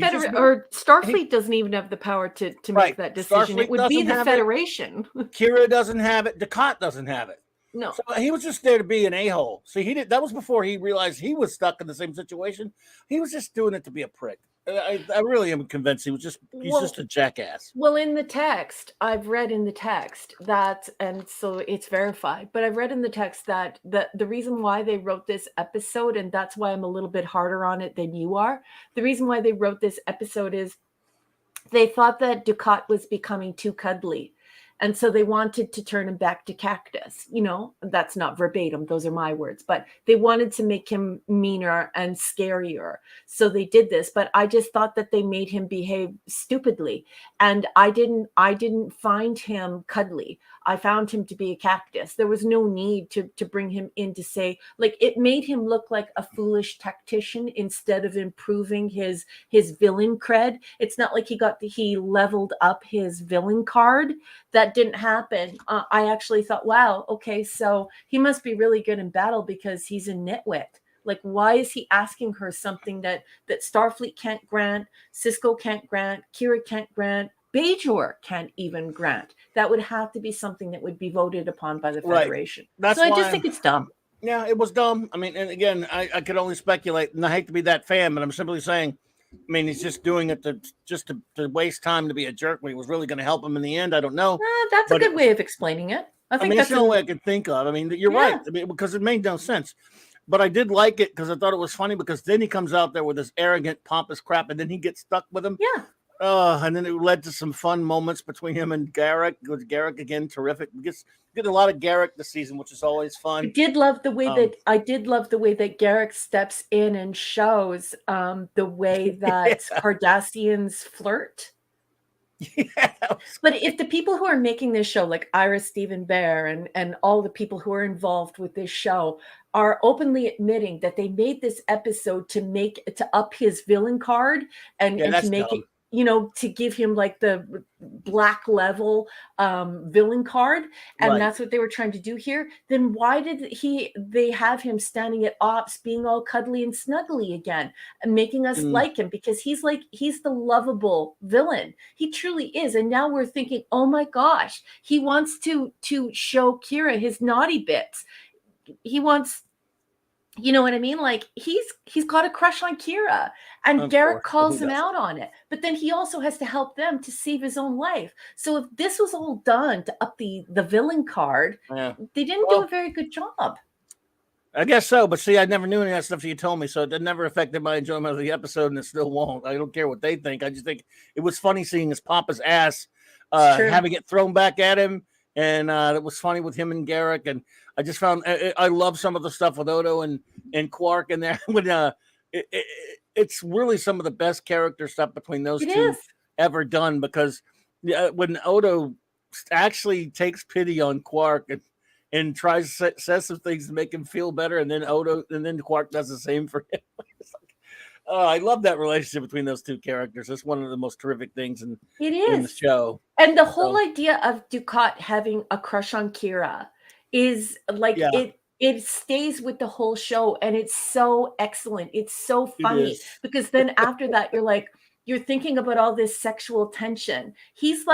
Starfleet doesn't even have the power to make that decision. Starfleet, it would be the Federation. Kira doesn't have it. Dukat doesn't have it. No. So he was just there to be an a-hole. See, that was before he realized he was stuck in the same situation. He was just doing it to be a prick. I really am convinced he's just a jackass. Well, in the text, I've read in the text that, and so it's verified, but I've read in the text that the reason why they wrote this episode, and that's why I'm a little bit harder on it than you are, the reason why they wrote this episode is they thought that Dukat was becoming too cuddly. And so they wanted to turn him back to cactus. You know, that's not verbatim. Those are my words. But they wanted to make him meaner and scarier. So they did this. But I just thought that they made him behave stupidly. And I didn't find him cuddly. I found him to be a cactus. There was no need to bring him in to say, like, it made him look like a foolish tactician instead of improving his villain cred. It's not like he leveled up his villain card. That didn't happen. I actually thought, wow, okay, so he must be really good in battle because he's a nitwit. Like, why is he asking her something that Starfleet can't grant, Cisco can't grant, Kira can't grant, Bajor can't even grant? That would have to be something that would be voted upon by the Federation. That's so I why just think it's dumb. Yeah, it was dumb. I mean, and again, I could only speculate, and I hate to be that fan, but I'm simply saying, I mean, he's just doing it to waste time, to be a jerk when he was really going to help him in the end. I don't know. That's a good way of explaining it. I think that's the only way I could think of. I mean, you're right. I mean, because it made no sense. But I did like it because I thought it was funny, because then he comes out there with this arrogant, pompous crap, and then he gets stuck with him. Yeah. And then it led to some fun moments between him and Garrick. With Garrick again, terrific. We get a lot of Garrick this season, which is always fun. I did love the way that Garrick steps in and shows the way that Cardassians flirt. Yeah, but if the people who are making this show, like Ira Stephen Bear and all the people who are involved with this show, are openly admitting that they made this episode to up his villain card and to make it, to give him like the black level villain card, and that's what they were trying to do here, then why did they have him standing at ops being all cuddly and snuggly again and making us like him? Because he's the lovable villain. He truly is. And now we're thinking, oh my gosh, he wants to show Kira his naughty bits. He wants, you know what I mean? Like he's got a crush on Kira, and Garrick calls him out on it. But then he also has to help them to save his own life. So if this was all done to up the villain card, they didn't do a very good job. I guess so. But see, I never knew any of that stuff you told me, so it never affected my enjoyment of the episode, and it still won't. I don't care what they think. I just think it was funny seeing his papa's ass having it thrown back at him. And it was funny with him and Garrick, and I just found I love some of the stuff with Odo and Quark in there. When it's really some of the best character stuff between those two ever done, because when Odo actually takes pity on Quark and tries to says some things to make him feel better, and then Quark does the same for him. I love that relationship between those two characters. It's one of the most terrific things in the show. And the whole idea of Dukat having a crush on Kira is like it stays with the whole show, and it's so excellent. It's so funny because then after that you're thinking about all this sexual tension. She's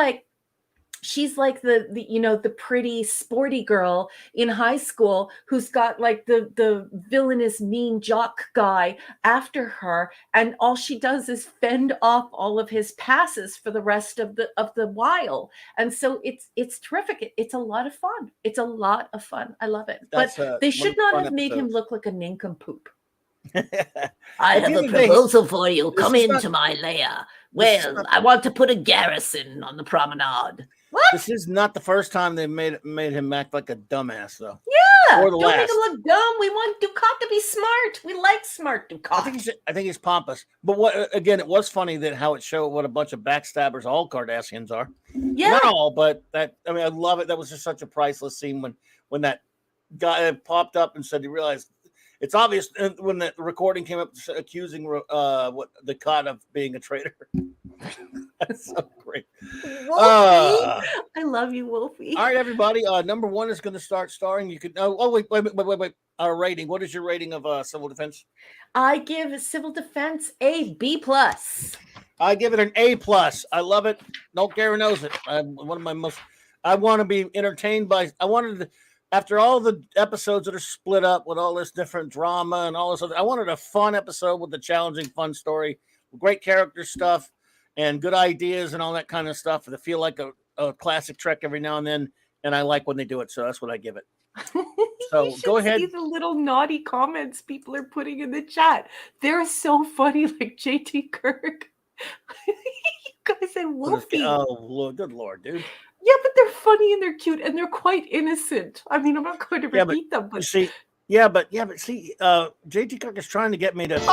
like the pretty sporty girl in high school who's got like the villainous mean jock guy after her, and all she does is fend off all of his passes for the rest of the while. And so it's terrific. It's a lot of fun. It's a lot of fun. I love it. But they should not have made him look like a nincompoop. I have a proposal for you. Come into my lair. Well, I want to put a garrison on the promenade. What? This is not the first time they made him act like a dumbass, though. Yeah, don't make him look dumb. We want Dukat to be smart. We like smart Dukat. I think he's pompous. But it was funny that how it showed what a bunch of backstabbers all Cardassians are. Yeah, not all, but I love it. That was just such a priceless scene when that guy popped up and said he realized. It's obvious when the recording came up accusing Dukat of being a traitor. That's so great. Wolfie, I love you, Wolfie. All right, everybody. Number one is going to start starring. You could. Wait. Our rating. What is your rating of Civil Defense? I give Civil Defense a B+. I give it an A+. I love it. No care who knows it. One of my most. I want to be entertained by. I wanted to. After all the episodes that are split up with all this different drama and all this other, I wanted a fun episode with a challenging, fun story, great character stuff, and good ideas and all that kind of stuff. And I feel like a classic Trek every now and then, and I like when they do it, so that's what I give it. So go ahead. See the little naughty comments people are putting in the chat. They're so funny, like JT Kirk. You guys and Wolfie. Oh, good Lord, dude. Yeah, but they're funny and they're cute and they're quite innocent. I mean, I'm not going to repeat them, but see, JT Kirk is trying to get me to say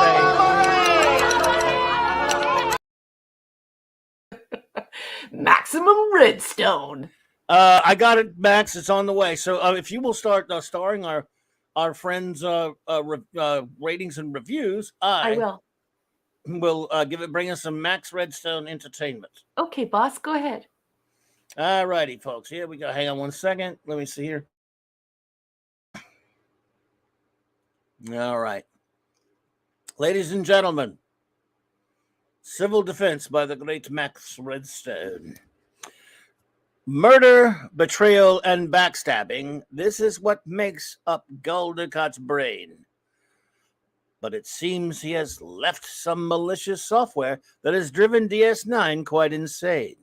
maximum redstone. I got it, Max. It's on the way. So if you will start starring our friends' ratings and reviews, I will bring us some Max Redstone entertainment. Okay, boss, go ahead. All righty, folks. Here we go. Hang on one second. Let me see here. All right. Ladies and gentlemen, civil defense by the great Max Redstone. Murder, betrayal, and backstabbing. This is what makes up Goldicott's brain. But it seems he has left some malicious software that has driven DS9 quite insane.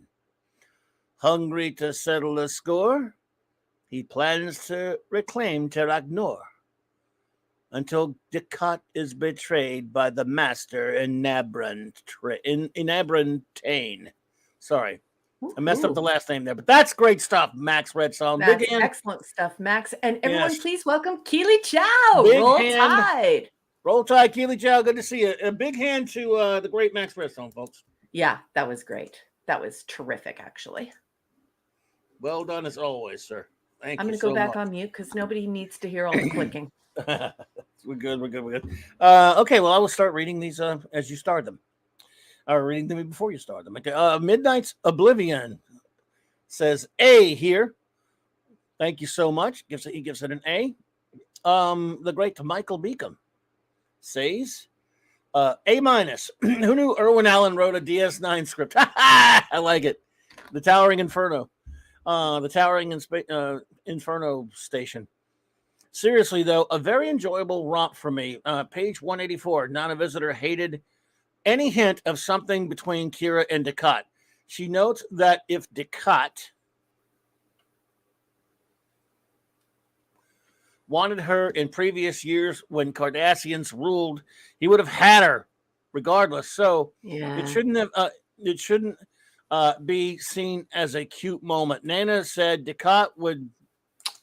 Hungry to settle the score, he plans to reclaim Terragnor until Ducat is betrayed by the master in Nabrantane. Sorry, I messed up the last name there, but that's great stuff, Max Redstone. That's Big hand. excellent stuff, Max. And everyone, Yes. please welcome Keely Chow. Big Roll hand. Tide. Roll Tide, Keely Chow. Good to see you. A big hand to the great Max Redstone, folks. Yeah, that was great. That was terrific, actually. Well done as always, sir. Thank I'm you going to go so back much. on mute because nobody needs to hear all the clicking. We're good. Okay, well, I will start reading these as you start them. Or reading them before you start them. Okay. Midnight's Oblivion says A here. Thank you so much. He gives it an A. The great Michael Beacom says A-. Who knew Irwin Allen wrote a DS9 script? I like it. The Towering Inferno. The Towering Inferno station. Seriously, though, a very enjoyable romp for me. Page 184. Non-visitor hated any hint of something between Kira and Ducat. She notes that if Ducat wanted her in previous years when Cardassians ruled, he would have had her regardless. So it shouldn't be seen as a cute moment. Nana said Ducat would.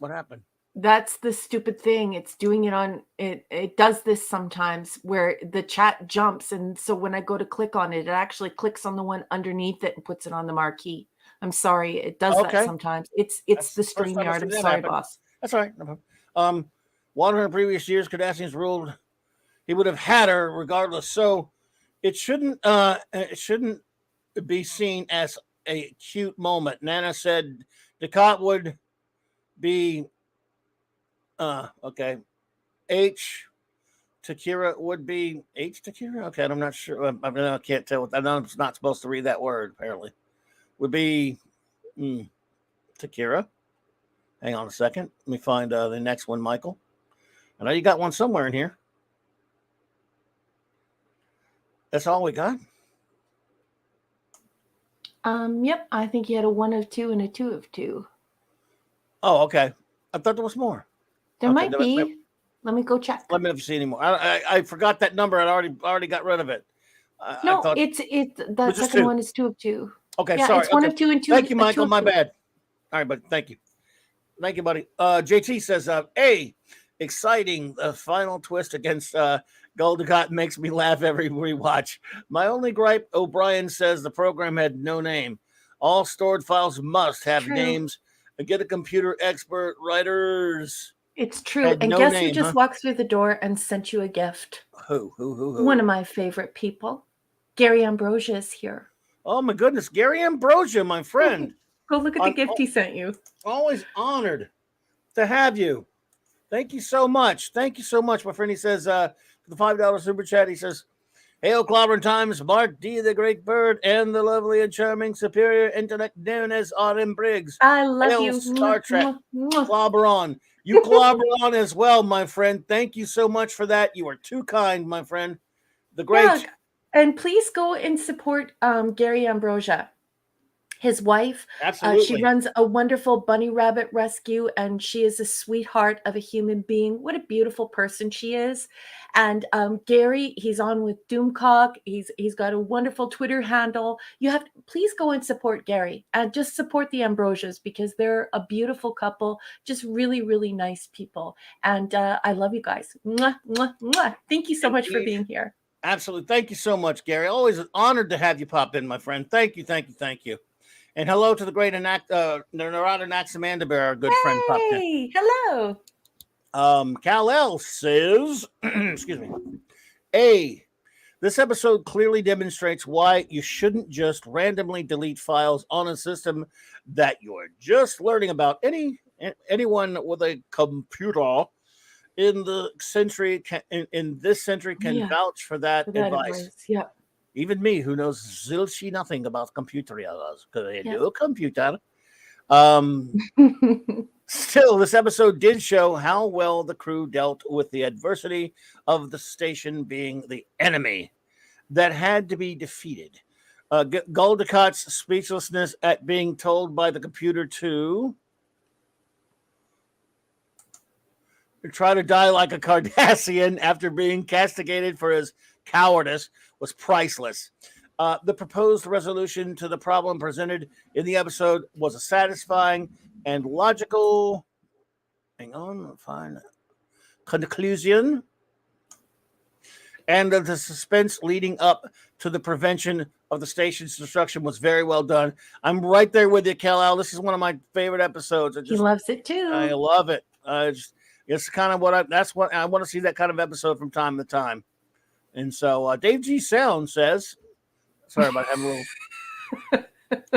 What happened? That's the stupid thing. It's doing it on it. It does this sometimes where the chat jumps. And so when I go to click on it, it actually clicks on the one underneath it and puts it on the marquee. I'm sorry. It does that sometimes. It's the StreamYard. I'm sorry, boss. That's all right. No problem. One of her previous years, Cardassians ruled, he would have had her regardless. So it shouldn't be seen as a cute moment. Nana said Ducat would be okay. H to Kira would be H to Kira. Okay, I'm not sure. I can't tell. I know I'm not supposed to read that word. Apparently, would be to Kira. Hang on a second. Let me find the next one, Michael. I know you got one somewhere in here. That's all we got. Yep. I think you had a 1 of 2 and a 2 of 2. Oh, okay. I thought there was more. There might be. Let me go check. Let me know if you see any more. I forgot that number. I already got rid of it. No, the second one is 2 of 2. Okay, yeah, sorry. It's 1 of 2 and 2. Thank you, Michael. My bad. All right, buddy. Thank you. Thank you, buddy. JT says, A, exciting. The final twist against Goldicat makes me laugh every rewatch. My only gripe, O'Brien says the program had no name. All stored files must have names. Get a computer expert, writers. It's true. And guess who just walked through the door and sent you a gift? Who? One of my favorite people. Gary Ambrosia is here. Oh, my goodness. Gary Ambrosia, my friend. Go look at the gift he sent you. Always honored to have you. Thank you so much. Thank you so much, my friend. He says, for the $5 super chat, he says, Hail Clobbering Times, Mark D. the Great Bird, and the lovely and charming superior intellect known as R.M. Briggs. I love Hail you. Star Trek. Clobber on. You clobber on as well, my friend. Thank you so much for that. You are too kind, my friend. The great. Yeah, and please go and support Gary Ambrosia. His wife, she runs a wonderful bunny rabbit rescue, and she is a sweetheart of a human being. What a beautiful person she is. And Gary, he's on with Doomcock. He's got a wonderful Twitter handle. You have to please go and support Gary and just support the Ambrosias because they're a beautiful couple, just really, really nice people. And I love you guys. Mwah, mwah, mwah. Thank you so much for being here. Absolutely. Thank you so much, Gary. Always honored to have you pop in, my friend. Thank you. And hello to the great Narada Naxamandabear, our good friend popped in. Hey, hello. Kal-El says, excuse me, A, this episode clearly demonstrates why you shouldn't just randomly delete files on a system that you're just learning about. Anyone with a computer in the century in this century can vouch for that, advice. Yeah. Even me, who knows zilch nothing about computer, because I do a computer. Still, this episode did show how well the crew dealt with the adversity of the station being the enemy that had to be defeated. Guldicott's speechlessness at being told by the computer to try to die like a Cardassian after being castigated for his cowardice was priceless. The proposed resolution to the problem presented in the episode was a satisfying and logical conclusion. And the suspense leading up to the prevention of the station's destruction was very well done. I'm right there with you, Cal. This is one of my favorite episodes. He loves it too. I love it. It's kind of that's what I want to see, that kind of episode from time to time. And so Dave G. Sound says, sorry about having a little.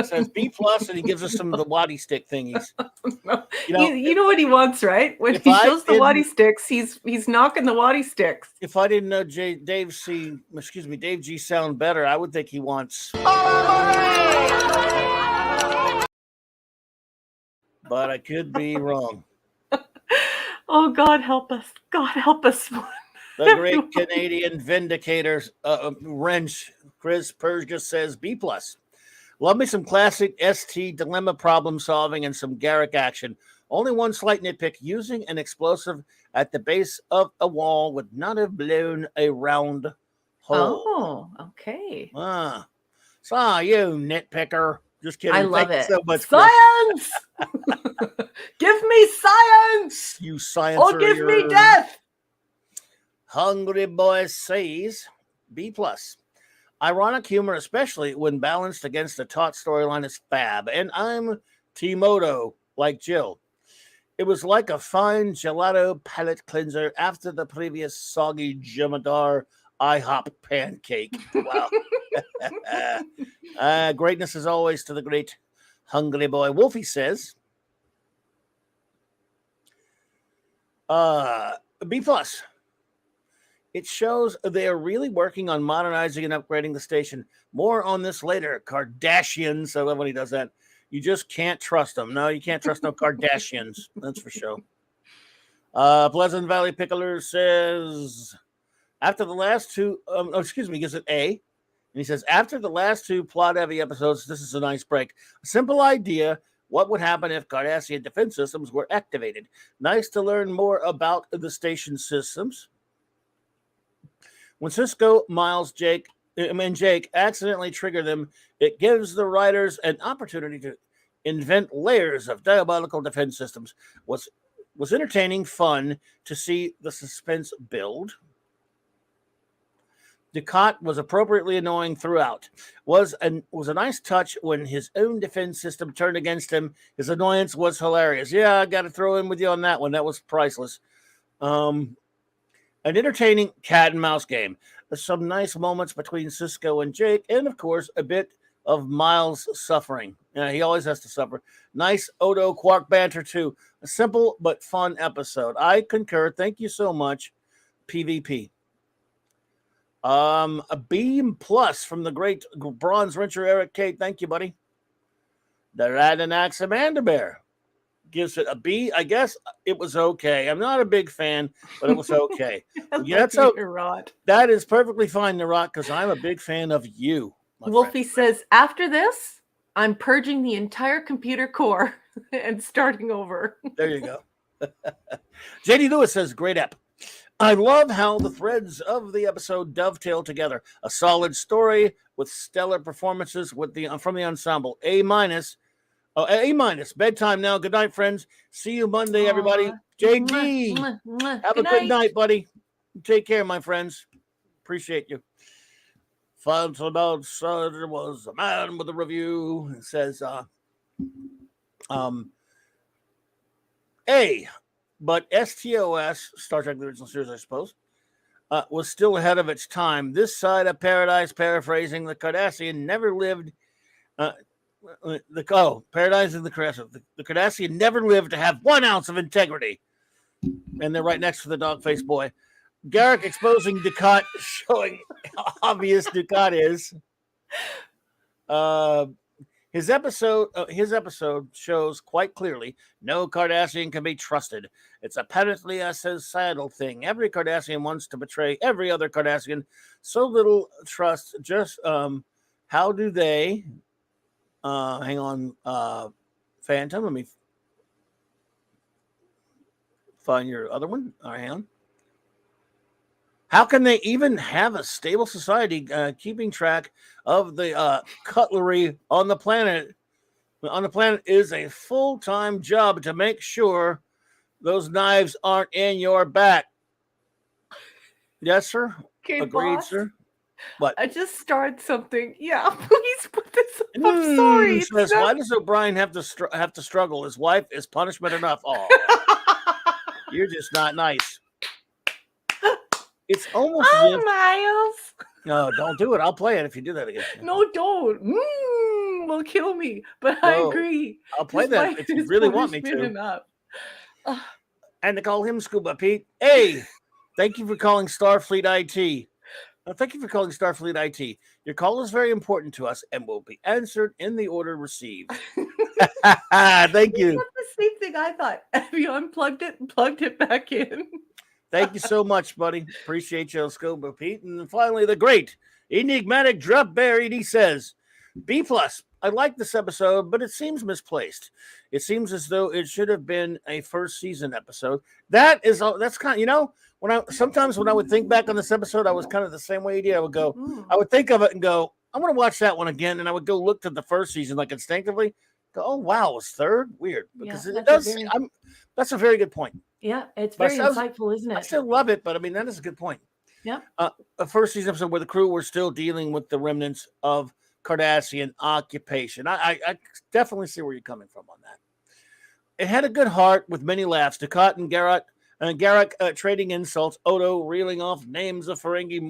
Says B+, and he gives us some of the waddy stick thingies. You know what he wants, right? When he shows the waddy sticks, he's knocking the waddy sticks. If I didn't know Dave G. Sound better, I would think he wants. But I could be wrong. Oh, God help us! God help us! The great Canadian vindicator wrench, Chris Persia says B+. Love me some classic ST dilemma problem solving and some Garrick action. Only one slight nitpick: using an explosive at the base of a wall would not have blown a round hole. Oh, okay. So you nitpicker. Just kidding. I love it. So much, science! Give me science! You science. Or give me death! Hungry Boy says B+. Ironic humor, especially when balanced against the taut storyline, is fab. And I'm TwoMorrows, like Jill. It was like a fine gelato palate cleanser after the previous soggy Jemadar IHOP pancake. Wow. Greatness as always to the great Hungry Boy. Wolfie says, B+. It shows they are really working on modernizing and upgrading the station. More on this later. Kardashians. I love when he does that. You just can't trust them. No, you can't trust no Kardashians. That's for sure. Pleasant Valley Pickler says, after the last two, gives it A. And he says, after the last two plot-heavy episodes, this is a nice break. A simple idea. What would happen if Cardassian defense systems were activated? Nice to learn more about the station systems. When Cisco, Miles, and Jake accidentally trigger them, it gives the writers an opportunity to invent layers of diabolical defense systems. Was entertaining, fun to see the suspense build. Ducat was appropriately annoying throughout. Was a nice touch when his own defense system turned against him. His annoyance was hilarious. Yeah, I got to throw in with you on that one. That was priceless. An entertaining cat and mouse game. Some nice moments between Cisco and Jake, and of course, a bit of Miles suffering. Yeah, he always has to suffer. Nice Odo Quark banter too. A simple but fun episode. I concur. Thank you so much, PvP. A B+ from the great Bronze Wrencher Eric K. Thank you, buddy. The Radanax Amanda Bear gives it a B. I guess it was okay. I'm not a big fan, but it was okay. Yeah, that's okay. That is perfectly fine, Narot, because I'm a big fan of you. Wolfie says, after this, I'm purging the entire computer core and starting over. There you go. JD Lewis says, great ep. I love how the threads of the episode dovetail together. A solid story with stellar performances from the ensemble. A-. A-. Bedtime now. Good night, friends. See you Monday, everybody. JD, have a good night, buddy. Take care, my friends. Appreciate you. Felt about there was a man with a review. It says, A, but STOS, Star Trek The Original Series, I suppose, was still ahead of its time. This side of paradise, paraphrasing, the Cardassian never lived. Paradise in the Cardassian. The Cardassian never lived to have 1 ounce of integrity. And they're right next to the dog face boy. Garrick exposing Ducat, showing how obvious Ducat is. His episode shows quite clearly no Cardassian can be trusted. It's apparently a societal thing. Every Cardassian wants to betray every other Cardassian. So little trust. Just how do they? Hang on, Phantom. Let me find your other one. All right, hang on. How can they even have a stable society keeping track of the cutlery on the planet? On the planet is a full-time job to make sure those knives aren't in your back. Yes, sir. Okay, Agreed, boss. sir. What? I just started something. Yeah, please put this up. I'm sorry. It's Says, not- why does O'Brien have to struggle? His wife is punishment enough. Oh, you're just not nice. It's almost as if, Miles. no, don't do it. I'll play it if you do that again. No, don't. Will kill me. But I No, agree. I'll play His that wife if you is really want me punishment to. enough. And to call him Scuba Pete. Hey, thank you for calling Starfleet IT. Thank you for calling Starfleet IT. Your call is very important to us and will be answered in the order received. Thank you. That's the same thing I thought. Have you unplugged it and plugged it back in? Thank you so much, buddy. Appreciate you, Scuba Pete. And finally, the great enigmatic Drop Buried. He says, B+. I like this episode, but it seems misplaced. It seems as though it should have been a first season episode. That's kind of, you know, sometimes when I would think back on this episode, I was kind of the same way you did. I would think of it and go, I'm going to watch that one again. And I would go look to the first season, like instinctively, go, oh, wow, it was third? Weird. Because that's a very good point. Yeah, it's very insightful, isn't it? I still love it, but I mean, that is a good point. Yeah. A first season episode where the crew were still dealing with the remnants of Cardassian occupation. I definitely see where you're coming from on that. It had a good heart with many laughs. Ducat and Garrick trading insults. Odo reeling off names of Ferengi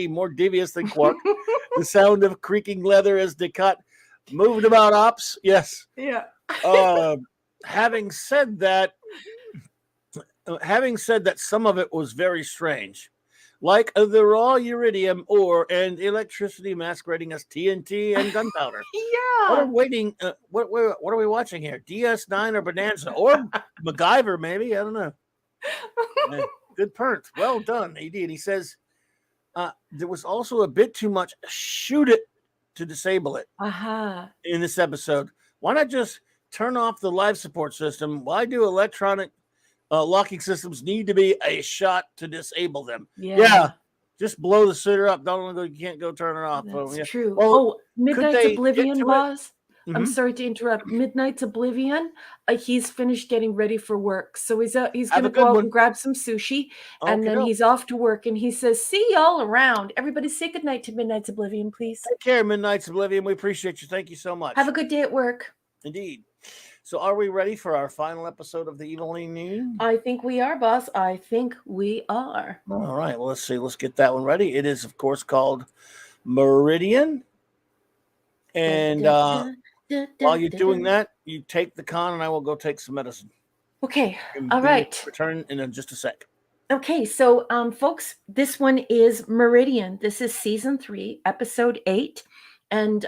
more devious than Quark. The sound of creaking leather as Ducat moved about ops. Yes. Yeah. Having said that, some of it was very strange, like the raw uridium ore and electricity masquerading as TNT and gunpowder. Yeah. What are we watching here? DS9 or Bonanza or MacGyver? Maybe, I don't know. Good perks. Well done, AD. And he says there was also a bit too much shoot it to disable it in this episode. Why not just turn off the life support system? Why do electronic locking systems need to be a shot to disable them? Yeah. Just blow the sitter up. You can't go turn it off. That's true. Well, Midnight's Oblivion, boss. Mm-hmm. I'm sorry to interrupt. Midnight's Oblivion. He's finished getting ready for work, so he's going to go out and grab some sushi, and then he's off to work. And he says, "See y'all around. Everybody, say goodnight to Midnight's Oblivion, please." Take care, Midnight's Oblivion. We appreciate you. Thank you so much. Have a good day at work. Indeed. So are we ready for our final episode of the Evening News? I think we are, boss. I think we are. All right. Well, let's see. Let's get that one ready. It is, of course, called Meridian. And while you're doing that, you take the con and I will go take some medicine. Okay. All right. Return in just a sec. Okay. So, folks, this one is Meridian. This is season 3, episode 8. And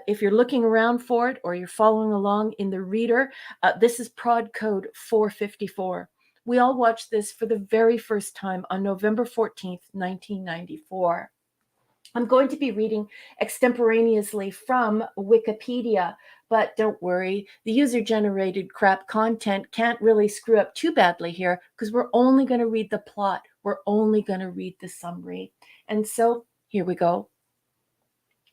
if you're looking around for it or you're following along in the reader, this is prod code 454. We all watched this for the very first time on November 14th, 1994. I'm going to be reading extemporaneously from Wikipedia, but don't worry, the user-generated crap content can't really screw up too badly here because we're only going to read the plot. We're only going to read the summary. And so here we go.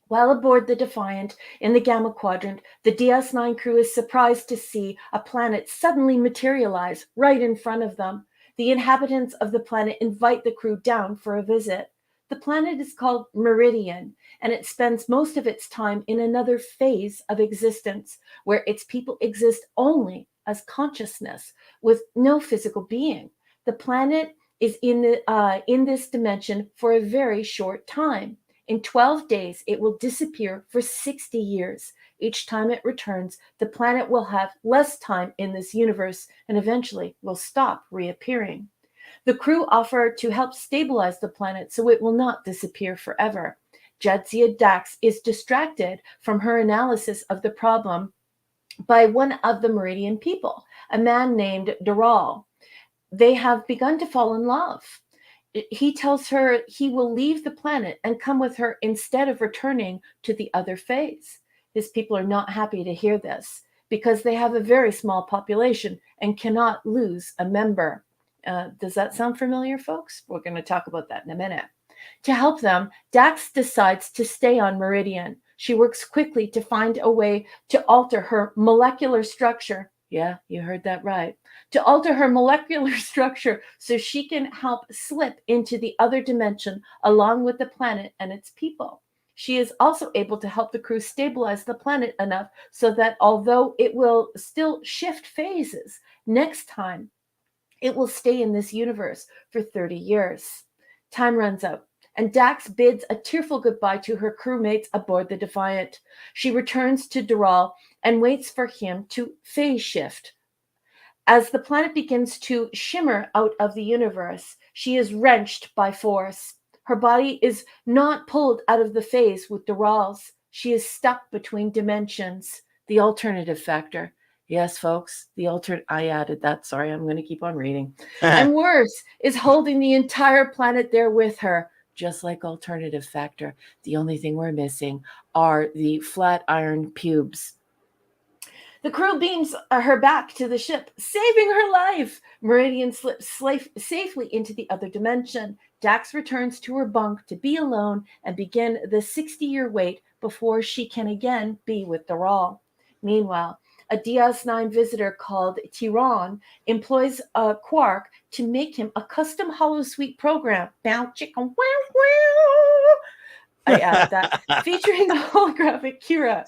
While aboard the Defiant in the Gamma Quadrant, the DS9 crew is surprised to see a planet suddenly materialize right in front of them. The inhabitants of the planet invite the crew down for a visit. The planet is called Meridian, and it spends most of its time in another phase of existence, where its people exist only as consciousness, with no physical being. The planet is in this dimension for a very short time. In 12 days, it will disappear for 60 years. Each time it returns, the planet will have less time in this universe and eventually will stop reappearing. The crew offer to help stabilize the planet so it will not disappear forever. Jadzia Dax is distracted from her analysis of the problem by one of the Meridian people, a man named Doral. They have begun to fall in love. He tells her he will leave the planet and come with her instead of returning to the other phase. His people are not happy to hear this because they have a very small population and cannot lose a member. Does that sound familiar, folks? We're going to talk about that in a minute. To help them, Dax decides to stay on Meridian. She works quickly to find a way to alter her molecular structure. Yeah, you heard that right. To alter her molecular structure so she can help slip into the other dimension along with the planet and its people. She is also able to help the crew stabilize the planet enough so that although it will still shift phases, next time it will stay in this universe for 30 years. Time runs out, and Dax bids a tearful goodbye to her crewmates aboard the Defiant. She returns to Doral and waits for him to phase shift. As the planet begins to shimmer out of the universe, she is wrenched by force. Her body is not pulled out of the phase with Doral's. She is stuck between dimensions. The alternative factor. Yes, folks, I added that. Sorry, I'm going to keep on reading. And worse, is holding the entire planet there with her. Just like alternative factor. The only thing we're missing are the flat iron pubes. The crew beams her back to the ship, saving her life. Meridian slips safely into the other dimension. Dax returns to her bunk to be alone and begin the 60-year wait before she can again be with Doral. Meanwhile, a DS9 visitor called Tyron employs a Quark to make him a custom holosuite program. Bow chicka wow wow. I added that. Featuring a holographic Kira.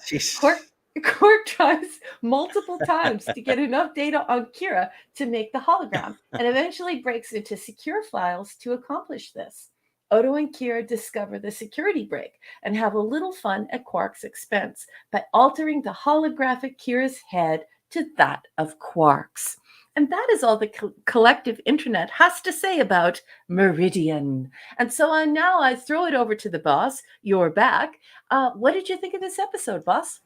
Quark tries multiple times to get enough data on Kira to make the hologram and eventually breaks into secure files to accomplish this. Odo and Kira discover the security break and have a little fun at Quark's expense by altering the holographic Kira's head to that of Quark's. And that is all the collective internet has to say about Meridian. And so I throw it over to the boss. You're back. What did you think of this episode, boss?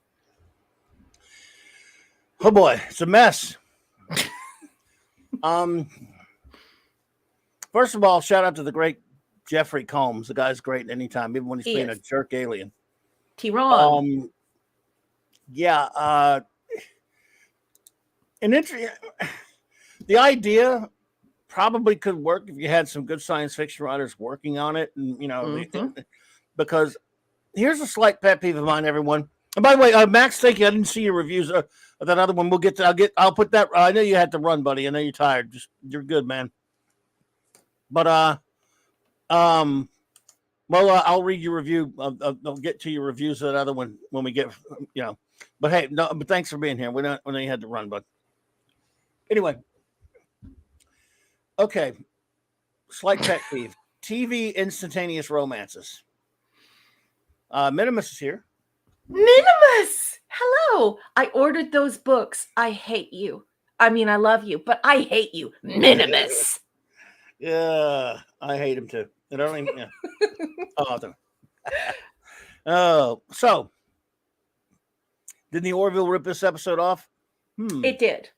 Oh boy, it's a mess. First of all, shout out to the great Jeffrey Combs. The guy's great anytime, even when he's playing a jerk alien. Tyron. The idea probably could work if you had some good science fiction writers working on it, and because here's a slight pet peeve of mine, everyone. And by the way, Max, thank you. I didn't see your reviews of that other one. I'll put that. I know you had to run, buddy. I know you're tired. You're good, man. But I'll read your review. I'll get to your reviews of that other one when we get, But hey, no. But thanks for being here. We know you had to run, but anyway. Okay. Slight pet peeve: TV instantaneous romances. Minimus is here. Minimus! Hello! I ordered those books. I hate you. I mean, I love you, but I hate you. Minimus! Yeah, I hate him too. I don't even. Yeah. Oh, so did the Orville rip this episode off? It did.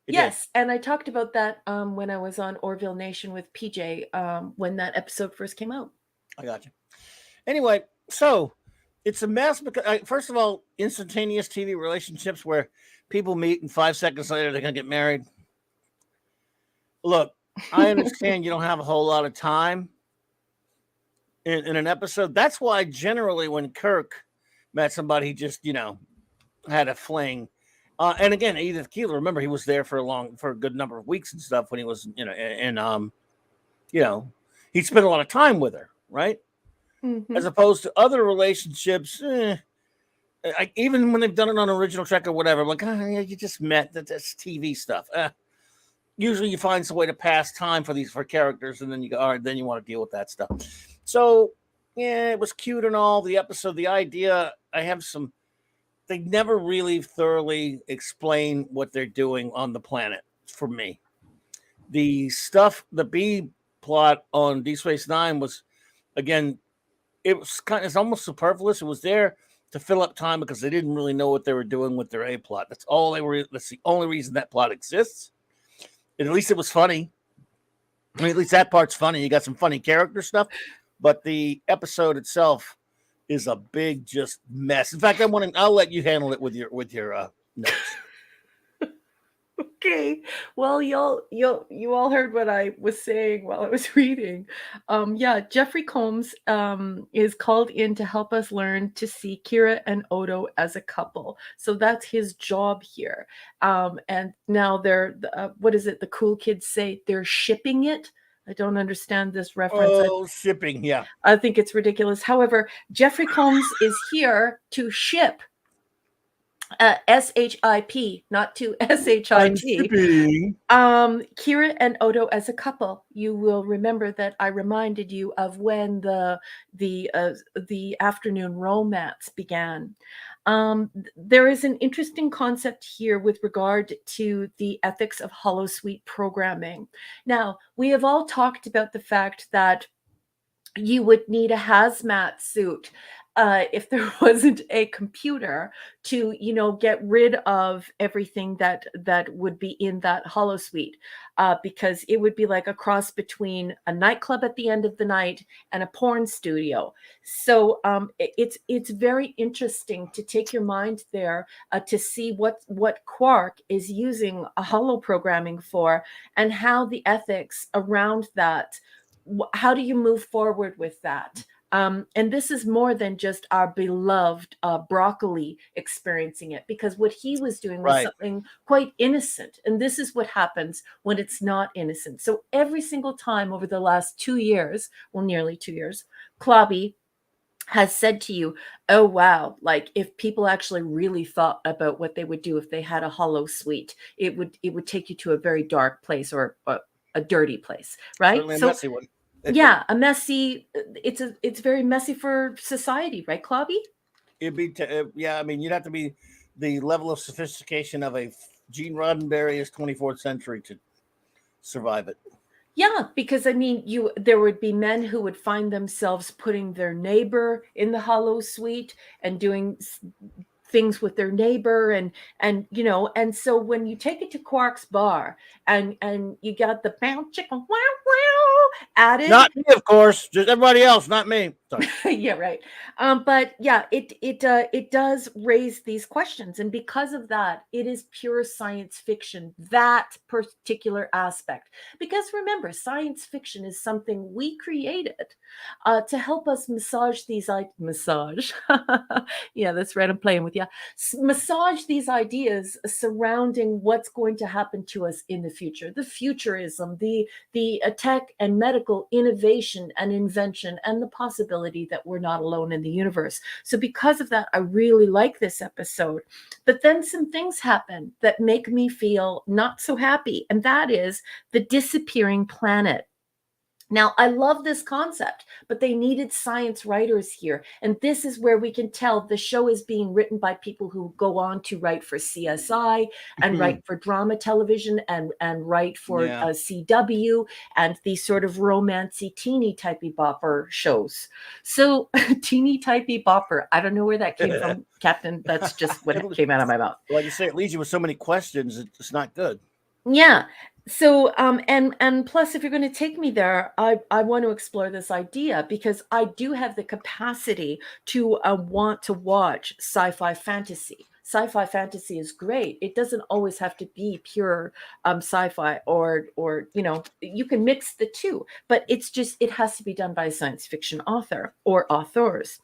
It yes, did. And I talked about that when I was on Orville Nation with PJ when that episode first came out. I got you. Anyway, so it's a mess because, first of all, instantaneous TV relationships where people meet and 5 seconds later they're going to get married. Look, I understand you don't have a whole lot of time in an episode. That's why generally when Kirk met somebody, he just, had a fling. And again, Edith Keeler, remember, he was there for a good number of weeks and stuff when he was, he'd spent a lot of time with her, right? Mm-hmm. As opposed to other relationships, even when they've done it on original Trek or whatever, I'm like, you just met. That's TV stuff. Usually you find some way to pass time for characters, and then you go, all right, then you want to deal with that stuff. So yeah, it was cute and all. The episode, the idea, I have some. They never really thoroughly explain what they're doing on the planet for me. The stuff, the B plot on D Space Nine was, again, it's almost superfluous. It was there to fill up time because they didn't really know what they were doing with their A plot. That's all they were. That's the only reason that plot exists. And at least it was funny. I mean, at least that part's funny. You got some funny character stuff, but the episode itself is a big just mess. In fact, I'll let you handle it with your notes. Okay. Well, you all heard what I was saying while I was reading. Yeah, Jeffrey Combs is called in to help us learn to see Kira and Odo as a couple. So that's his job here. And now they're what is it? The cool kids say they're shipping it. I don't understand this reference. Oh, shipping, yeah. I think it's ridiculous. However, Jeffrey Combs is here to ship S-H-I-P, not to S-H-I-T. Kira and Odo as a couple. You will remember that I reminded you of when the afternoon romance began. There is an interesting concept here with regard to the ethics of holosuite programming. Now, we have all talked about the fact that you would need a hazmat suit if there wasn't a computer to, get rid of everything that would be in that holosuite, because it would be like a cross between a nightclub at the end of the night and a porn studio. So it's very interesting to take your mind there to see what Quark is using a holo programming for, and how the ethics around that. How do you move forward with that? And this is more than just our beloved Broccoli experiencing it, because what he was doing was something quite innocent. And this is what happens when it's not innocent. So every single time over the last 2 years, well, nearly 2 years, Clobby has said to you, oh, wow, like if people actually really thought about what they would do if they had a holo suite, it would take you to a very dark place, or a dirty place, right? Certainly a messy one. Yeah, a messy. It's very messy for society, right, Clobby? It'd be yeah. I mean, you'd have to be the level of sophistication of a Gene Roddenberry's 24th century to survive it. Yeah, because I mean, there would be men who would find themselves putting their neighbor in the holo suite and doing things with their neighbor, and so when you take it to Quark's bar and you got the bow chicken wow wow added, not me, of course, just everybody else, not me. Sorry. Yeah, right. But yeah, it does raise these questions, and because of that, it is pure science fiction, that particular aspect. Because remember, science fiction is something we created to help us massage these massage. Yeah, that's right. I'm playing with you. Massage these ideas surrounding what's going to happen to us in the future, the futurism, the tech and medical innovation and invention, and the possibility that we're not alone in the universe. So because of that, I really like this episode. But then some things happen that make me feel not so happy, and that is the disappearing planet. Now, I love this concept, but they needed science writers here. And this is where we can tell the show is being written by people who go on to write for CSI and write for drama television and write for CW and these sort of romancy, teeny typey bopper shows. So teeny typey bopper, I don't know where that came from, Captain. That's just what came out of my mouth. Like you say, it leaves you with so many questions. It's not good. Yeah. So, and plus, if you're going to take me there, I want to explore this idea, because I do have the capacity to want to watch sci-fi fantasy. Sci-fi fantasy is great. It doesn't always have to be pure sci-fi, or you can mix the two, but it has to be done by a science fiction author or authors.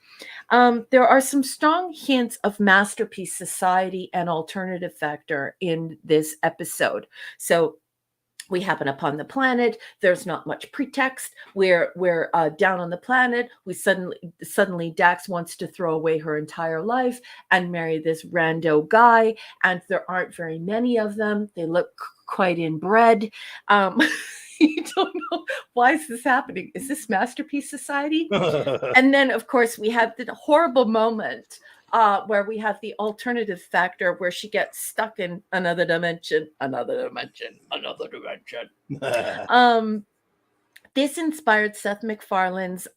There are some strong hints of masterpiece society and alternative factor in this episode. So we happen upon the planet. There's not much pretext. We're down on the planet. We suddenly Dax wants to throw away her entire life and marry this rando guy, and there aren't very many of them. They look quite inbred. You don't know, why is this happening? Is this Masterpiece Society? And then, of course, we have the horrible moment where we have the alternative factor where she gets stuck in another dimension. This inspired Seth MacFarlane's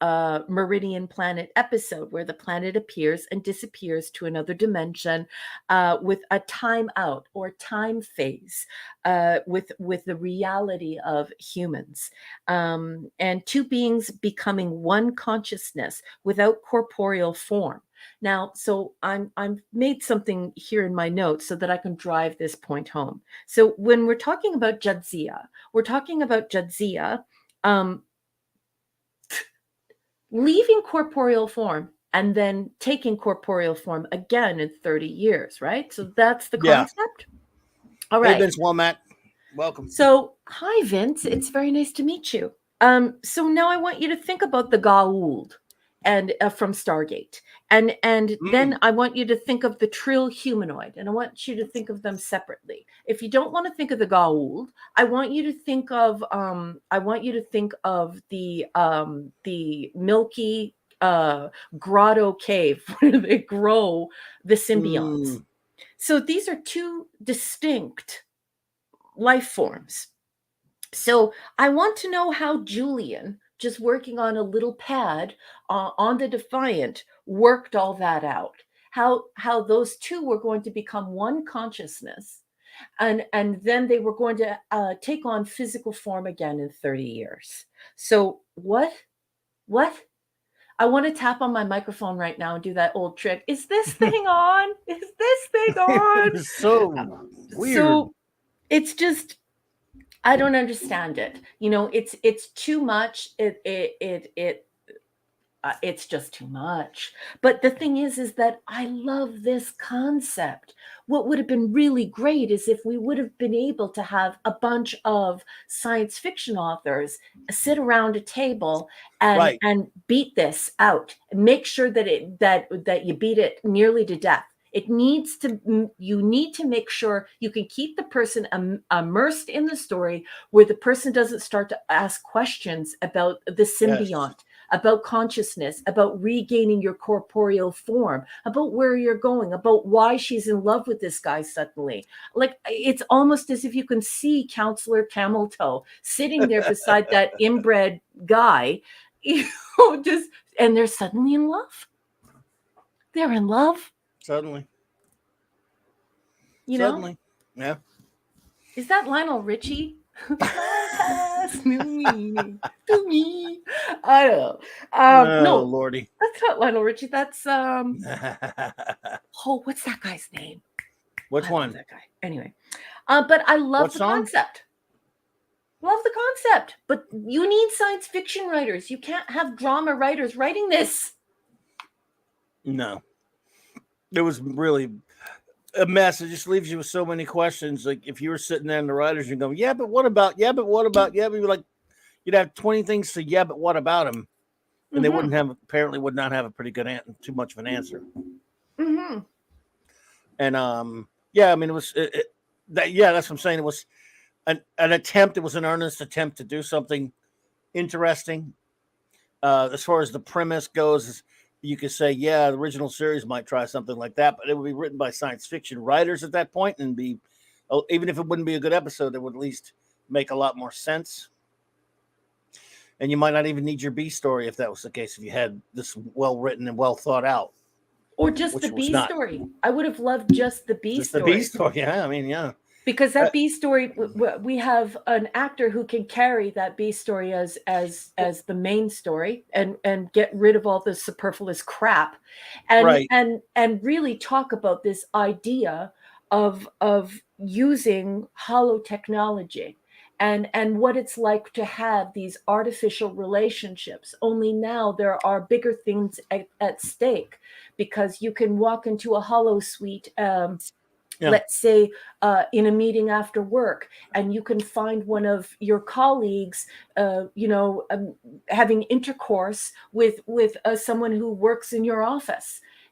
Meridian Planet episode, where the planet appears and disappears to another dimension with a time out or time phase with the reality of humans. And two beings becoming one consciousness without corporeal form. Now, so I'm made something here in my notes so that I can drive this point home. So when we're talking about Jadzia, leaving corporeal form and then taking corporeal form again in 30 years, right? So that's the concept. All right. Hey, Vince Womack. Welcome. So, hi, Vince. It's very nice to meet you. So now I want you to think about the Goa'uld and from Stargate. And then I want you to think of the Trill humanoid, and I want you to think of them separately. If you don't want to think of the Goa'uld, I want you to think of the milky grotto cave where they grow the symbionts. So these are two distinct life forms. So I want to know how Julian, just working on a little pad on the Defiant, worked all that out. How those two were going to become one consciousness, and then they were going to take on physical form again in 30 years. So what? I want to tap on my microphone right now and do that old trick. Is this thing on? Is this thing on? It's so weird. So it's just, I don't understand it. You know, it's too much. It's just too much. But the thing is that I love this concept. What would have been really great is if we would have been able to have a bunch of science fiction authors sit around a table and beat this out. Make sure that that you beat it nearly to death. You need to make sure you can keep the person immersed in the story where the person doesn't start to ask questions about the symbiont, about consciousness, about regaining your corporeal form, about where you're going, about why she's in love with this guy suddenly. Like, it's almost as if you can see Counselor Cameltoe sitting there beside that inbred guy, and they're suddenly in love. They're in love. Suddenly. You know? Yeah. Is that Lionel Richie? To me. I don't know. No, Lordy. That's not Lionel Richie. That's what's that guy's name? Which one? That guy. Anyway. But I love the concept. Love the concept. But you need science fiction writers. You can't have drama writers writing this. No. It was really a mess. It just leaves you with so many questions. Like, if you were sitting there in the writers and going, yeah, but what about? Yeah, but what about? Yeah, but you'd have 20 things to yeah, but what about them? And they would not have a pretty good too much of an answer. Mm-hmm. And yeah, I mean, it was that's what I'm saying. It was an attempt. It was an earnest attempt to do something interesting. As far as the premise goes, you could say, yeah, the original series might try something like that, but it would be written by science fiction writers at that point, and be, even if it wouldn't be a good episode, it would at least make a lot more sense. And you might not even need your B story if that was the case, if you had this well written and well thought out. Or just the B story. I would have loved just the B story. The B story, yeah. I mean, yeah. Because that B story, we have an actor who can carry that B story as the main story and get rid of all the superfluous crap, and really talk about this idea of using hollow technology and what it's like to have these artificial relationships. Only now there are bigger things at stake, because you can walk into a hollow suite. Let's say in a meeting after work, and you can find one of your colleagues, having intercourse with someone who works in your office.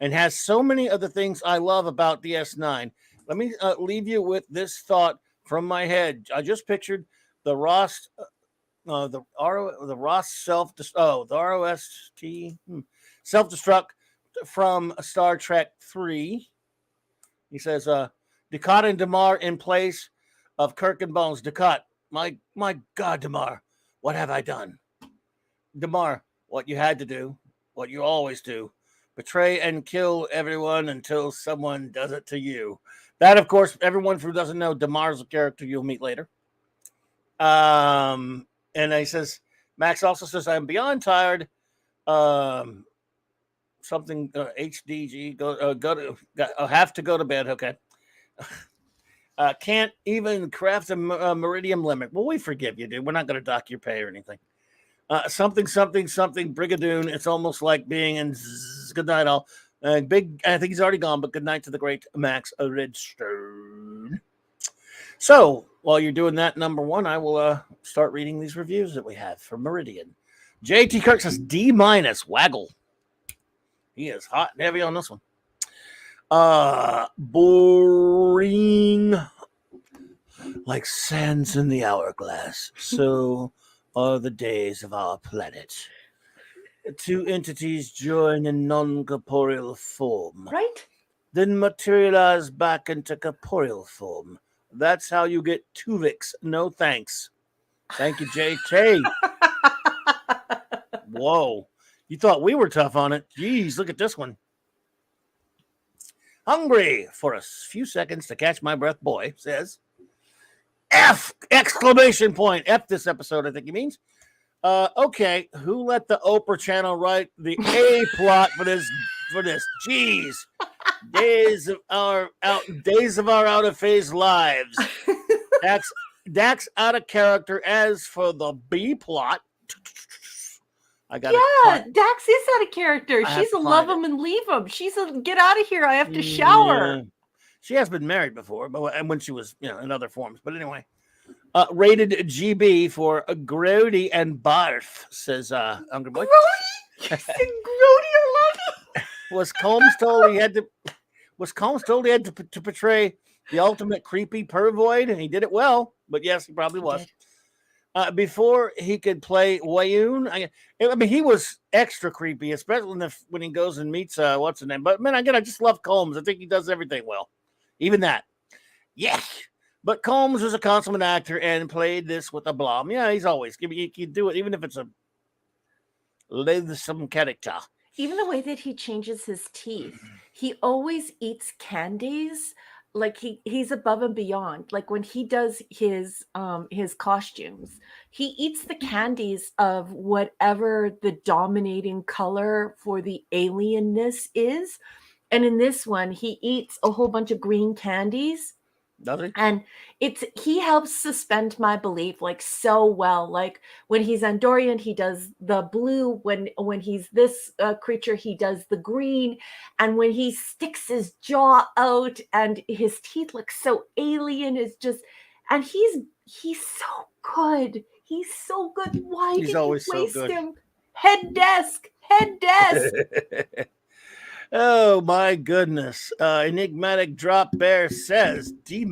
and has so many of the things I love about DS9. Let me leave you with this thought from my head. I just pictured the Ross, the Ross the ROST self destruct from Star Trek 3. He says, Ducat and Damar in place of Kirk and Bones. Ducat, my God, Damar, what have I done? Damar, what you had to do, what you always do, betray and kill everyone until someone does it to you. That, of course, everyone who doesn't know, Damar's a character you'll meet later. And he says, Max also says, I'm beyond tired. Something HDG, have to go to bed. Okay. Can't even craft a meridian limit. Well, we forgive you, dude. We're not going to dock your pay or anything. Something, Brigadoon. It's almost like being in good night, all. I think he's already gone, but good night to the great Max Redstone. So while you're doing that, number one, I will start reading these reviews that we have for Meridian. JT Kirk says D-, Waggle. He is hot and heavy on this one. Boring like sands in the hourglass. So are the days of our planet. Two entities join in non-corporeal form. Right? Then materialize back into corporeal form. That's how you get Tuvix. No thanks. Thank you, JT. Whoa. You thought we were tough on it. Jeez, look at this one. Hungry for a few seconds to catch my breath, boy, says F! Exclamation point. F this episode, I think he means. Okay, who let the Oprah channel write the A plot for this? Jeez. Days of our out of phase lives. Dax out of character. As for the B plot, Dax is out of character. She's a love him and leave him. She's a get out of here. I have to shower. Yeah. She has been married before, but when she was, in other forms. But anyway, rated GB for Grody and Barf, says Hungry Boy. Grody? You said Grody or Lottie? Was Combs told he had to portray the ultimate creepy pervoid, and he did it well. But yes, he probably was. Before he could play Wayoon, I mean, he was extra creepy, especially when he goes and meets what's his name. But man, again, I just love Combs. I think he does everything well, even that. Yeah, but Combs was a consummate actor and played this with a blom. Yeah, he's always he can do it, even if it's a some character. Even the way that he changes his teeth, he always eats candies. Like he's above and beyond. Like when he does his costumes, he eats the candies of whatever the dominating color for the alienness is. And in this one, he eats a whole bunch of green candies. Does he? And he helps suspend my belief like so well. Like when he's Andorian, he does the blue. When he's this creature, he does the green. And when he sticks his jaw out and his teeth look so alien, is just, and he's so good. He's so good. Why did you waste him? Head desk. Oh my goodness. Enigmatic Drop Bear says D-.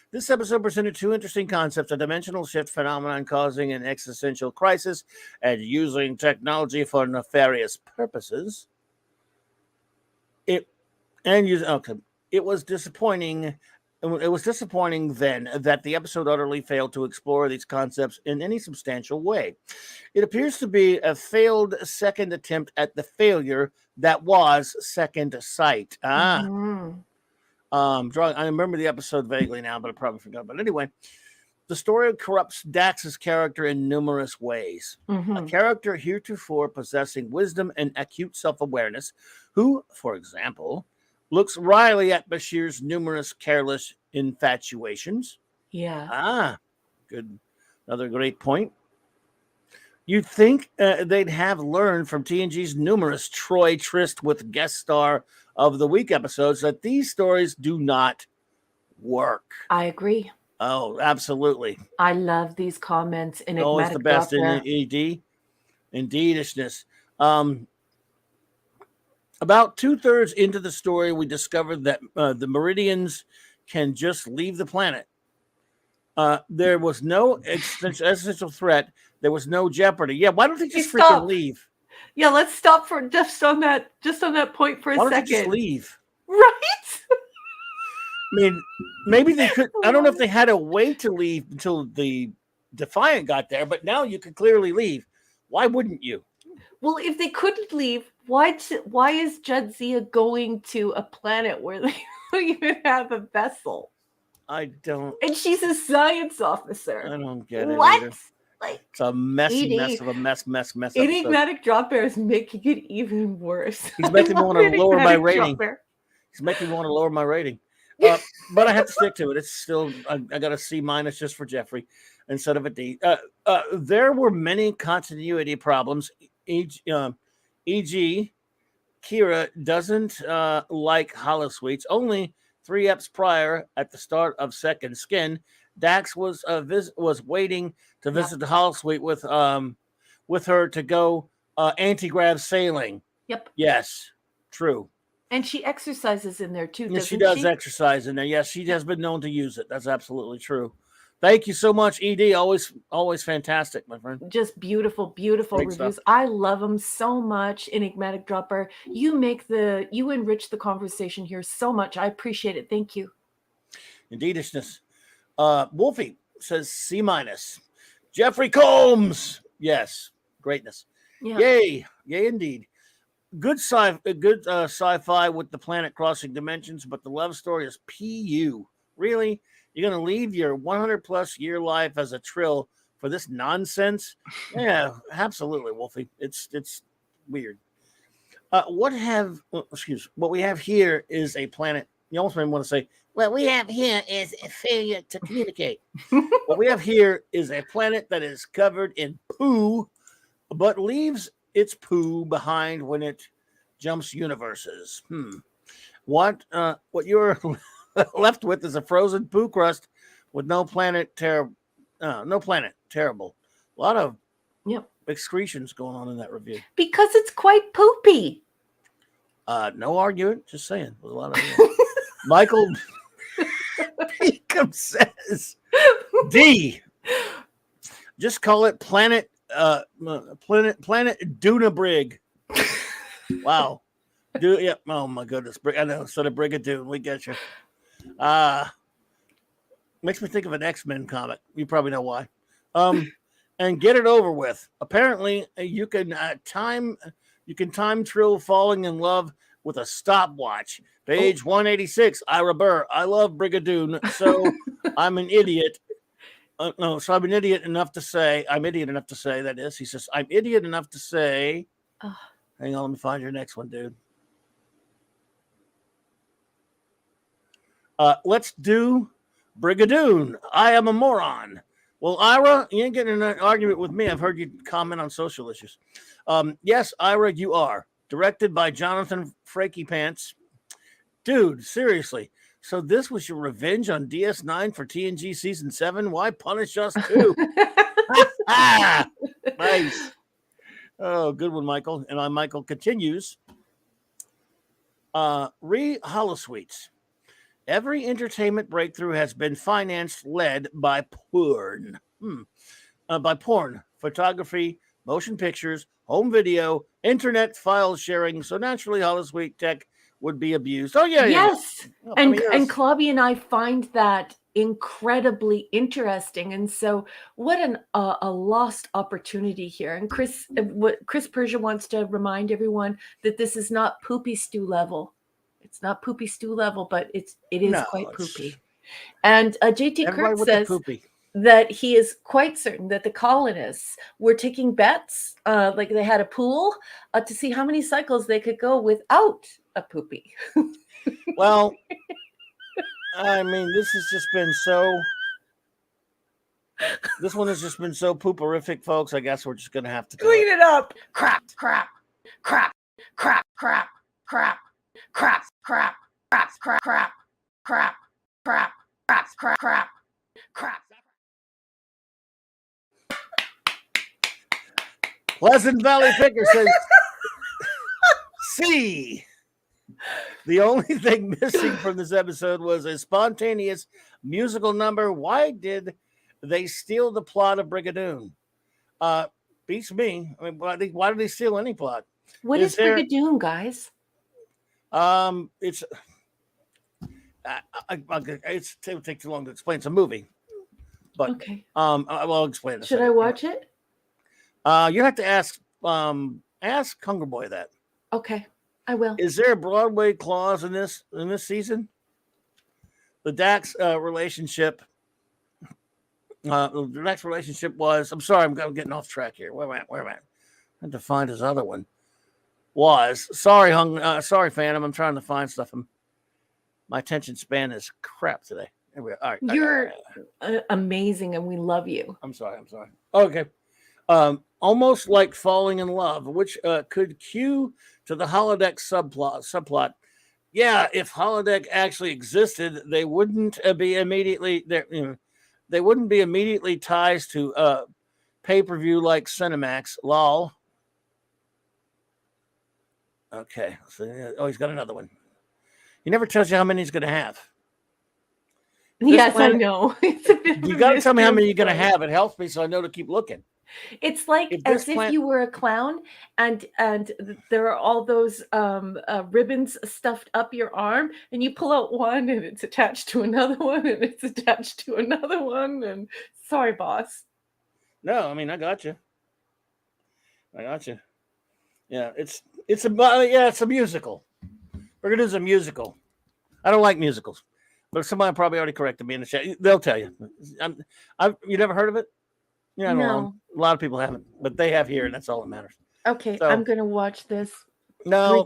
This episode presented two interesting concepts: a dimensional shift phenomenon causing an existential crisis and using technology for nefarious purposes. It was disappointing. It was disappointing then that the episode utterly failed to explore these concepts in any substantial way. It appears to be a failed second attempt at the failure that was Second Sight. I remember the episode vaguely now, but I probably forgot. But anyway, the story corrupts Dax's character in numerous ways. A character heretofore possessing wisdom and acute self-awareness, who, for example, looks wryly at Bashir's numerous careless infatuations. Yeah. Good. Another great point. You'd think they'd have learned from TNG's numerous Troy Tryst with guest star of the week episodes that these stories do not work. I agree. Oh, absolutely. I love these comments. Always the best in ED. Indeedishness. About 2/3 into the story, we discovered that the Meridians can just leave the planet. There was no existential threat. There was no jeopardy. Yeah, why don't they just freaking leave? Yeah, let's stop for just on that point for a second. Why don't they just leave? Right? mean, maybe they could. I don't know if they had to wait to leave until the Defiant got there, but now you could clearly leave. Why wouldn't you? Well, if they couldn't leave, why is Jadzia going to a planet where they don't even have a vessel? I don't. And she's a science officer. I don't get it. What? Either. Like, It's a messy ED. mess of a mess episode. Enigmatic Drop Bear is making it even worse. He's making me want to lower my Enigmatic Drop rating. Bear. He's making me want to lower my rating. But I have to stick to it. It's still, I got a C- just for Jeffrey instead of a D. There were many continuity problems. E.g., Kira doesn't like holosuites. Only 3 eps prior, at the start of Second Skin, Dax was waiting to visit the holosuite with her to go anti-grav sailing. Yep. Yes, true. And she exercises in there too, doesn't she does exercise in there. Yes, she has been known to use it. That's absolutely true. Thank you so much, ED. Always fantastic, my friend. Just beautiful, beautiful Great reviews. stuff. I love them so much. Enigmatic Dropper, you enrich the conversation here so much. I appreciate it. Thank you. Indeedishness. Wolfie says C-. Jeffrey Combs. Yes, greatness. Yeah. Yay, indeed. Good sci-fi with the planet crossing dimensions, but the love story is PU. Really? You're going to leave your 100+ year life as a trill for this nonsense? Yeah, absolutely, Wolfie. It's weird. What we have here is a planet. You almost might want to say, what we have here is a failure to communicate. What we have here is a planet that is covered in poo, but leaves its poo behind when it jumps universes. What you're left with is a frozen poo crust with no planet terrible. A lot of excretions going on in that review. Because it's quite poopy. No argument, just saying. There's a lot of Michael Peakham says D. Just call it planet Dunabrig. Wow. Oh my goodness. I know. Instead of Brigadoon, we get you. Makes me think of an X-Men comic. You probably know why. And get it over with. Apparently, you can time trill falling in love with a stopwatch. Page 186. Ira Burr. I love Brigadoon, so I'm an idiot. I'm idiot enough to say, that is. He says, I'm idiot enough to say, hang on, let me find your next one, dude. Let's do Brigadoon. I am a moron. Well, Ira, you ain't getting in an argument with me. I've heard you comment on social issues. Yes, Ira, you are. Directed by Jonathan Frakey Pants. Dude, seriously. So this was your revenge on DS9 for TNG Season 7? Why punish us too? Nice. Oh, good one, Michael. And Michael continues. Holosuites. Every entertainment breakthrough has been led by porn. By porn, photography, motion pictures, home video, internet file sharing. So naturally, holosuite tech would be abused. Oh, yeah. Yes. Yeah. And Clobby and I find that incredibly interesting. And so what a lost opportunity here. And Chris Persia wants to remind everyone that this is not poopy stew level. It's not poopy stew level, but it is quite poopy. And JT Kirk says that he is quite certain that the colonists were taking bets, like they had a pool, to see how many cycles they could go without a poopy. Well, I mean, this one has just been so pooperific, folks. I guess we're just going to have to clean it up. Crap. Pleasant Valley Picker says C. The only thing missing from this episode was a spontaneous musical number. Why did they steal the plot of Brigadoon? Beats me. I mean, why did they steal any plot? What is Brigadoon, guys? it would take too long to explain. It's a movie, but Okay. I'll explain it. Should I watch it? You have to ask Hunger Boy that. Okay, I will. Is there a Broadway clause in this season? The Dax relationship. The next relationship was. I'm sorry, I'm getting off track here. Where am I? I had to find his other one. Sorry, Phantom. I'm trying to find stuff. My attention span is crap today. Here we go. All right. You're amazing, and we love you. I'm sorry. Okay. Almost like falling in love, which could cue to the holodeck subplot. Yeah, if holodeck actually existed, they wouldn't be immediately there. They wouldn't be immediately ties to pay-per-view like Cinemax. Lol. Okay. So, he's got another one. He never tells you how many he's going to have. Yes, I know. It's a bit you got to tell me how many you're going to have. It helps me so I know to keep looking. It's like if you were a clown and there are all those ribbons stuffed up your arm, and you pull out one and it's attached to another one and it's attached to another one. And sorry, boss. No, I mean, I got you. Yeah, it's a musical. We're gonna do a musical. I don't like musicals, but somebody probably already corrected me in the chat. They'll tell you. You never heard of it? Yeah, no. A lot of people haven't, but they have here, and that's all that matters. Okay, so, I'm gonna watch this. No,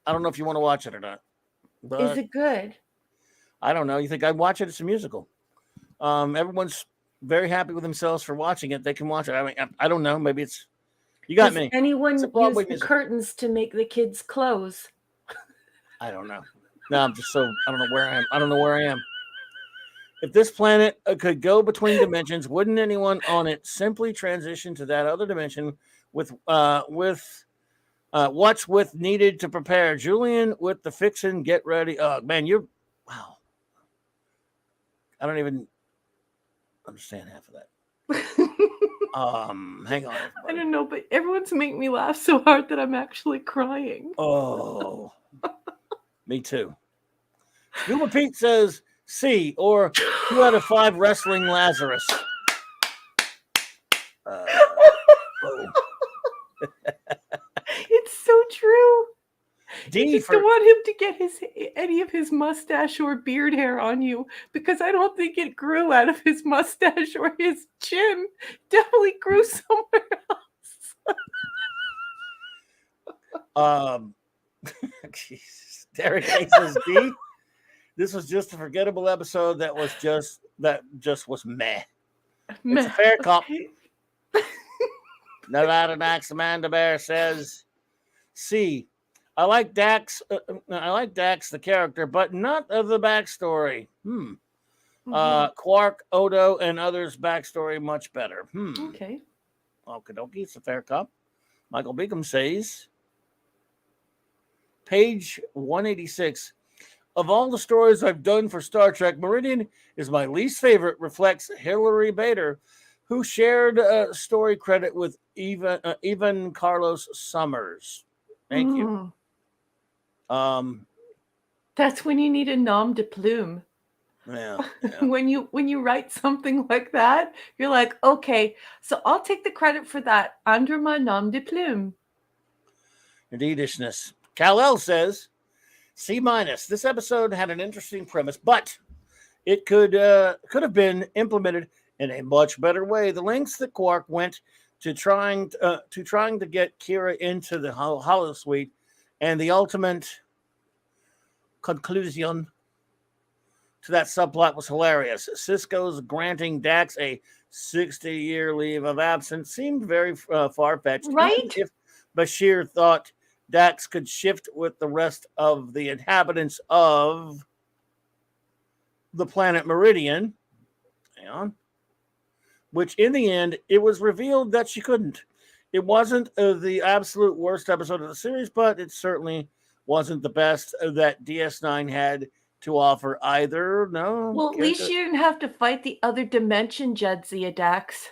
I don't know if you want to watch it or not. But is it good? I don't know. You think I'd watch it? It's a musical. Everyone's very happy with themselves for watching it. They can watch it. I mean, I don't know. Maybe it's. You got me. Anyone use the curtains to make the kids close? I don't know. No, I don't know where I am. I don't know where I am. If this planet could go between dimensions, wouldn't anyone on it simply transition to that other dimension with what's needed to prepare? Julian with the fixin', get ready. Man, wow. I don't even understand half of that. Hang on. Everybody. I don't know, but everyone's making me laugh so hard that I'm actually crying. Oh, me too. Scuba Pete says C, or 2 out of 5 wrestling Lazarus. It's so true. D, you just don't want him to get any of his mustache or beard hair on you, because I don't think it grew out of his mustache or his chin. Definitely grew somewhere else. Jesus. Derek A says D. This was just a forgettable episode that just was meh. It's a fair cop. Nevada Dax Amanda Bear says C. I like Dax the character, but not of the backstory. Quark, Odo, and others' backstory much better. Okay. Okie dokie, it's a fair cop. Michael Beacom says, page 186. Of all the stories I've done for Star Trek, Meridian is my least favorite, reflects Hilary Bader, who shared story credit with Evan Carlos Summers. Thank you. That's when you need a nom de plume. Yeah. when you write something like that, you're like, okay, so I'll take the credit for that under my nom de plume. Indeedishness. Kal-El says, C-. This episode had an interesting premise, but it could have been implemented in a much better way. The lengths that Quark went to trying to get Kira into the holosuite, and the ultimate conclusion to that subplot was hilarious. Sisko's granting Dax a 60-year leave of absence seemed very far-fetched. Right? Even if Bashir thought Dax could shift with the rest of the inhabitants of the planet Meridian. Hang on. Which in the end, it was revealed that she couldn't. It wasn't the absolute worst episode of the series, but it certainly wasn't the best that DS9 had to offer either. No. Well, at least you didn't have to fight the other dimension, Jadzia Dax.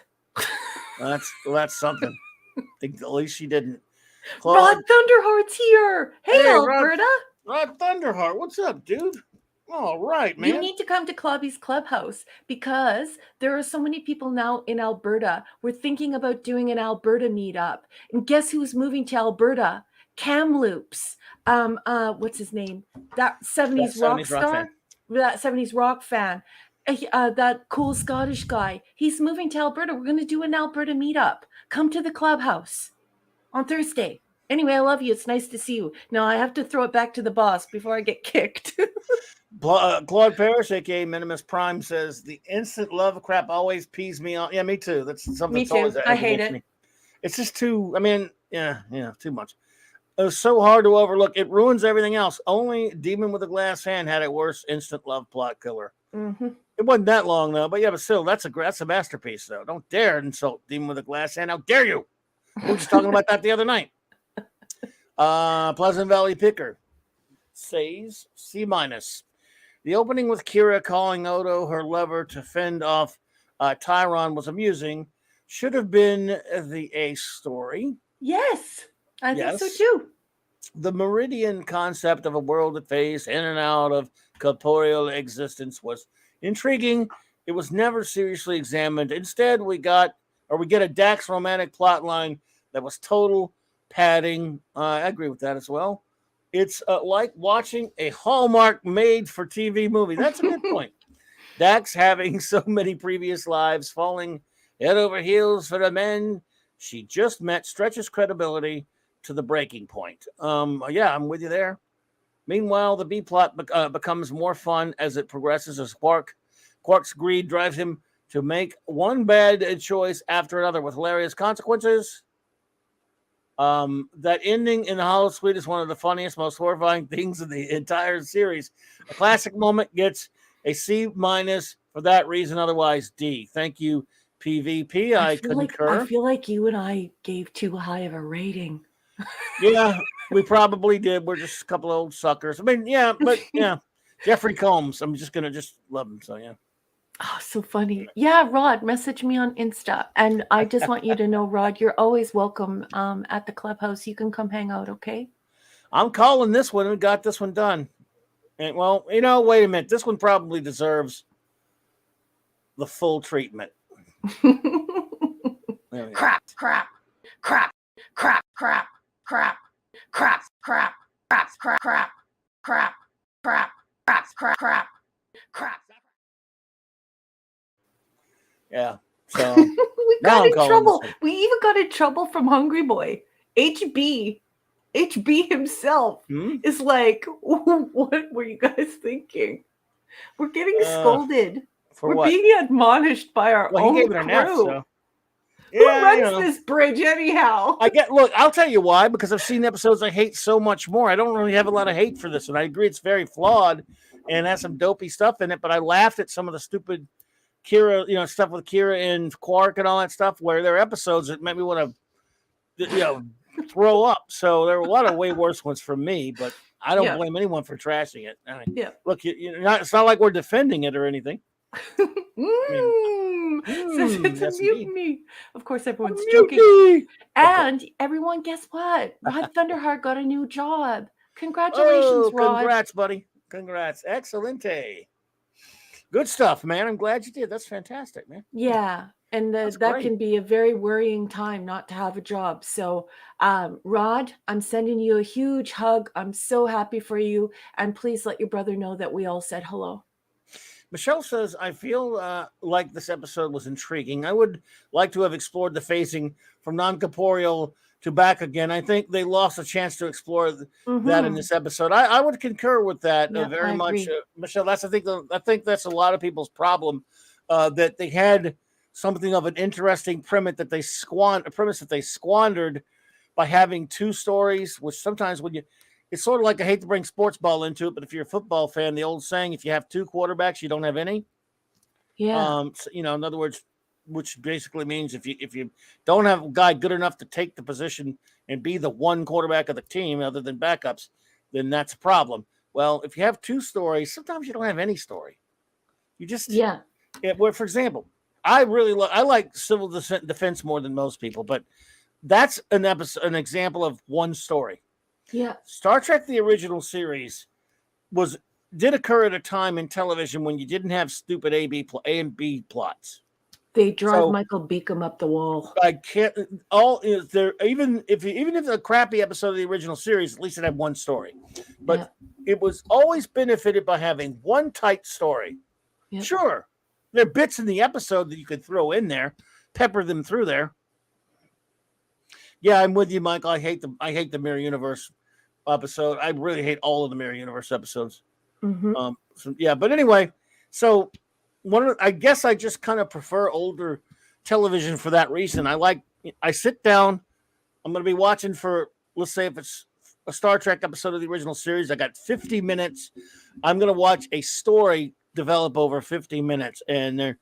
That's something. At least she didn't. Rod Thunderheart's here. Hey Alberta. Rod Thunderheart, what's up, dude? All right, man. You need to come to Clubby's Clubhouse because there are so many people now in Alberta. We're thinking about doing an Alberta meetup. And guess who's moving to Alberta? Kamloops. What's his name? That 70s rock 70s rock star? fan. That 70s rock fan. That cool Scottish guy. He's moving to Alberta. We're going to do an Alberta meetup. Come to the Clubhouse on Thursday. Anyway, I love you. It's nice to see you. Now I have to throw it back to the boss before I get kicked. Claude Parrish, aka Minimus Prime, says the instant love crap always pees me off. Yeah, me too. That's something. Me that's too. always I hate aggravates it. me. It's just too. I mean, yeah, too much. It was so hard to overlook. It ruins everything else. Only Demon with a Glass Hand had a worse instant love plot killer. Mm-hmm. It wasn't that long though, but yeah, but still, that's a masterpiece though. Don't dare insult Demon with a Glass Hand. How dare you? We were just talking about that the other night. Pleasant Valley Picker says C-. The opening with Kira calling Odo her lover to fend off Tyron was amusing. Should have been the A story. Yes, I think so Yes. too. The Meridian concept of a world that phased in and out of corporeal existence was intriguing. It was never seriously examined. Instead, we get a Dax romantic plot line that was total padding. I agree with that as well. It's like watching a Hallmark made-for-TV movie. That's a good point. Dax having so many previous lives, falling head over heels for the men she just met, stretches credibility to the breaking point. Yeah, I'm with you there. Meanwhile, the B-plot becomes more fun as it progresses as Quark's greed drives him to make one bad choice after another with hilarious consequences. That ending in the Hollow Suite is one of the funniest, most horrifying things in the entire series. A classic moment gets a C- for that reason. Otherwise, D. Thank you, PvP. I concur. I feel like you and I gave too high of a rating. Yeah, we probably did. We're just a couple of old suckers. I mean, yeah, but yeah, Jeffrey Combs. I'm just gonna love him. So yeah. Oh, so funny. Yeah, Rod, message me on Insta. And I just want you to know, Rod, you're always welcome at the Clubhouse. You can come hang out, okay? I'm calling this one. We got this one done. And well, wait a minute. This one probably deserves the full treatment. Crap, crap, crap, crap, crap, crap, crap, crap, crap, crap, crap, crap, crap, crap, crap, crap, crap. Yeah. So we got in trouble. We even got in trouble from Hungry Boy. HB himself is like, what were you guys thinking? We're getting scolded. We're what? being admonished by our own he gave it crew. an F, so. Who runs this bridge anyhow? Look, I'll tell you why, because I've seen episodes I hate so much more. I don't really have a lot of hate for this one. I agree it's very flawed and has some dopey stuff in it, but I laughed at some of the stupid Kira, stuff with Kira and Quark and all that stuff, where there are episodes that made me want to, throw up. So there were a lot of way worse ones from me, but I don't blame anyone for trashing it. I mean, look, it's not like we're defending it or anything. Says it's a mutiny. Of course, everyone's mutiny. Joking. And everyone, guess what? Rod Thunderheart got a new job. Congratulations, Rod. Congrats, buddy. Congrats. Excelente. Good stuff, man. I'm glad you did. That's fantastic, man. Yeah. And that can be a very worrying time not to have a job. So, Rod, I'm sending you a huge hug. I'm so happy for you. And please let your brother know that we all said hello. Michelle says, I feel like this episode was intriguing. I would like to have explored the phasing from non-corporeal to back again. I think they lost a chance to explore that in this episode. I would concur with that very much. Michelle, I think that's a lot of people's problem, that they had something of an interesting premise that they squandered by having two stories, which sometimes it's sort of like, I hate to bring sports ball into it, but if you're a football fan, the old saying, if you have two quarterbacks, you don't have any. Yeah. So, in other words, which basically means if you don't have a guy good enough to take the position and be the one quarterback of the team other than backups, then that's a problem. Well, if you have two stories, sometimes you don't have any story. You just where, for example, I like civil defense more than most people, but that's an example of one story. Yeah. Star Trek, the original series, was did occur at a time in television when you didn't have stupid A and B plots. They drive So- Michael Beacom up the wall. I can't. All is there. Even if it's a crappy episode of the original series, at least it had one story. But Yeah. it was always benefited by having one tight story. Yeah. Sure, there are bits in the episode that you could throw in there, pepper them through there. Yeah, I'm with you, Michael. I hate the Mirror Universe episode. I really hate all of the Mirror Universe episodes. Mhm. But anyway, so I guess I just kind of prefer older television for that reason. I sit down, I'm going to be watching for, let's say if it's a Star Trek episode of the original series, I got 50 minutes. I'm going to watch a story develop over 50 minutes, and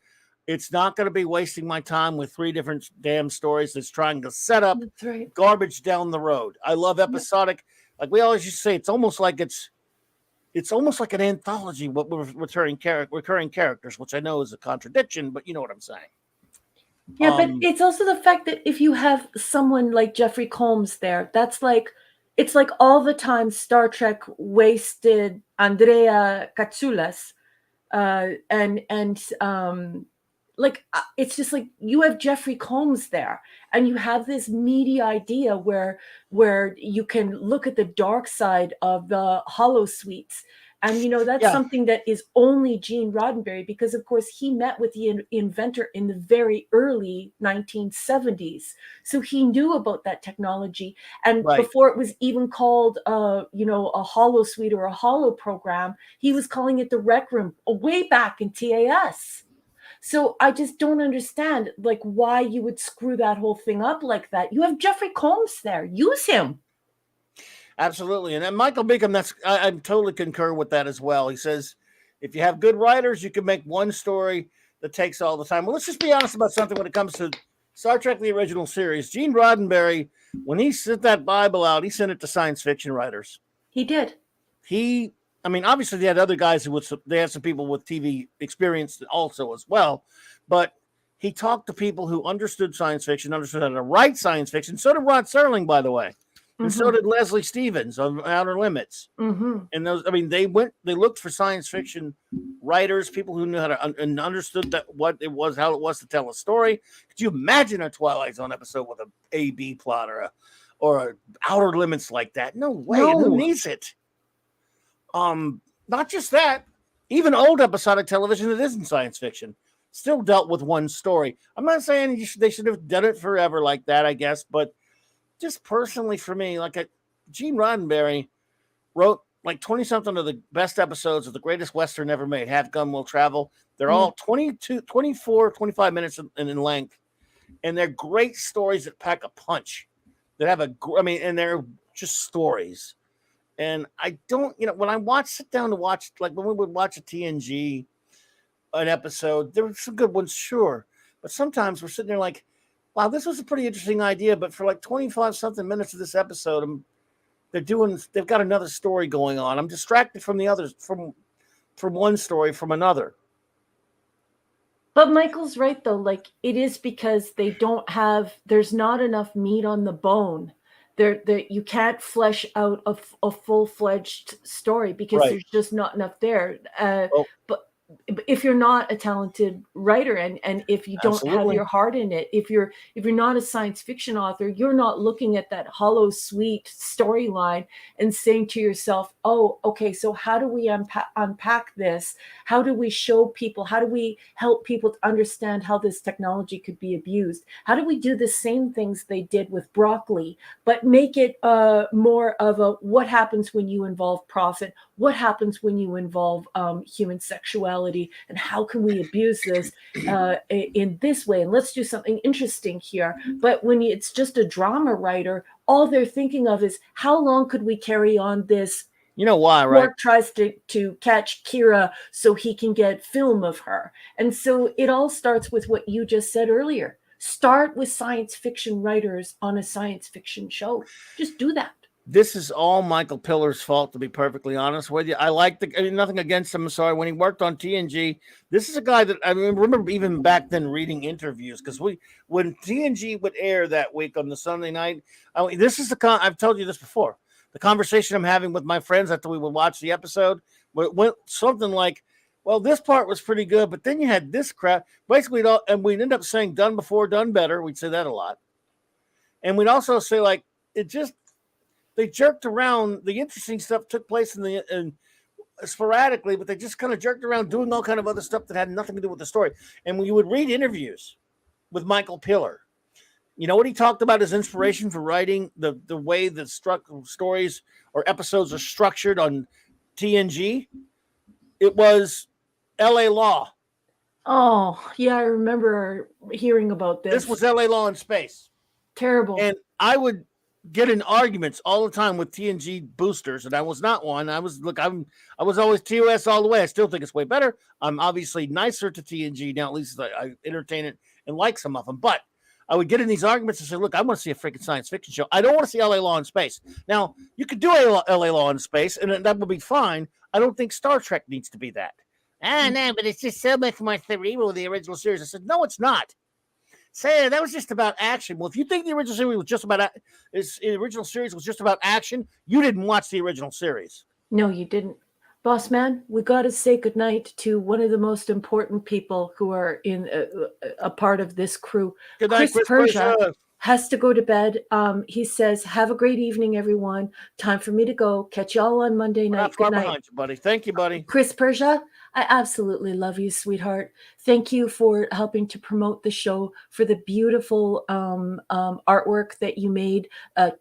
it's not going to be wasting my time with 3 different damn stories that's trying to set up That's right. garbage down the road. I love episodic. Like we always used to say, it's almost like an anthology with recurring characters, which I know is a contradiction, but you know what I'm saying. Yeah, but it's also the fact that if you have someone like Jeffrey Combs there, it's like all the time Star Trek wasted Andrea Katsoulas, it's just like you have Jeffrey Combs there, and you have this meaty idea where you can look at the dark side of the holosuites. And, that's something that is only Gene Roddenberry, because, of course, he met with the inventor in the very early 1970s. So he knew about that technology. And before it was even called, a holosuite or a holo program, he was calling it the Rec Room way back in TAS. So I just don't understand, why you would screw that whole thing up like that. You have Jeffrey Combs there. Use him. Absolutely. And then Michael Beacom, I totally concur with that as well. He says, if you have good writers, you can make one story that takes all the time. Well, let's just be honest about something when it comes to Star Trek, the original series. Gene Roddenberry, when he sent that Bible out, he sent it to science fiction writers. He did. Obviously they had other guys they had some people with TV experience also as well, but he talked to people who understood science fiction, understood how to write science fiction. So did Rod Serling, by the way. And so did Leslie Stevens on Outer Limits. Mm-hmm. And they looked for science fiction writers, people who knew how to and understood how it was to tell a story. Could you imagine a Twilight Zone episode with a A-B plot or a Outer Limits like that? No way. No. Who needs it? Not just that, even old episodic television that isn't science fiction still dealt with one story. I'm not saying they should have done it forever like that, I guess, but just personally for me, Gene Roddenberry wrote 20-something of the best episodes of the greatest Western ever made, Have Gun Will Travel. They're all 22, 24, 25 minutes in length, and they're great stories that pack a punch, that have and they're just stories. And I don't, when I sit down to watch, when we would watch a TNG, an episode, there were some good ones, sure. But sometimes we're sitting there wow, this was a pretty interesting idea, but for 25 something minutes of this episode, they've got another story going on. I'm distracted from the others, from one story from another. But Michael's right, though. It is because there's not enough meat on the bone. You can't flesh out a full-fledged story because there's just not enough there. But if you're not a talented writer and if you don't have your heart in it, if you're not a science fiction author, you're not looking at that hollow sweet storyline and saying to yourself, oh, okay, so how do we unpack this? How do we show people? How do we help people to understand how this technology could be abused? How do we do the same things they did with broccoli, but make it more of a what happens when you involve profit? What happens when you involve human sexuality, and how can we abuse this in this way? And let's do something interesting here. But when it's just a drama writer, all they're thinking of is how long could we carry on this? You know why, right? Quark tries to catch Kira so he can get film of her. And so it all starts with what you just said earlier. Start with science fiction writers on a science fiction show. Just do that. This is all Michael Pillar's fault, to be perfectly honest with you. I nothing against him. I'm sorry. When he worked on TNG, this is a guy that I remember even back then reading interviews, because when TNG would air that week on the Sunday night, this is I've told you this before. The conversation I'm having with my friends after we would watch the episode, It went something like, well, this part was pretty good, but then you had this crap. Basically, and we'd end up saying done before, done better. We'd say that a lot. And we'd also say, like, they jerked around. The interesting stuff took place in sporadically, but they just kind of jerked around doing all kind of other stuff that had nothing to do with the story. And when you would read interviews with Michael Pillar, you know what he talked about his inspiration for writing the way the stories or episodes are structured on TNG? It was LA Law. Oh, yeah, I remember hearing about this. This was LA Law in space. Terrible. And I would get in arguments all the time with TNG boosters, and I was not one. I was always TOS all the way. I still think it's way better. I'm obviously nicer to TNG now. At least I entertain it and like some of them. But I would get in these arguments and say, look, I want to see a freaking science fiction show. I don't want to see LA Law in space. Now, you could do LA Law in space, and that would be fine. I don't think Star Trek needs to be that. No, but it's just so much more cerebral, the original series. I said, no, it's not. Say that was just about action. Well, if you think the original series was just about action, you didn't watch the original series. No, you didn't. Boss man, we got to say goodnight to one of the most important people who are in a part of this crew. Good night, Chris Persia has to go to bed. He says, have a great evening, everyone. Time for me to go. Catch y'all on Monday night. Good night. Behind you, buddy. Thank you, buddy. Chris Persia, I absolutely love you, sweetheart. Thank you for helping to promote the show, for the beautiful artwork that you made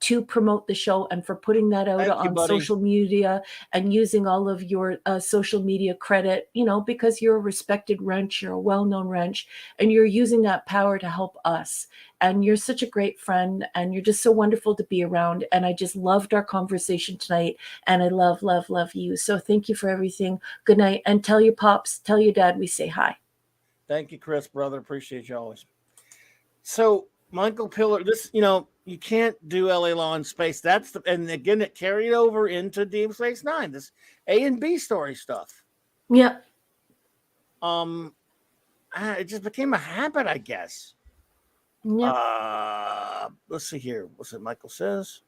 to promote the show, and for putting that out on social media and using all of your social media credit, because you're a respected wrench, you're a well-known wrench, and you're using that power to help us. And you're such a great friend, and you're just so wonderful to be around. And I just loved our conversation tonight, and I love, love, love you. So thank you for everything. Good night. And tell your pops, tell your dad we say hi. Thank you, Chris, brother. Appreciate you always. So Michael Pillar, you can't do LA Law in space. And again, it carried over into Deep Space Nine, this A and B story stuff. Yeah. It just became a habit, I guess. Yeah. Let's see here. What's it Michael says?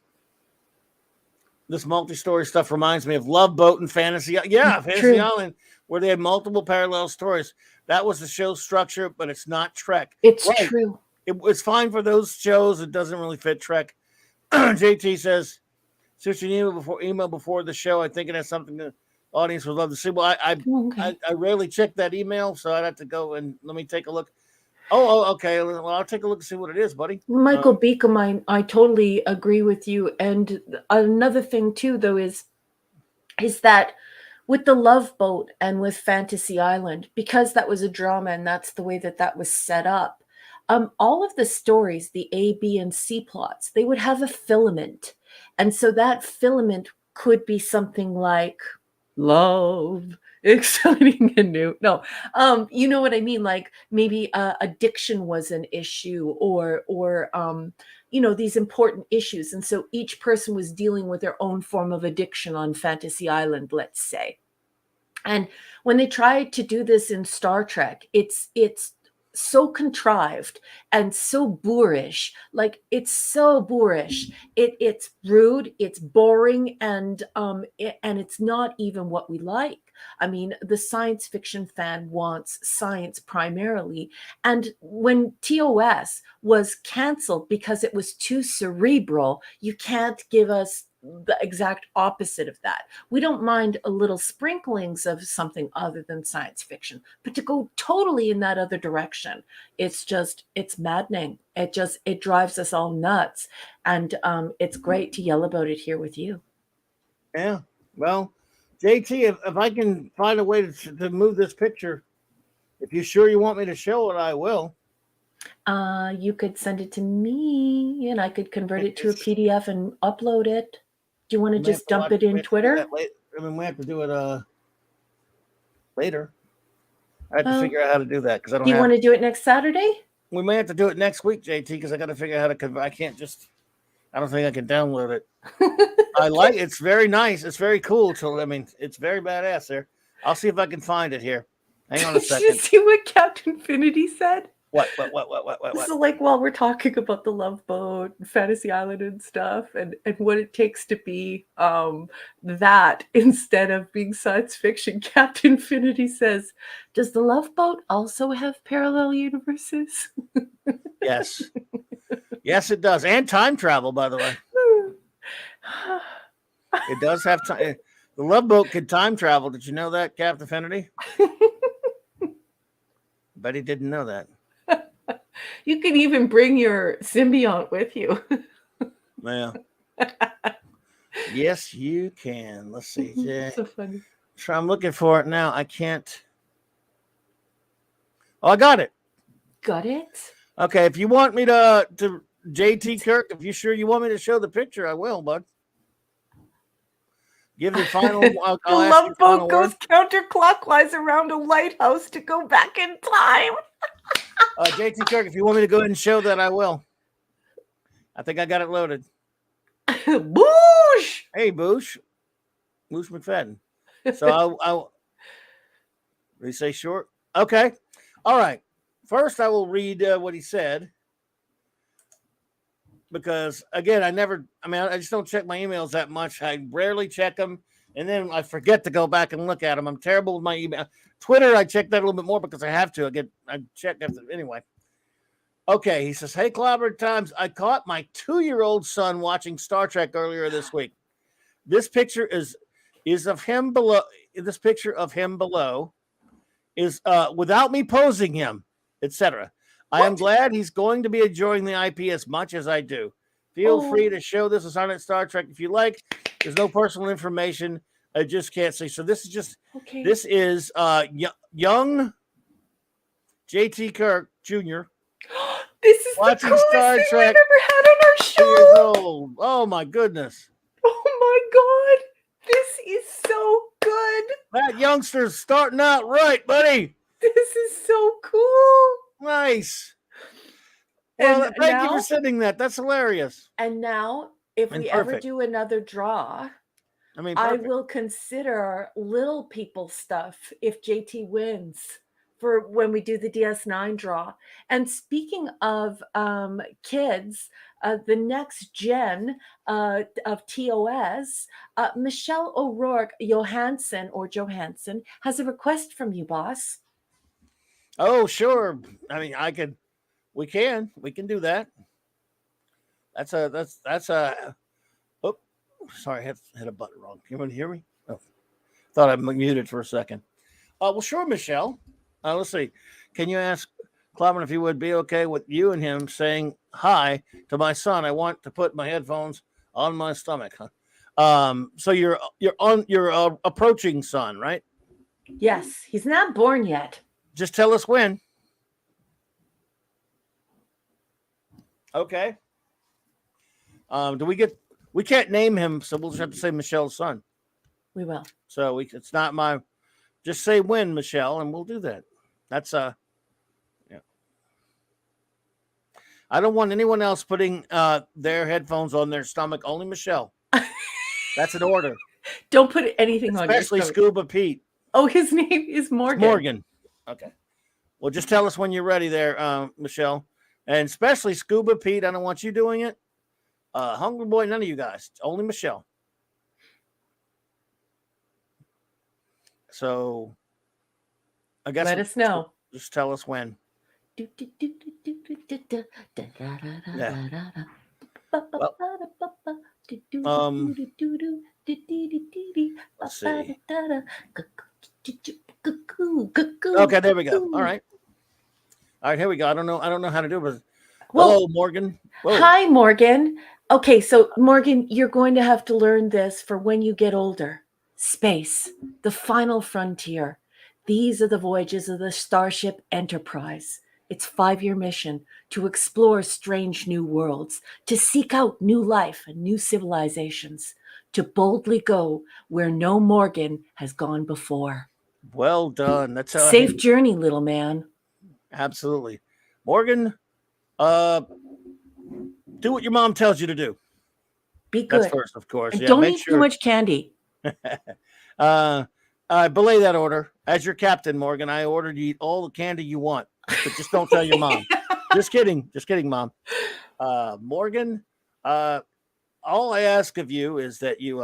This multi-story stuff reminds me of Love Boat and Fantasy. Yeah, Fantasy Island, where they had multiple parallel stories. That was the show structure, but it's not Trek. It's true. It's fine for those shows. It doesn't really fit Trek. JT says, "Since you email before the show, I think it has something the audience would love to see." Well, I rarely check that email, so I'd have to go and let me take a look. Oh, okay. Well, I'll take a look and see what it is, buddy. Michael Beacom, I totally agree with you. And another thing too, though, is that with the Love Boat and with Fantasy Island, because that was a drama and that's the way that was set up, all of the stories, the A, B, and C plots, they would have a filament. And so that filament could be something like love, exciting and new. No, you know what I mean? Like maybe addiction was an issue or these important issues. And so each person was dealing with their own form of addiction on Fantasy Island, let's say. And when they tried to do this in Star Trek, it's so contrived and so boorish. Like it's so boorish. It's rude, it's boring, and it's not even what we like. I mean, the science fiction fan wants science primarily. And when TOS was canceled because it was too cerebral, you can't give us the exact opposite of that. We don't mind a little sprinklings of something other than science fiction, but to go totally in that other direction, it's maddening. It drives us all nuts. And it's great to yell about it here with you. Yeah. Well, JT, if I can find a way to move this picture, if you're sure you want me to show it, I will. You could send it to me and I could convert it to a PDF and upload it. Do you want to just dump it in Twitter? We have to do it later. I have to figure out how to do that because I don't. Do you want to do it next Saturday? We may have to do it next week, JT, because I got to figure out how to convert. I don't think I can download it. It's very nice. It's very cool. It's very badass there. I'll see if I can find it here. Hang on a second. Did you see what Captain Infinity said? What? So, like, while we're talking about the Love Boat, and Fantasy Island, and stuff, and what it takes to be that instead of being science fiction, Captain Infinity says, "Does the Love Boat also have parallel universes?" Yes. Yes, it does. And time travel, by the way. It does have time. The Love Boat can time travel. Did you know that, Captain Infinity? Bet he didn't know that. You can even bring your symbiont with you. Yeah. Yes, you can. Let's see. So funny. I'm looking for it now. I can't. Oh, I got it. Got it? Okay, if you want me to JT Kirk, if you sure you want me to show the picture, I will, bud. Give the final. I'll The ask Love your final Boat goes word. counterclockwise around a lighthouse to go back in time. JT Kirk, if you want me to go ahead and show that, I will. I think I got it loaded. Boosh! Hey, Boosh McFadden. So I'll did he say short? Okay. All right. First, I will read what he said. Because again, I just don't check my emails that much. I rarely check them, and then I forget to go back and look at them. I'm terrible with my email. Twitter, I check that a little bit more because I have to. I check after anyway. Okay, he says, "Hey, Clobbered Times, I caught my 2-year-old son watching Star Trek earlier this week. This picture is of him below. This picture of him below is without me posing him, etc. I am glad he's going to be enjoying the IP as much as I do. Feel free to show this as on Star Trek if you like. There's no personal information. I just can't say." So this is just This is young JT Kirk Jr. This is watching the coolest Star thing Trek. we've ever had on our 2 show. years old. Oh my goodness. Oh my God. This is so good. That youngster's starting out right, buddy. This is so cool. Nice. Well, And thank you for sending that. That's hilarious. And now, if we ever do another draw, I will consider little people stuff if JT wins for when we do the DS9 draw. And speaking of kids, the next gen of TOS, Michelle O'Rourke Johansson has a request from you, boss. Oh, sure. I mean, we can do that. That's a oh, sorry, I hit a button wrong. You want to hear me? Oh, thought I muted for a second. Well, sure, Michelle. Let's see. Can you ask Clobberin if he would be okay with you and him saying hi to my son? I want to put my headphones on my stomach. So you're approaching son, right? Yes, he's not born yet. Just tell us when. Okay. We can't name him, so we'll just have to say Michelle's son. We will. So it's not my, just say when, Michelle, and we'll do that. That's yeah. I don't want anyone else putting their headphones on their stomach. Only Michelle. That's an order. Don't put anything on your Especially stomach. Scuba Pete. Oh, his name is Morgan. It's Morgan. Okay. Well, just tell us when you're ready there, Michelle. And especially Scuba Pete. I don't want you doing it. Hungry Boy, none of you guys. Only Michelle. So I guess let us know. Just tell us when. Yeah. Well, let's see. Okay, there we go. All right, here we go. I don't know how to do it. But hello, Morgan. Whoa. Hi, Morgan. Okay, so Morgan, you're going to have to learn this for when you get older. Space, the final frontier. These are the voyages of the Starship Enterprise. Its 5-year mission to explore strange new worlds, to seek out new life and new civilizations, to boldly go where no Morgan has gone before. Well done. That's how safe journey, little man. Absolutely. Morgan, do what your mom tells you to do. Be good. That's first, of course. And don't eat too much candy. I belay that order. As your captain, Morgan, I ordered you all the candy you want. but just don't tell your mom. Just kidding, Mom. Morgan, all I ask of you is that you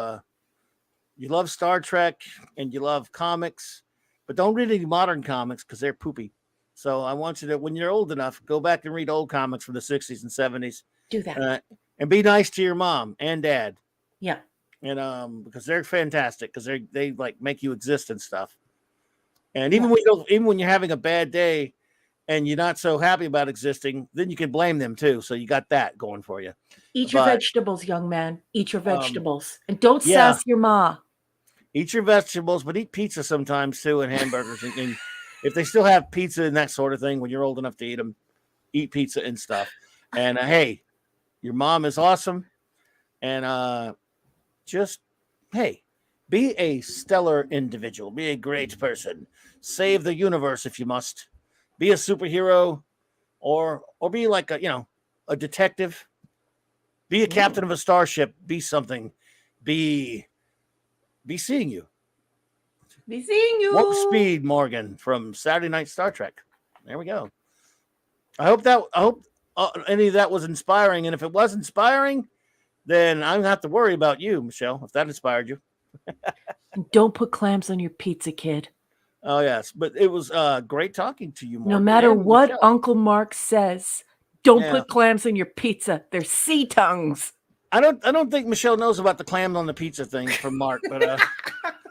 love Star Trek and you love comics, but don't read any modern comics because they're poopy. So I want you to, when you're old enough, go back and read old comics from the 60s and 70s. Do that. And be nice to your mom and dad. Yeah. And because they're fantastic, because they like make you exist and stuff. And even when you're having a bad day and you're not so happy about existing, then you can blame them too. So you got that going for you. Eat your vegetables, young man. Eat your vegetables. And don't sass your ma. Eat your vegetables, but eat pizza sometimes too, and hamburgers. and if they still have pizza and that sort of thing, when you're old enough to eat them, eat pizza and stuff. And hey, your mom is awesome. And just, hey, be a stellar individual. Be a great person. Save the universe if you must. Be a superhero, or be like a detective. Be a captain of a starship. Be something. Be seeing you. Be seeing you. Warp Speed Morgan from Saturday Night Star Trek. There we go. I hope any of that was inspiring. And if it was inspiring, then I'm gonna have to worry about you, Michelle, if that inspired you. Don't put clams on your pizza, kid. Oh yes, but it was great talking to you, Morgan. No matter what Michelle. Uncle Mark says, don't put clams on your pizza. They're sea tongues. I don't think Michelle knows about the clams on the pizza thing from Mark, but I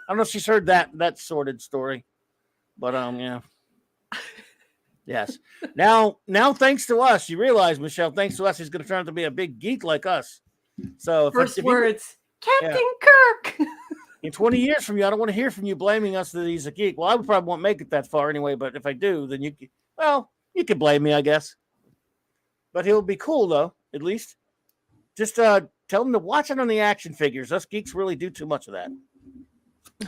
don't know if she's heard that sordid story. But yeah. Yes. Now thanks to us, you realize, Michelle, thanks to us, he's gonna turn out to be a big geek like us. So first words, Captain Kirk. In 20 years from you, I don't want to hear from you blaming us that he's a geek. Well, I would probably won't make it that far anyway, but if I do, then you can blame me, I guess. But he'll be cool, though, at least. Just tell him to watch it on the action figures. Us geeks really do too much of that.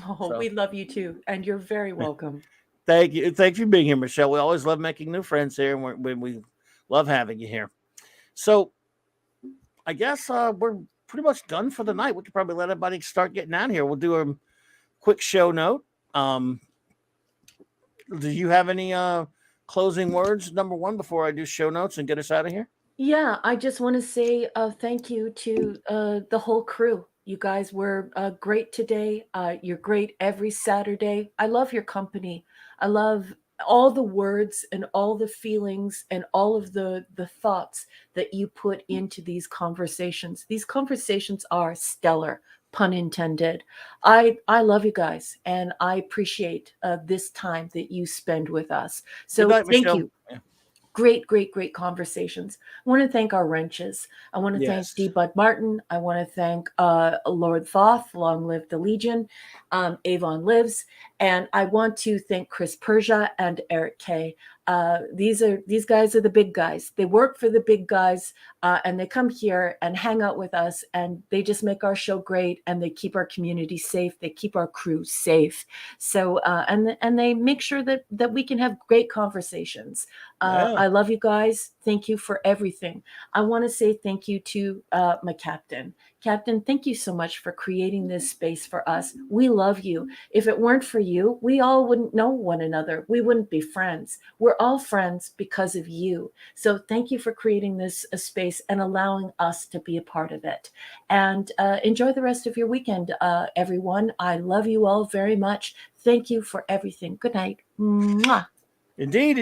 Oh, we love you, too, and you're very welcome. Thank you. Thank you for being here, Michelle. We always love making new friends here, and we love having you here. So I guess we're pretty much done for the night. We could probably let everybody start getting out of here. We'll do a quick show note. Do you have any closing words, number one, before I do show notes and get us out of here? Yeah, I just want to say thank you to the whole crew. You guys were great today. You're great every Saturday. I love your company. I love all the words and all the feelings and all of the thoughts that you put into these conversations. These conversations are stellar, pun intended. I love you guys, and I appreciate this time that you spend with us. So thank Michelle. you. Yeah. Great conversations. I want to thank our wrenches. I want to thank D. Bud Martin. I want to thank Lord Thoth, long live the Legion. Avon lives. And I want to thank Chris Persia and Eric K. These guys are the big guys. They work for the big guys, and they come here and hang out with us, and they just make our show great, and they keep our community safe. They keep our crew safe. So and they make sure that we can have great conversations. I love you guys. Thank you for everything. I want to say thank you to my captain. Captain, thank you so much for creating this space for us. We love you. If it weren't for you, we all wouldn't know one another. We wouldn't be friends. We're all friends because of you. So thank you for creating this space and allowing us to be a part of it. And enjoy the rest of your weekend, everyone. I love you all very much. Thank you for everything. Good night. Mwah. Indeed.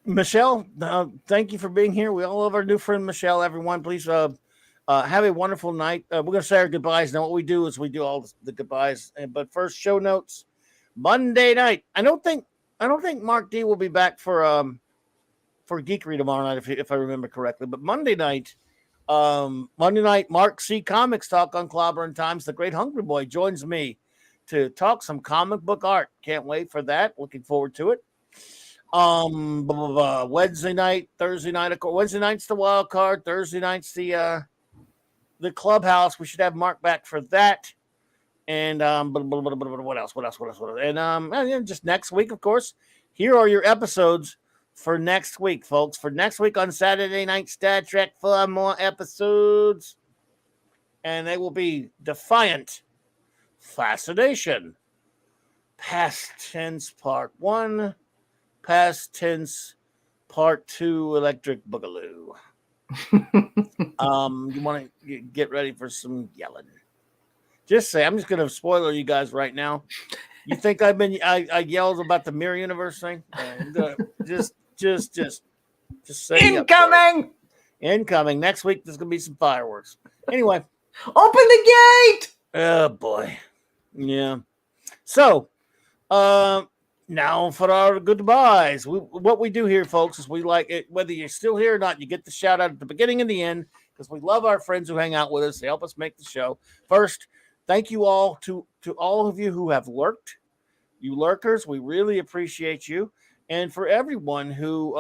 Michelle, thank you for being here. We all love our new friend, Michelle. Everyone, please have a wonderful night. We're going to say our goodbyes. Now, what we do is we do all the goodbyes. But first, show notes. Monday night. I don't think Mark D will be back for Geekery tomorrow night, if I remember correctly. But Monday night, Mark C. Comics Talk on Clobbering Times. The Great Hungry Boy joins me to talk some comic book art. Can't wait for that. Looking forward to it. Wednesday night, Thursday night. Of course, Wednesday night's the wild card. Thursday night's the clubhouse. We should have Mark back for that. And what else? And just next week, of course. Here are your episodes for next week, folks. For next week on Saturday night, Star Trek, 4 more episodes, and they will be Defiant, Fascination, Past Tense Part 1, Past Tense Part 2, Electric Boogaloo. You want to get ready for some yelling. Just say, I'm just going to spoiler you guys right now. You think I yelled about the Mirror Universe thing? I'm gonna just say Incoming! Incoming. Next week, there's going to be some fireworks. Anyway. Open the gate! Oh, boy. Yeah. So, now for our goodbyes. What we do here, folks, is we like it, whether you're still here or not, you get the shout out at the beginning and the end because we love our friends who hang out with us. They help us make the show. First, thank you all to all of you who have lurked. You lurkers, we really appreciate you. And for everyone who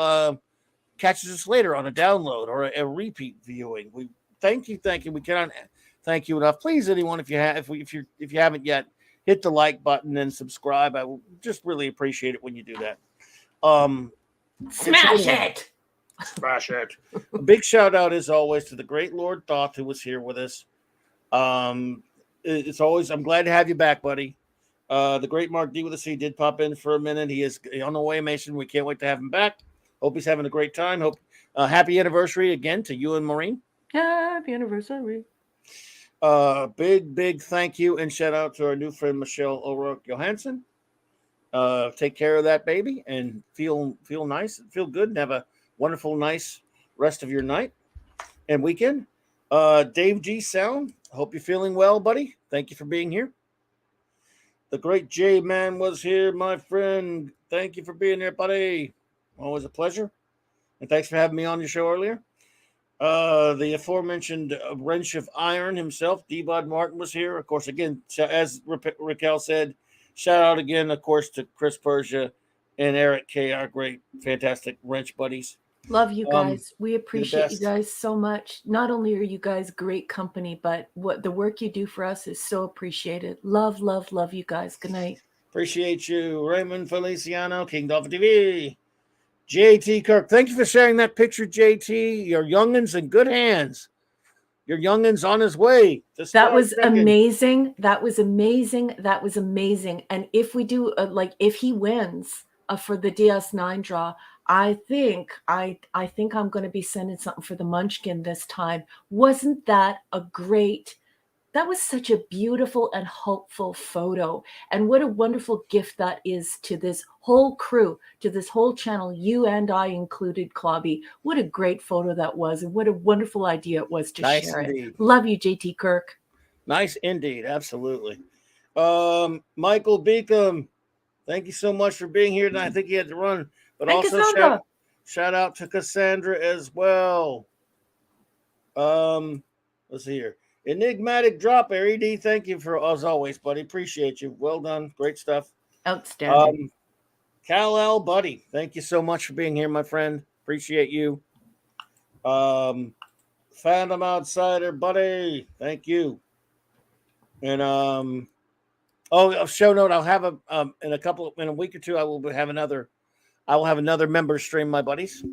catches us later on a download or a repeat viewing, we thank you. We cannot thank you enough. Please, anyone, if you haven't yet, hit the like button and subscribe. I will just really appreciate it when you do that. Smash it! Smash it. A big shout out, as always, to the great Lord Thoth, who was here with us. It's always, I'm glad to have you back, buddy. The great Mark D with a C did pop in for a minute. He is on the way, Mason. We can't wait to have him back. Hope he's having a great time. Hope happy anniversary again to you and Maureen. Happy anniversary. Big thank you and shout out to our new friend Michelle O'Rourke Johansson. Take care of that baby and feel nice, feel good, and have a wonderful, nice rest of your night and weekend. Dave G Sound, hope you're feeling well, buddy. Thank you for being here. The great J Man was here, my friend. Thank you for being here, buddy. Always a pleasure. And thanks for having me on your show earlier. The aforementioned Wrench of Iron himself, D-Bod Martin, was here. Of course, again, as Raquel said, shout out again, of course, to Chris Persia and Eric K., our great, fantastic wrench buddies. Love you guys. We appreciate you guys so much. Not only are you guys great company, but what the work you do for us is so appreciated. Love you guys. Good night. Appreciate you. Raymond Feliciano, King Dolphin TV. JT Kirk, thank you for sharing that picture, JT. Your youngin's in good hands. Your youngin's on his way. That was amazing. That was amazing. And if we do, if he wins for the DS9 draw, I think I'm going to be sending something for the Munchkin this time. Wasn't that a great? That was such a beautiful and hopeful photo. And what a wonderful gift that is to this whole crew, to this whole channel, you and I included, Clobby. What a great photo that was. And what a wonderful idea it was to share it. Love you, JT Kirk. Nice indeed. Absolutely. Michael Beacom, thank you so much for being here tonight. I think he had to run, but also shout out to Cassandra as well. Let's see here. Enigmatic Drop, Ed. Thank you for, as always, buddy. Appreciate you. Well done. Great stuff. Outstanding. Kal-El, buddy. Thank you so much for being here, my friend. Appreciate you. Phantom Outsider, buddy. Thank you. And a show note. I'll have in a week or two. I will have another member stream, my buddies.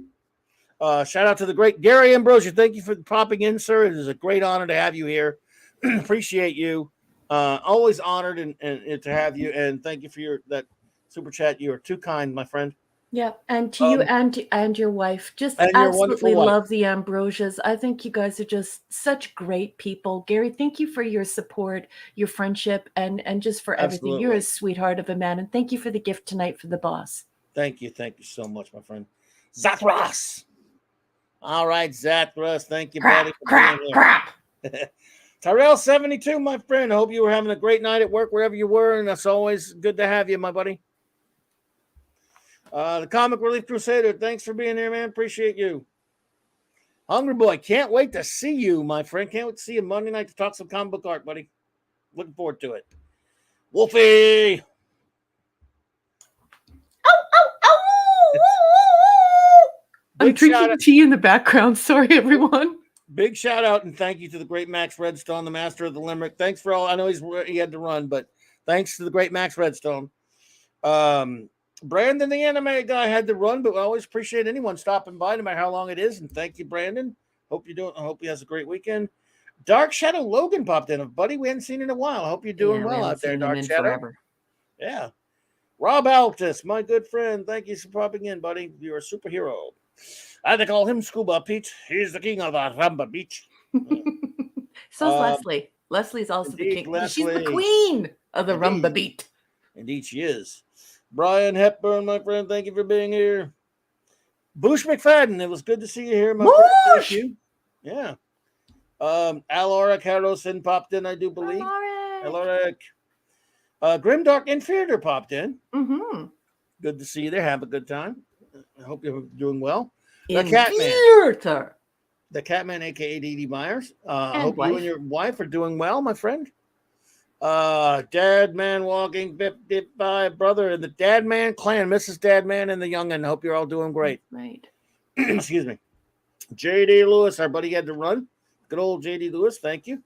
Shout out to the great Gary Ambrosia. Thank you for popping in, sir. It is a great honor to have you here. Appreciate you. Always honored and to have you. And thank you for that super chat. You are too kind, my friend. Yeah, and to you and your wife. Just absolutely love the Ambrosias. I think you guys are just such great people. Gary, thank you for your support, your friendship, and just for everything. Absolutely. You're a sweetheart of a man. And thank you for the gift tonight for the boss. Thank you so much, my friend. Zathras. All right, Zathras. Thank you, buddy. Crap. Tyrell 72, my friend. I hope you were having a great night at work, wherever you were, and that's always good to have you, my buddy. The Comic Relief Crusader, thanks for being here, man. Appreciate you. Hungry Boy, can't wait to see you, my friend. Can't wait to see you Monday night to talk some comic book art, buddy. Looking forward to it. Wolfie. I'm drinking tea in the background. Sorry, everyone. Big shout out and thank you to the great Max Redstone, the master of the Limerick. Thanks for all. I know he had to run, but thanks to the great Max Redstone. Brandon, the anime guy, had to run, but I always appreciate anyone stopping by, no matter how long it is. And thank you, Brandon. I hope he has a great weekend. Dark Shadow Logan popped in, buddy. We hadn't seen in a while. I hope you're doing well out there, Dark Shadow. Forever. Yeah. Rob Altus, my good friend. Thank you for popping in, buddy. You're a superhero. I had to call him Scuba Pete. He's the king of the Rumba Beach. So's Leslie. Leslie's also the king. She's the queen of the Rumba Beat. Indeed, she is. Brian Hepburn, my friend, thank you for being here. Boosh McFadden, it was good to see you here, my friend. Thank you. Yeah. Alaric Harrelson popped in, I do believe. Alaric. Grimdark Inferior popped in. Mm-hmm. Good to see you there. Have a good time. I hope you're doing well. The Catman, a.k.a. Dee Myers. I hope you and your wife are doing well, my friend. Dad Man Walking 55 brother in the Dad Man clan, Mrs. Dad Man and the youngin'. Hope you're all doing great. Right. Excuse me. J.D. Lewis, our buddy had to run. Good old J.D. Lewis, thank you.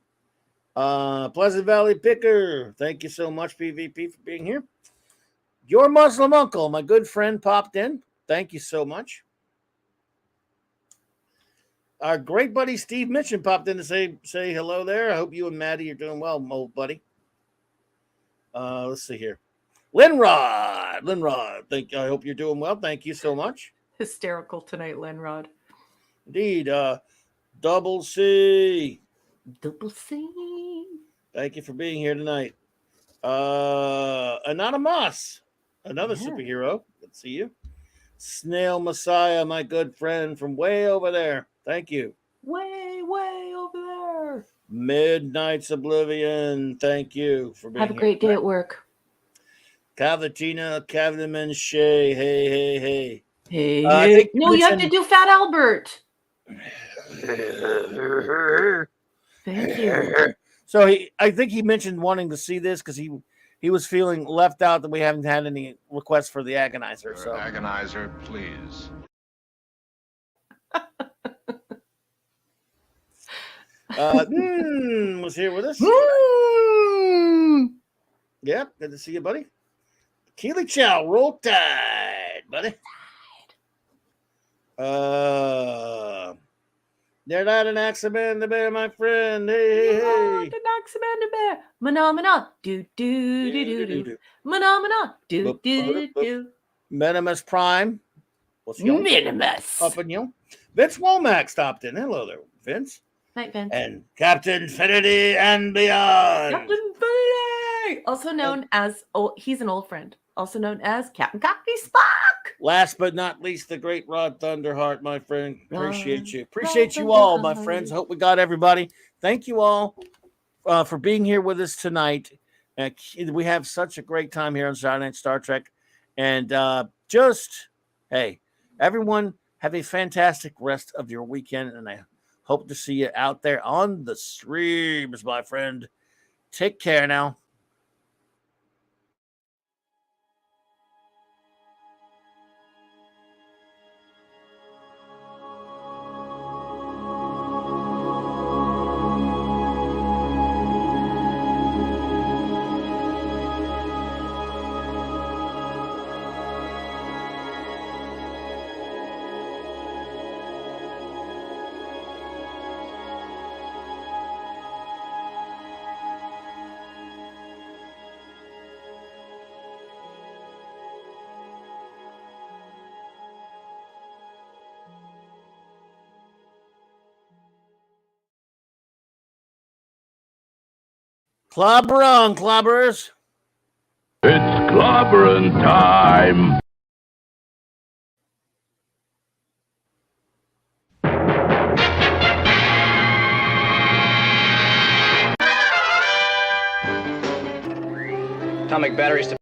Pleasant Valley Picker, thank you so much, PVP, for being here. Your Muslim uncle, my good friend, popped in. Thank you so much. Our great buddy Steve Mitchin popped in to say hello there. I hope you and Maddie are doing well, old buddy. Let's see here. Linrod, I hope you're doing well. Thank you so much. Hysterical tonight, Linrod. Indeed. Double C. Thank you for being here tonight. Anonymous, another superhero. Good to see you. Snail Messiah, my good friend from way over there. Thank you. Way over there. Midnight's Oblivion. Thank you for being here. Have a great day at work. Cavatina, Cavanaman Shay. Hey. Hey. No, you have to do Fat Albert. Thank you. So I think he mentioned wanting to see this because he was feeling left out that we haven't had any requests for the Agonizer. So Agonizer, please. Was here with us. Yep, good to see you, buddy. Keely Chow, roll tide, buddy. They're not an Axeman the Bear, my friend. Hey. An Axeman the Bear. Mana. Do. Mana. Do. Minimus Prime. What's your Minimus. Up in you. Vince Womack stopped in. Hello there, Vince. Night, Vince. And Captain Infinity and Beyond. Captain Infinity. Also known as, he's an old friend. Also known as Captain Cockney Spock. Last but not least, the great Rod Thunderheart, my friend. Appreciate you. Appreciate you all, my friends. Hope we got everybody. Thank you all for being here with us tonight. We have such a great time here on Saturday Night Star Trek. And hey, everyone have a fantastic rest of your weekend. And I hope to see you out there on the streams, my friend. Take care now. Clobberin, clobbers. It's clobberin' time. Atomic batteries to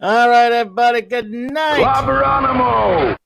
All right, everybody. Good night. Clobberanimo!